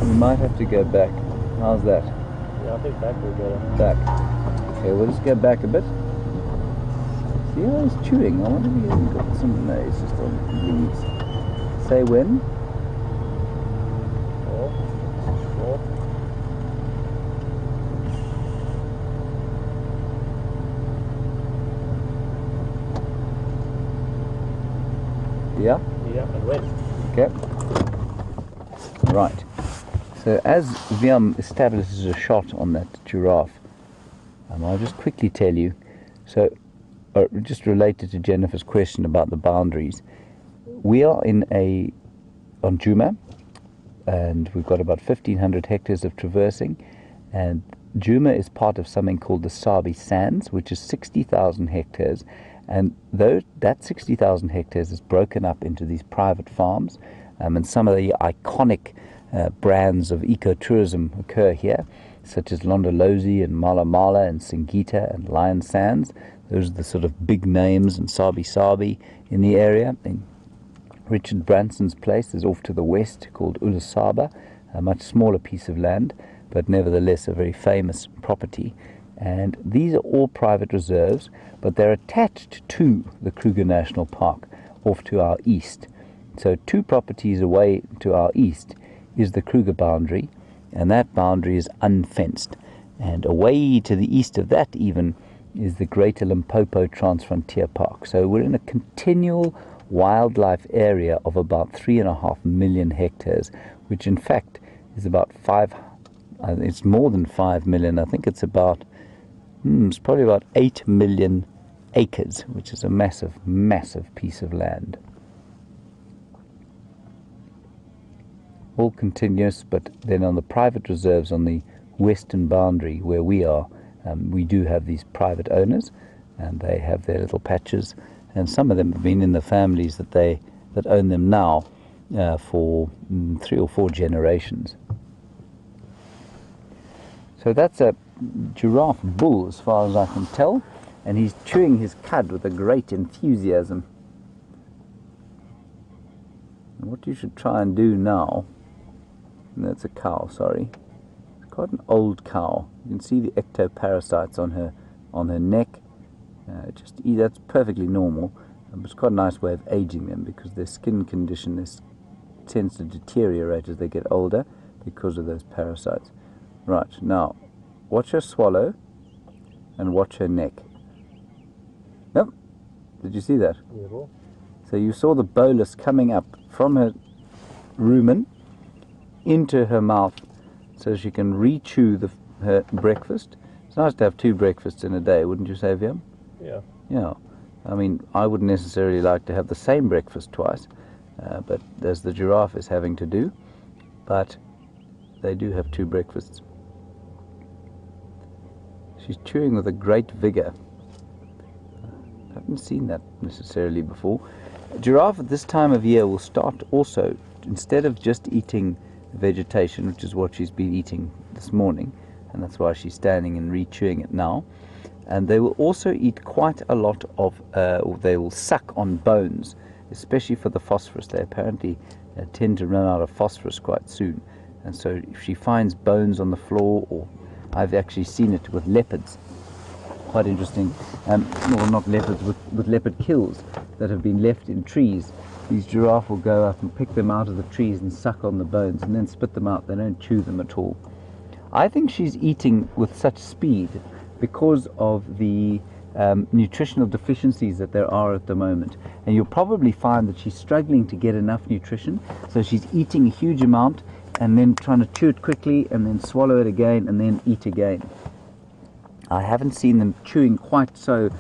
We might have to go back. How's that? Yeah, I think back will better. Back. Okay, we'll just go back a bit. See how he's chewing? I wonder if he hasn't got some nose just on the leaves. Say when? Yeah? Yeah, and when? Okay. Right. So as Viam establishes a shot on that giraffe, I'll just quickly tell you, so just related to Jennifer's question about the boundaries, we are on Nkuhuma, and we've got about 1,500 hectares of traversing, and Nkuhuma is part of something called the Sabi Sands, which is 60,000 hectares, and that 60,000 hectares is broken up into these private farms, and some of the iconic brands of ecotourism occur here, such as Londolozi and Mala Mala and Singita and Lion Sands. Those are the sort of big names, and Sabi in the area. And Richard Branson's place is off to the west, called Ulusaba, a much smaller piece of land, but nevertheless a very famous property. And these are all private reserves, but they're attached to the Kruger National Park off to our east. So 2 properties away to our east is the Kruger boundary, and that boundary is unfenced. And away to the east of that even is the Greater Limpopo Transfrontier Park. So we're in a continual wildlife area of about 3.5 million hectares, which in fact is about it's more than 5 million. I think it's about, it's probably about 8 million acres, which is a massive, massive piece of land. All continuous, but then on the private reserves on the western boundary where we are, we do have these private owners, and they have their little patches, and some of them have been in the families that own them now for 3 or 4 generations. So that's a giraffe bull as far as I can tell, and he's chewing his cud with a great enthusiasm. And what you should try and do now, and that's a cow, sorry. It's quite an old cow. You can see the ectoparasites on her neck. That's perfectly normal. But it's quite a nice way of aging them, because their skin condition tends to deteriorate as they get older because of those parasites. Right, now watch her swallow and watch her neck. Yep. Did you see that? Yeah. So you saw the bolus coming up from her rumen into her mouth so she can re-chew her breakfast. It's nice to have 2 breakfasts in a day, wouldn't you say, Viam? Yeah. Yeah. I mean, I wouldn't necessarily like to have the same breakfast twice, but as the giraffe is having to do, but they do have 2 breakfasts. She's chewing with a great vigor. I haven't seen that necessarily before. A giraffe at this time of year will start also, instead of just eating vegetation, which is what she's been eating this morning, and that's why she's standing and re-chewing it now, and they will also eat quite a lot of, or they will suck on bones, especially for the phosphorus. They apparently tend to run out of phosphorus quite soon, and so if she finds bones on the floor, or I've actually seen it with leopards, quite interesting, well, not leopards, with leopard kills that have been left in trees. These giraffe will go up and pick them out of the trees and suck on the bones and then spit them out. They don't chew them at all. I think she's eating with such speed because of the nutritional deficiencies that there are at the moment, and you'll probably find that she's struggling to get enough nutrition, so she's eating a huge amount and then trying to chew it quickly and then swallow it again and then eat again. I haven't seen them chewing quite so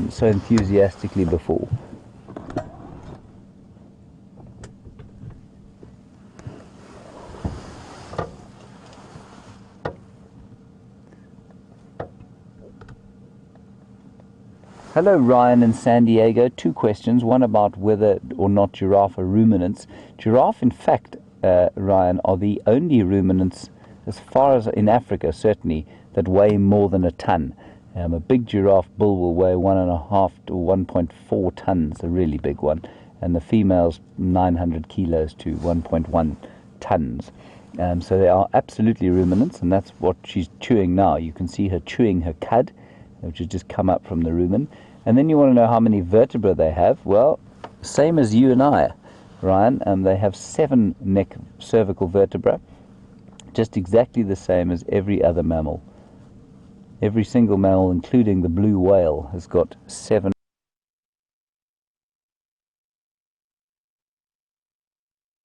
so enthusiastically before. Hello Ryan in San Diego. 2 questions. One about whether or not giraffe are ruminants. Giraffe, in fact, Ryan, are the only ruminants, as far as in Africa certainly, that weigh more than a ton. A big giraffe bull will weigh 1.5 to 1.4 tons, a really big one, and the female's 900 kilos to 1.1 tons. So they are absolutely ruminants, and that's what she's chewing now. You can see her chewing her cud, which has just come up from the rumen. And then you want to know how many vertebrae they have. Well, same as you and I, Ryan. They have 7 neck cervical vertebrae, just exactly the same as every other mammal. Every single mammal, including the blue whale, has got 7.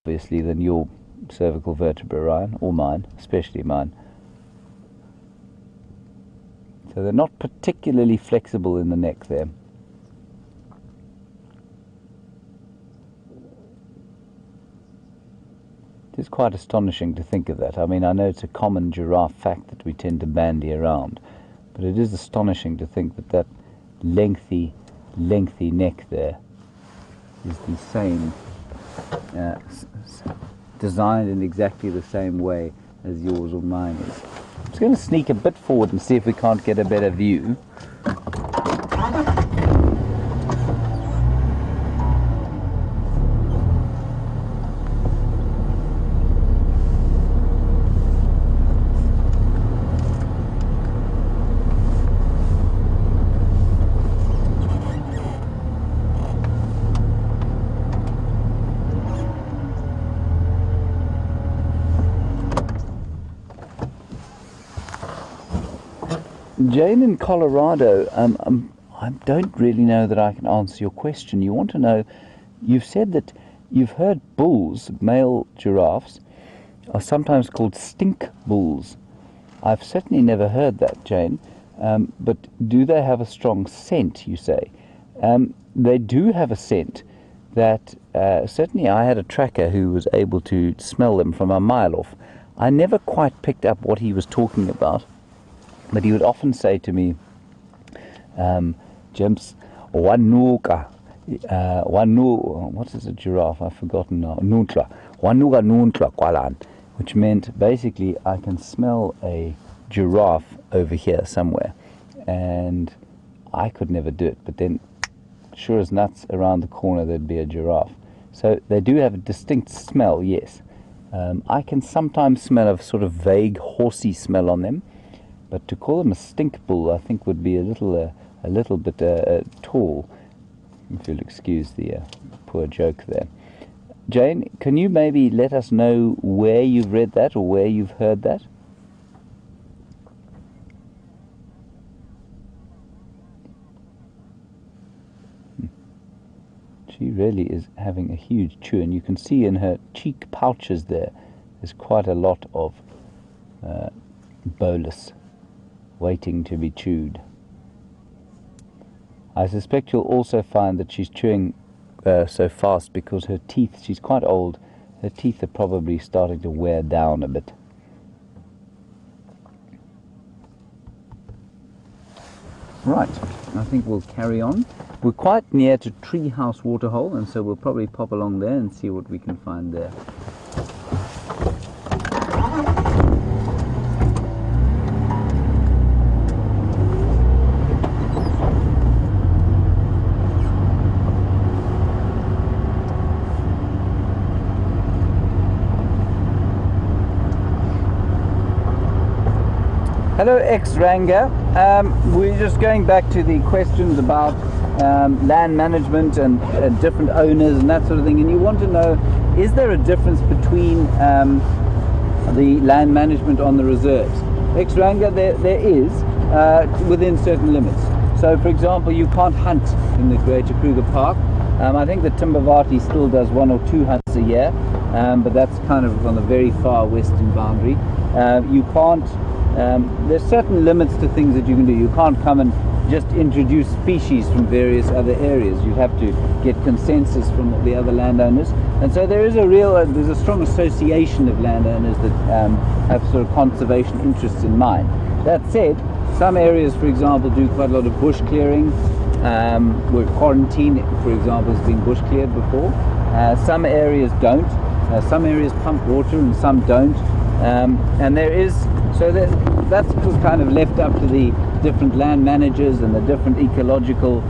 Obviously, than your cervical vertebra, Ryan, or mine, especially mine. So they're not particularly flexible in the neck there. It is quite astonishing to think of that. I mean, I know it's a common giraffe fact that we tend to bandy around, but it is astonishing to think that that lengthy neck there is the same, designed in exactly the same way as yours or mine is. I'm just going to sneak a bit forward and see if we can't get a better view. Jane in Colorado, I don't really know that I can answer your question. You want to know, you've said that you've heard bulls, male giraffes, are sometimes called stink bulls. I've certainly never heard that, Jane, but do they have a strong scent, you say? They do have a scent that, certainly I had a tracker who was able to smell them from a mile off. I never quite picked up what he was talking about. But he would often say to me, James, wanuka, what is a giraffe? I've forgotten now. Nuntla, wanuka nuntla kwalan, which meant basically I can smell a giraffe over here somewhere. And I could never do it, but then sure as nuts around the corner there'd be a giraffe. So they do have a distinct smell, yes. I can sometimes smell a sort of vague horsey smell on them. But to call them a stink bull, I think, would be a little bit tall, if you'll excuse the poor joke there. Jane, can you maybe let us know where you've read that or where you've heard that? She really is having a huge chew, and you can see in her cheek pouches there's quite a lot of bolus waiting to be chewed. I suspect you'll also find that she's chewing so fast because her teeth, she's quite old, her teeth are probably starting to wear down a bit. Right, I think we'll carry on. We're quite near to Treehouse Waterhole, and so we'll probably pop along there and see what we can find there. Hello X-Ranga. We're just going back to the questions about land management and different owners and that sort of thing, and you want to know, is there a difference between the land management on the reserves? X-Ranga, there is, within certain limits. So for example, you can't hunt in the Greater Kruger Park. I think the Timbavati still does 1 or 2 hunts a year, but that's kind of on the very far western boundary. You can't there's certain limits to things that you can do. You can't come and just introduce species from various other areas. You have to get consensus from the other landowners, and so there is there's a strong association of landowners that have sort of conservation interests in mind. That said, some areas, for example, do quite a lot of bush clearing, where quarantine, for example, has been bush cleared before. Some areas don't. Some areas pump water and some don't. And there is, so that's kind of left up to the different land managers and the different ecological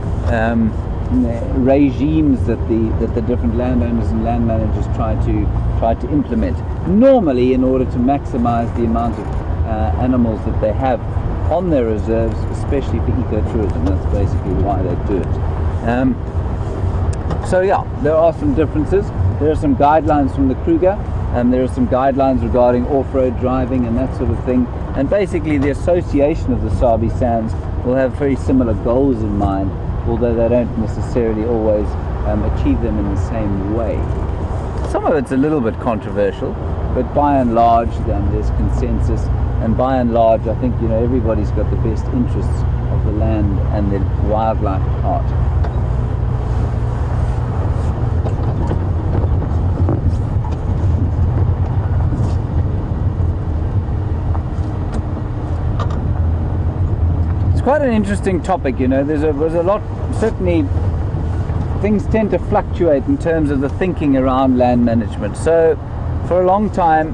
regimes that the different landowners and land managers try to implement. Normally, in order to maximize the amount of animals that they have on their reserves, especially for ecotourism. That's basically why they do it. So yeah, there are some differences. There are some guidelines from the Kruger, and there are some guidelines regarding off-road driving and that sort of thing. And basically the association of the Sabi Sands will have very similar goals in mind, although they don't necessarily always achieve them in the same way. Some of it's a little bit controversial, but by and large there's consensus, and by and large I think everybody's got the best interests of the land and the wildlife at heart. Quite an interesting topic, there's a lot, certainly things tend to fluctuate in terms of the thinking around land management. So for a long time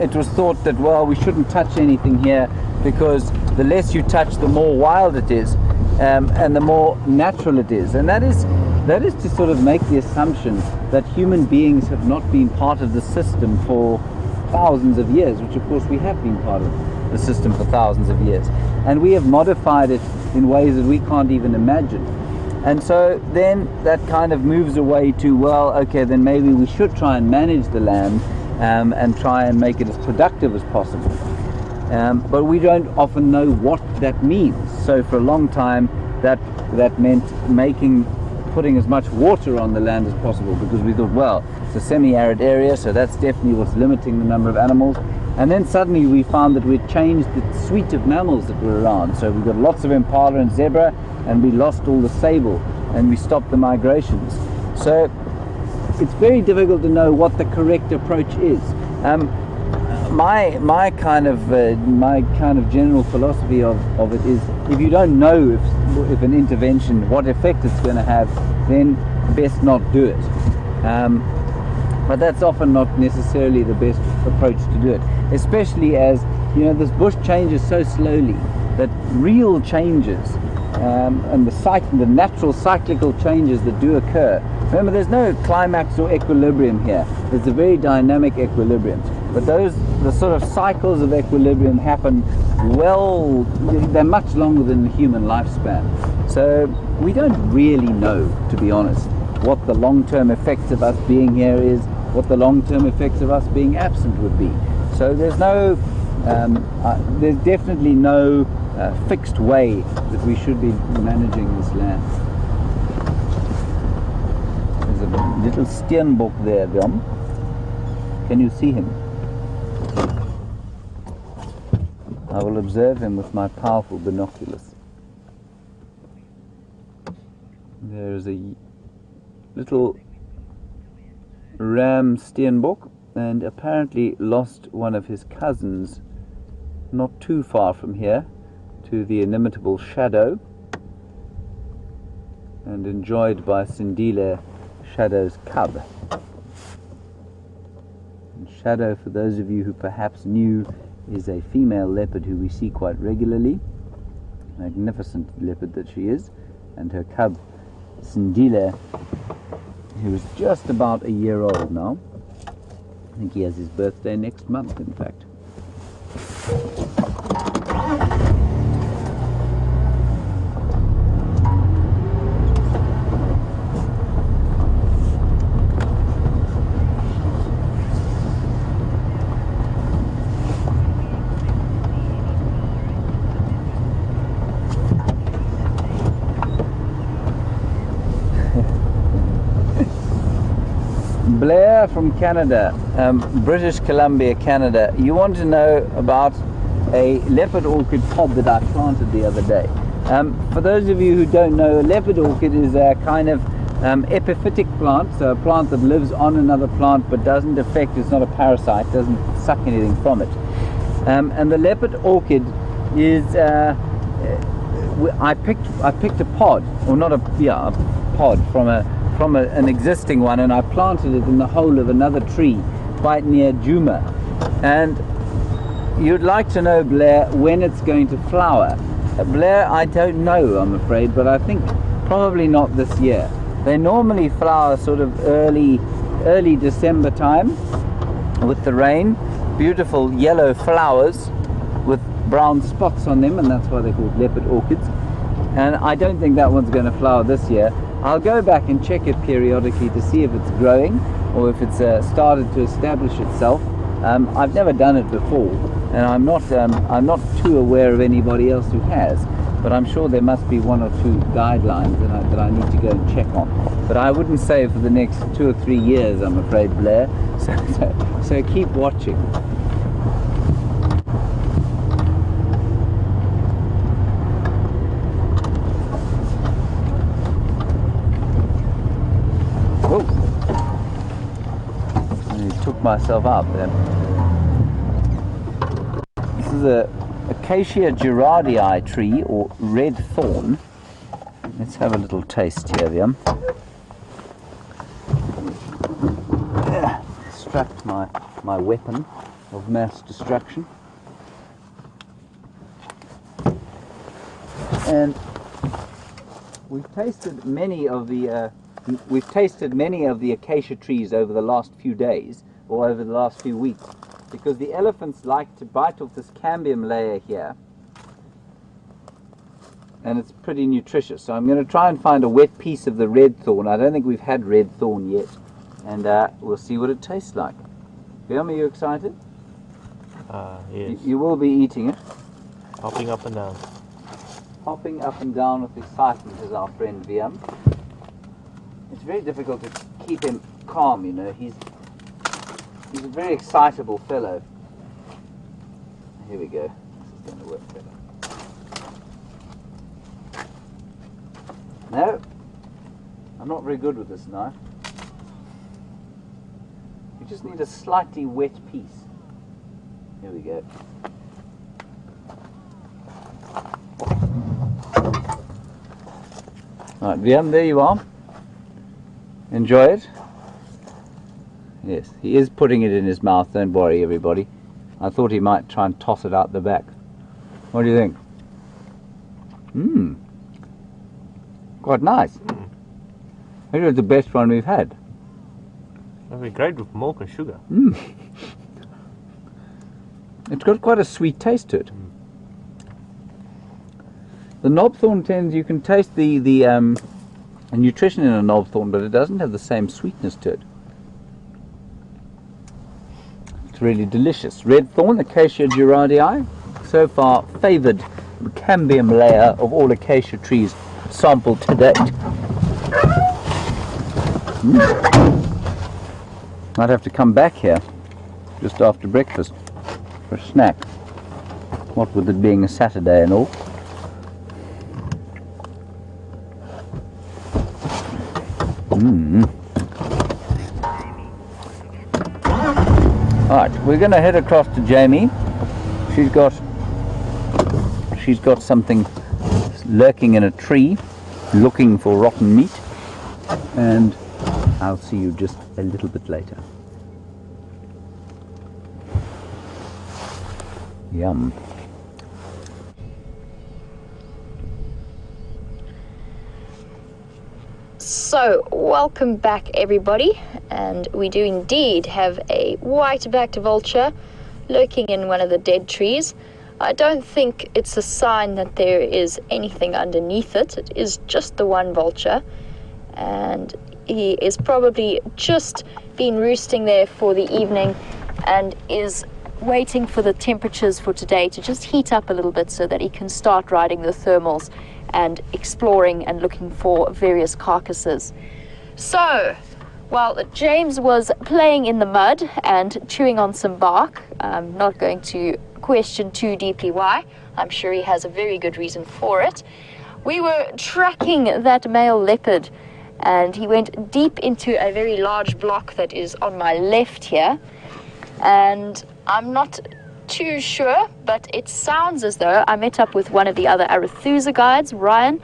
it was thought that, well, we shouldn't touch anything here because the less you touch, the more wild it is, and the more natural it is. And that is to sort of make the assumption that human beings have not been part of the system for thousands of years, which of course we have been part of the system for thousands of years, and we have modified it in ways that we can't even imagine. And so then that kind of moves away to, well, okay, then maybe we should try and manage the land and try and make it as productive as possible. But we don't often know what that means. So for a long time that meant putting as much water on the land as possible, because we thought, well, it's a semi-arid area, so that's definitely what's limiting the number of animals. And then suddenly we found that we'd changed the suite of mammals that were around. So we got lots of impala and zebra, and we lost all the sable, and we stopped the migrations. So it's very difficult to know what the correct approach is. My kind of general philosophy of it is, if you don't know if an intervention, what effect it's going to have, then best not do it. But that's often not necessarily the best approach to do it, especially as this bush changes so slowly that real changes and the natural cyclical changes that do occur. Remember, there's no climax or equilibrium here. It's a very dynamic equilibrium. But the sort of cycles of equilibrium happen they're much longer than the human lifespan. So we don't really know, to be honest, what the long-term effects of us being here is, what the long-term effects of us being absent would be. So there's definitely no fixed way that we should be managing this land. There's a little steenbok there, Dom. Can you see him? I will observe him with my powerful binoculars. There is a little ram steenbok, and apparently lost one of his cousins not too far from here to the inimitable Shadow, and enjoyed by Sindile, Shadow's cub. And Shadow, for those of you who perhaps knew, is a female leopard who we see quite regularly, magnificent leopard that she is, and her cub Sindile, who is just about a year old now. I think he has his birthday next month, in fact. Blair from Canada, British Columbia, Canada. You want to know about a leopard orchid pod that I planted the other day. For those of you who don't know, a leopard orchid is a kind of epiphytic plant, so a plant that lives on another plant but doesn't affect, it's not a parasite, doesn't suck anything from it. And the leopard orchid is, I picked a pod, or not a, yeah, a pod from an existing one, and I planted it in the hole of another tree quite near Nkuhuma. And you'd like to know, Blair, when it's going to flower. Blair, I don't know, I'm afraid, but I think probably not this year. They normally flower sort of early December time with the rain. Beautiful yellow flowers with brown spots on them, and that's why they're called leopard orchids. And I don't think that one's going to flower this year. I'll go back and check it periodically to see if it's growing or if it's started to establish itself. I've never done it before, and I'm not too aware of anybody else who has, but I'm sure there must be one or two guidelines that I need to go and check on. But I wouldn't say for the next 2 or 3 years, I'm afraid, Blair. So keep watching. Oh, I took myself out there. This is a Acacia girardii tree, or red thorn. Let's have a little taste here, Liam. Strapped my weapon of mass destruction. And we've tasted many of the acacia trees over the last few days, or over the last few weeks, because the elephants like to bite off this cambium layer here, and it's pretty nutritious. So I'm going to try and find a wet piece of the red thorn. I don't think we've had red thorn yet, and we'll see what it tastes like. Liam, are you excited? Yes. You will be eating it. Hopping up and down. Hopping up and down with excitement is our friend Liam. It's very difficult to keep him calm, you know. He's a very excitable fellow. Here we go. This is going to work better. No, I'm not very good with this knife. You just need a slightly wet piece. Here we go. Right, Liam, there you are. Enjoy it. Yes, he is putting it in his mouth, don't worry everybody. I thought he might try and toss it out the back. What do you think? Mmm. Quite nice. Maybe it's the best one we've had. That'd be great with milk and sugar. Mmm. It's got quite a sweet taste to it. The knobthorn tends, you can taste the nutrition in a knobthorn, but it doesn't have the same sweetness to it. It's really delicious. Red thorn, Acacia girardii, so far favoured cambium layer of all acacia trees sampled to date. I'd have to come back here just after breakfast for a snack. What with it being a Saturday and all. Alright, we're going to head across to Jamie. She's got something lurking in a tree, looking for rotten meat, and I'll see you just a little bit later. Yum. So, welcome back everybody, and we do indeed have a white-backed vulture lurking in one of the dead trees. I don't think it's a sign that there is anything underneath it. It is just the one vulture, and he is probably just been roosting there for the evening and is waiting for the temperatures for today to just heat up a little bit so that he can start riding the thermals and exploring and looking for various carcasses. So, Well, James was playing in the mud and chewing on some bark. I'm not going to question too deeply why. I'm sure he has a very good reason for it. We were tracking that male leopard, and he went deep into a very large block that is on my left here. And I'm not too sure, but it sounds as though I met up with one of the other Arathusa guides, Ryan,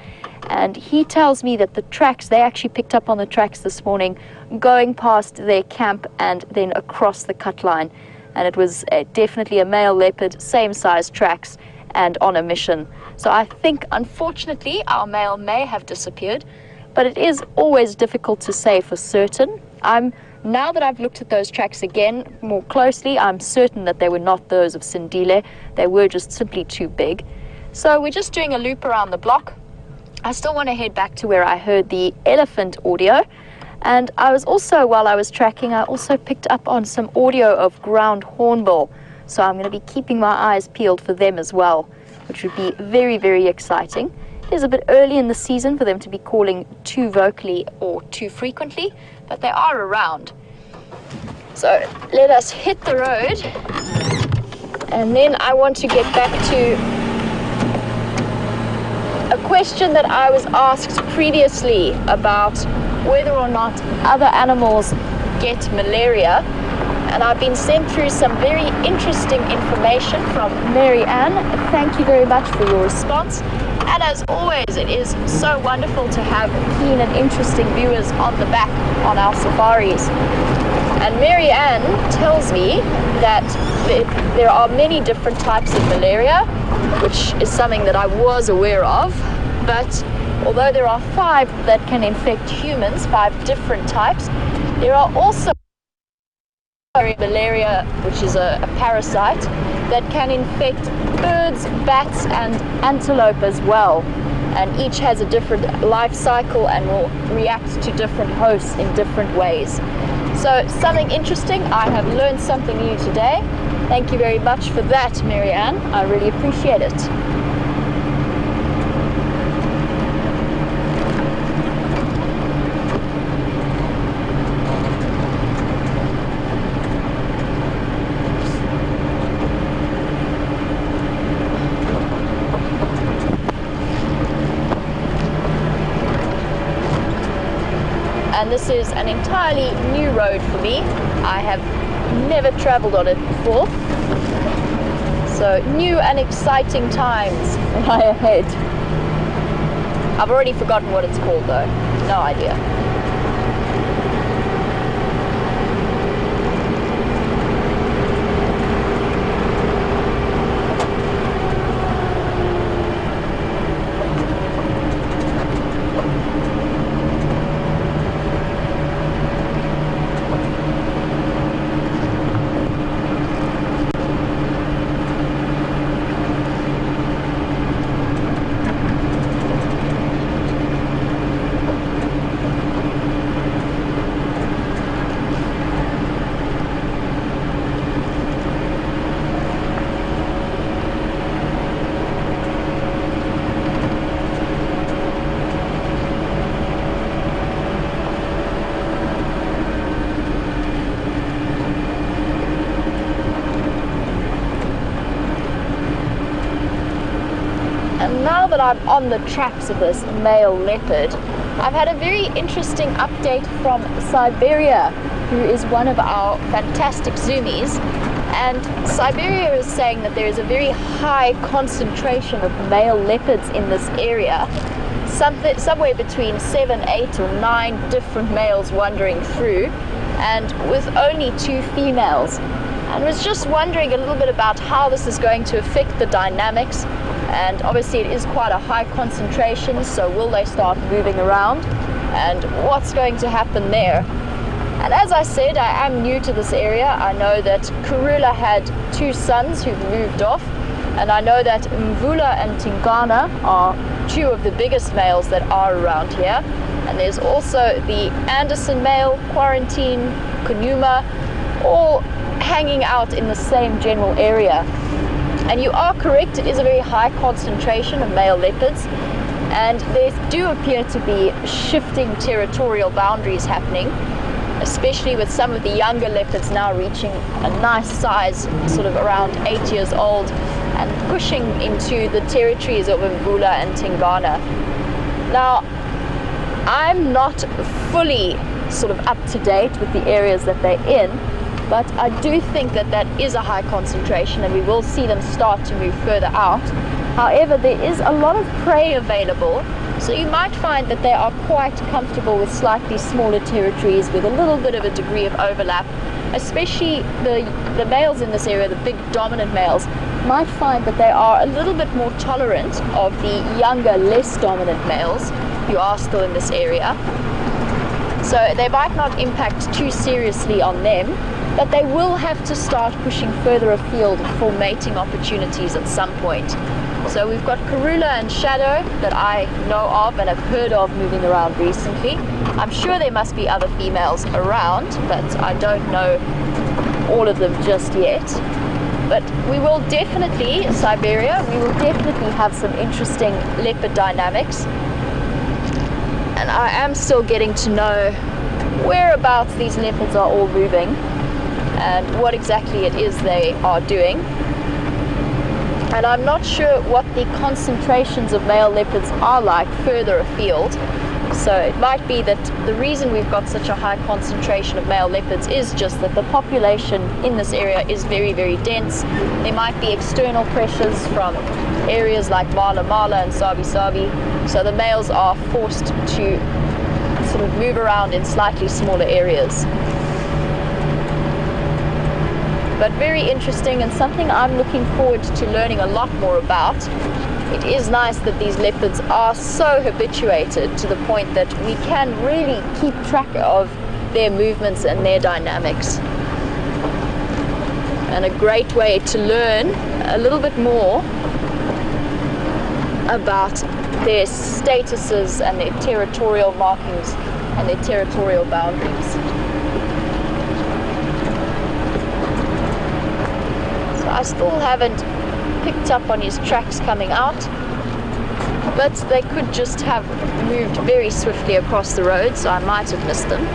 and he tells me that the tracks, they actually picked up on the tracks this morning going past their camp and then across the cut line. And it was definitely a male leopard, same size tracks, and on a mission. So I think, unfortunately, our male may have disappeared, but it is always difficult to say for certain. Now that I've looked at those tracks again more closely, I'm certain that they were not those of Sindile. They were just simply too big. So we're just doing a loop around the block. I still want to head back to where I heard the elephant audio. And I was also, while I was tracking, I also picked up on some audio of ground hornbill. So I'm going to be keeping my eyes peeled for them as well, which would be very, very exciting. It is a bit early in the season for them to be calling too vocally or too frequently, but they are around. So let us hit the road, and then I want to get back to a question that I was asked previously about whether or not other animals get malaria. And I've been sent through some very interesting information from Mary Ann. Thank you very much for your response. And as always, it is so wonderful to have keen and interesting viewers on the back on our safaris. And Mary Ann tells me that there are many different types of malaria, which is something that I was aware of. But although there are 5 that can infect humans, 5 different types, there are also malaria, which is a parasite that can infect birds, bats, and antelope as well. And each has a different life cycle and will react to different hosts in different ways. So something interesting. I have learned something new today. Thank you very much for that, Mary Ann. I really appreciate it. And this is an entirely new road for me. I have never traveled on it before. So new and exciting times lie ahead. I've already forgotten what it's called though. No idea. Now that I'm on the tracks of this male leopard, I've had a very interesting update from Siberia, who is one of our fantastic zoomies. And Siberia is saying that there is a very high concentration of male leopards in this area, somewhere between 7, 8, or 9 different males wandering through, and with only 2 females. And was just wondering a little bit about how this is going to affect the dynamics. And obviously it is quite a high concentration, so will they start moving around? And what's going to happen there? And as I said, I am new to this area. I know that Karula had 2 sons who've moved off, and I know that Mvula and Tingana are 2 of the biggest males that are around here. And there's also the Anderson male, Quarantine, Nkuhuma, all hanging out in the same general area. And you are correct, it is a very high concentration of male leopards, and there do appear to be shifting territorial boundaries happening. especially with some of the younger leopards now reaching a nice size, sort of around 8 years old, and pushing into the territories of Mvula and Tingana. Now, I'm not fully sort of up to date with the areas that they're in, but I do think that that is a high concentration, and we will see them start to move further out. However, there is a lot of prey available, so you might find that they are quite comfortable with slightly smaller territories with a little bit of a degree of overlap. Especially the males in this area, the big dominant males, might find that they are a little bit more tolerant of the younger, less dominant males who are still in this area. So they might not impact too seriously on them, but they will have to start pushing further afield for mating opportunities at some point. So we've got Karula and Shadow that I know of and have heard of moving around recently. I'm sure there must be other females around, but I don't know all of them just yet. But we will definitely, Siberia, we will definitely have some interesting leopard dynamics. And I am still getting to know whereabouts these leopards are all moving and what exactly it is they are doing. And I'm not sure what the concentrations of male leopards are like further afield. So it might be that the reason we've got such a high concentration of male leopards is just that the population in this area is very, very dense. There might be external pressures from areas like Mala Mala and Sabi Sabi. So the males are forced to sort of move around in slightly smaller areas. But very interesting, and something I'm looking forward to learning a lot more about. It is nice that these leopards are so habituated to the point that we can really keep track of their movements and their dynamics. And a great way to learn a little bit more about their statuses and their territorial markings and their territorial boundaries. I still haven't picked up on his tracks coming out, but they could just have moved very swiftly across the road, so I might have missed them.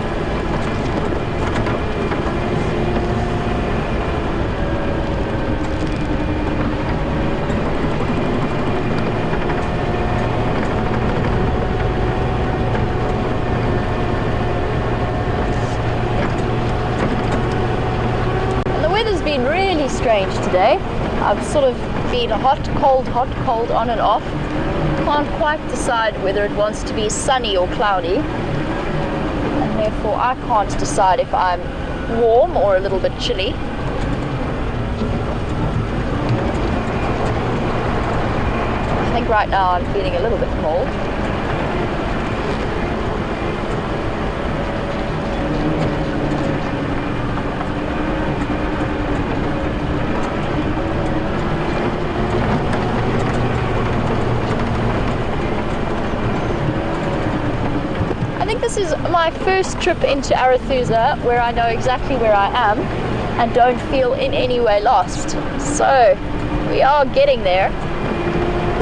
Been really strange today. I've sort of been hot, cold, on and off. Can't quite decide whether it wants to be sunny or cloudy, and therefore I can't decide if I'm warm or a little bit chilly. I think right now I'm feeling a little bit cold. This is my first trip into Arathusa where I know exactly where I am and don't feel in any way lost. So we are getting there.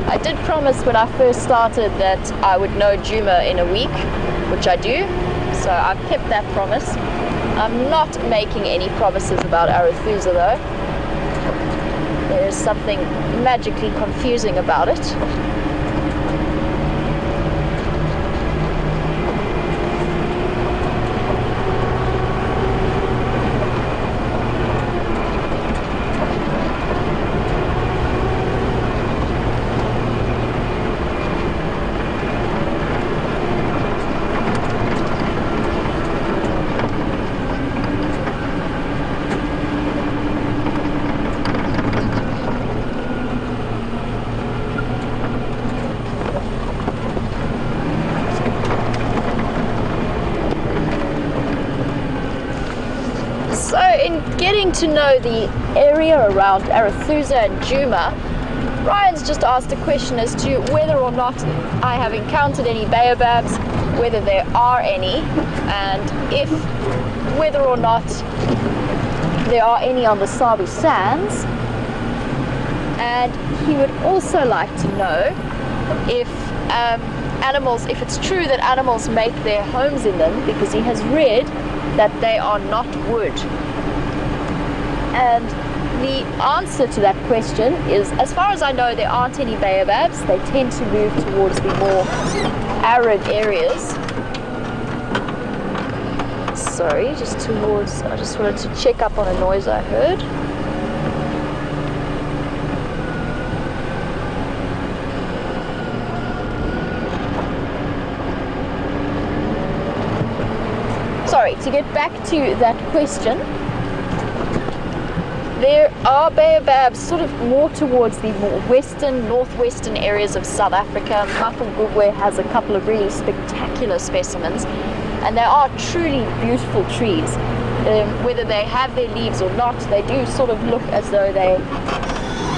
I did promise when I first started that I would know Djuma in a week, which I do, so I've kept that promise. I'm not making any promises about Arathusa though. There is something magically confusing about it. Getting to know the area around Arathusa and Djuma, Ryan's just asked a question as to whether or not I have encountered any baobabs, whether there are any, and whether or not there are any on the Sabi Sands. And he would also like to know if animals, if it's true that animals make their homes in them, because he has read that they are not wood. And the answer to that question is, as far as I know, there aren't any baobabs. They tend to move towards the more arid areas. Sorry, I just wanted to check up on a noise I heard. Sorry, to get back to that question, there are baobabs sort of more towards the more western, northwestern areas of South Africa. Nkuhuma has a couple of really spectacular specimens, and they are truly beautiful trees. Whether they have their leaves or not, they do sort of look as though they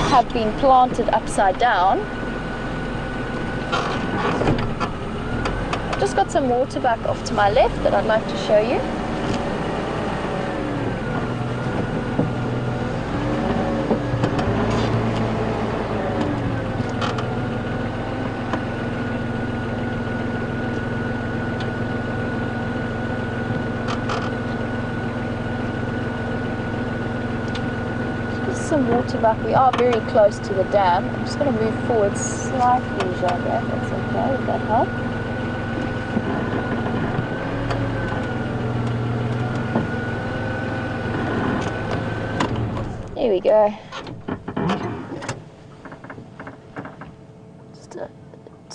have been planted upside down. I've just got some waterbuck off to my left that I'd like to show you. Some waterbuck. We are very close to the dam. I'm just going to move forward slightly, Jean, if that's okay. Would that help? There we go. Just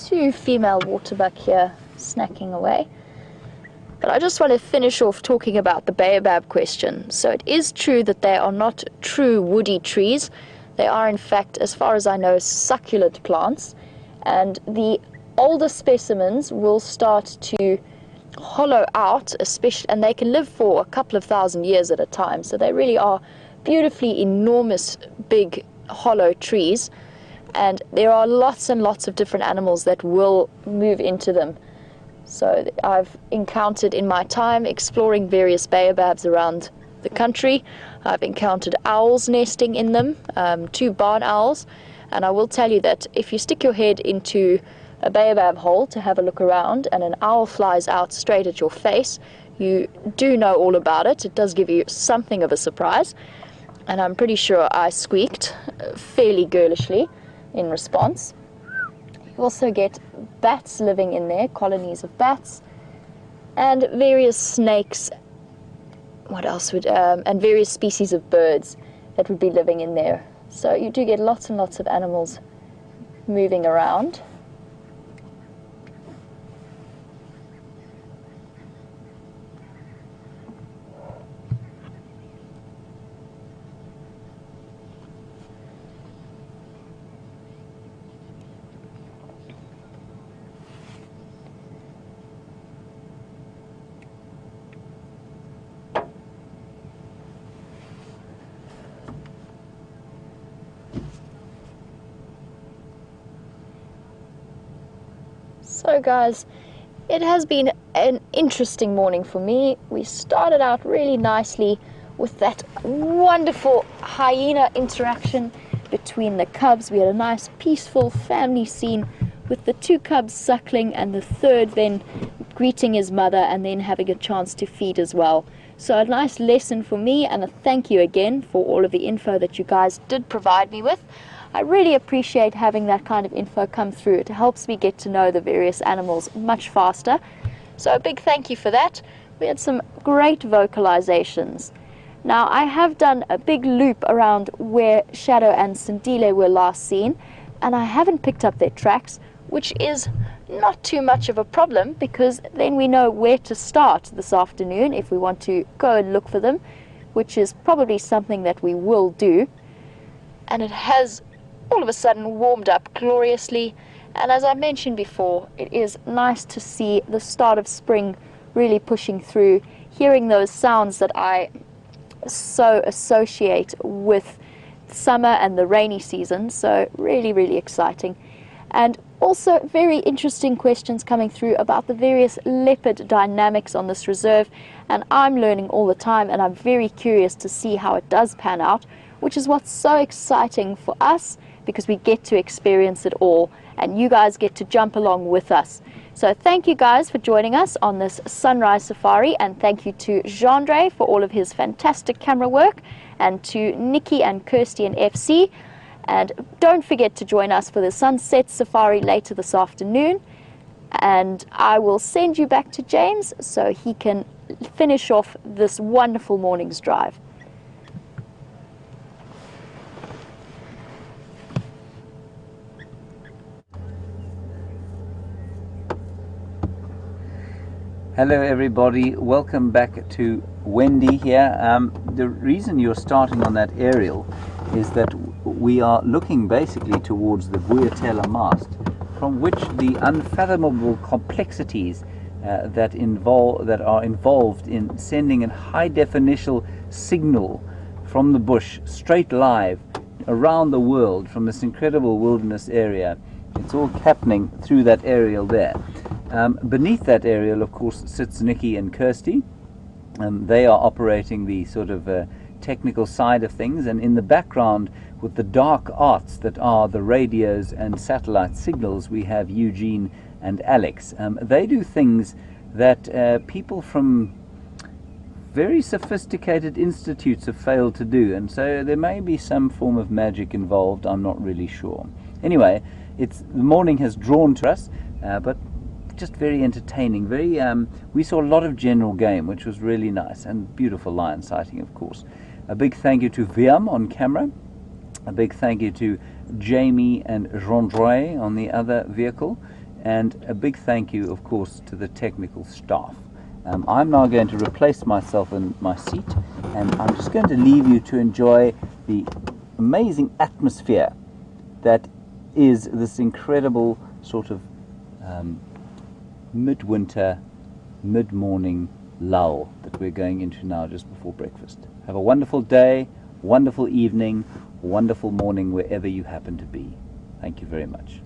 two female waterbuck here snacking away. But I just want to finish off talking about the baobab question. So it is true that they are not true woody trees. They are, in fact, as far as I know, succulent plants. And the older specimens will start to hollow out, especially, and they can live for a couple of thousand years at a time. So they really are beautifully enormous, big, hollow trees. And there are lots and lots of different animals that will move into them. So I've encountered in my time exploring various baobabs around the country. I've encountered owls nesting in them, 2 barn owls. And I will tell you that if you stick your head into a baobab hole to have a look around and an owl flies out straight at your face, you do know all about it. It does give you something of a surprise. And I'm pretty sure I squeaked fairly girlishly in response. You also get bats living in there, colonies of bats, and various snakes. What else would, and various species of birds that would be living in there. So you do get lots and lots of animals moving around. So guys, it has been an interesting morning for me. We started out really nicely with that wonderful hyena interaction between the cubs. We had a nice peaceful family scene with the 2 cubs suckling and the third then greeting his mother and then having a chance to feed as well. So a nice lesson for me, and a thank you again for all of the info that you guys did provide me with. I really appreciate having that kind of info come through. It helps me get to know the various animals much faster. So a big thank you for that. We had some great vocalizations. Now I have done a big loop around where Shadow and Sindile were last seen, and I haven't picked up their tracks, which is not too much of a problem because then we know where to start this afternoon if we want to go and look for them, which is probably something that we will do. And it has all of a sudden warmed up gloriously, and as I mentioned before, it is nice to see the start of spring really pushing through, hearing those sounds that I so associate with summer and the rainy season. So really exciting. And also very interesting questions coming through about the various leopard dynamics on this reserve, and I'm learning all the time, and I'm very curious to see how it does pan out, which is what's so exciting for us, because we get to experience it all and you guys get to jump along with us. So thank you guys for joining us on this sunrise safari, and thank you to Jean-Dre for all of his fantastic camera work, and to Nikki and Kirsty and FC. And don't forget to join us for the sunset safari later this afternoon. And I will send you back to James so he can finish off this wonderful morning's drive. Hello everybody, welcome back to Wendy here. The reason you're starting on that aerial is that we are looking basically towards the Vuyatela mast, from which the unfathomable complexities that are involved in sending a high definition signal from the bush straight live around the world from this incredible wilderness area. It's all happening through that aerial there. Beneath that aerial, of course, sits Nikki and Kirsty. They are operating the sort of technical side of things, and in the background with the dark arts that are the radios and satellite signals, we have Eugene and Alex. They do things that people from very sophisticated institutes have failed to do, and so there may be some form of magic involved. I'm not really sure. Anyway, the morning has drawn to us, but just very entertaining. We saw a lot of general game, which was really nice, and beautiful lion sighting, of course. A big thank you to Viam on camera. A big thank you to Jamie and Jean-Dre on the other vehicle, and a big thank you, of course, to the technical staff. I'm now going to replace myself in my seat, and I'm just going to leave you to enjoy the amazing atmosphere that is this incredible sort of midwinter, mid-morning lull that we're going into now just before breakfast. Have a wonderful day, wonderful evening, wonderful morning wherever you happen to be. Thank you very much.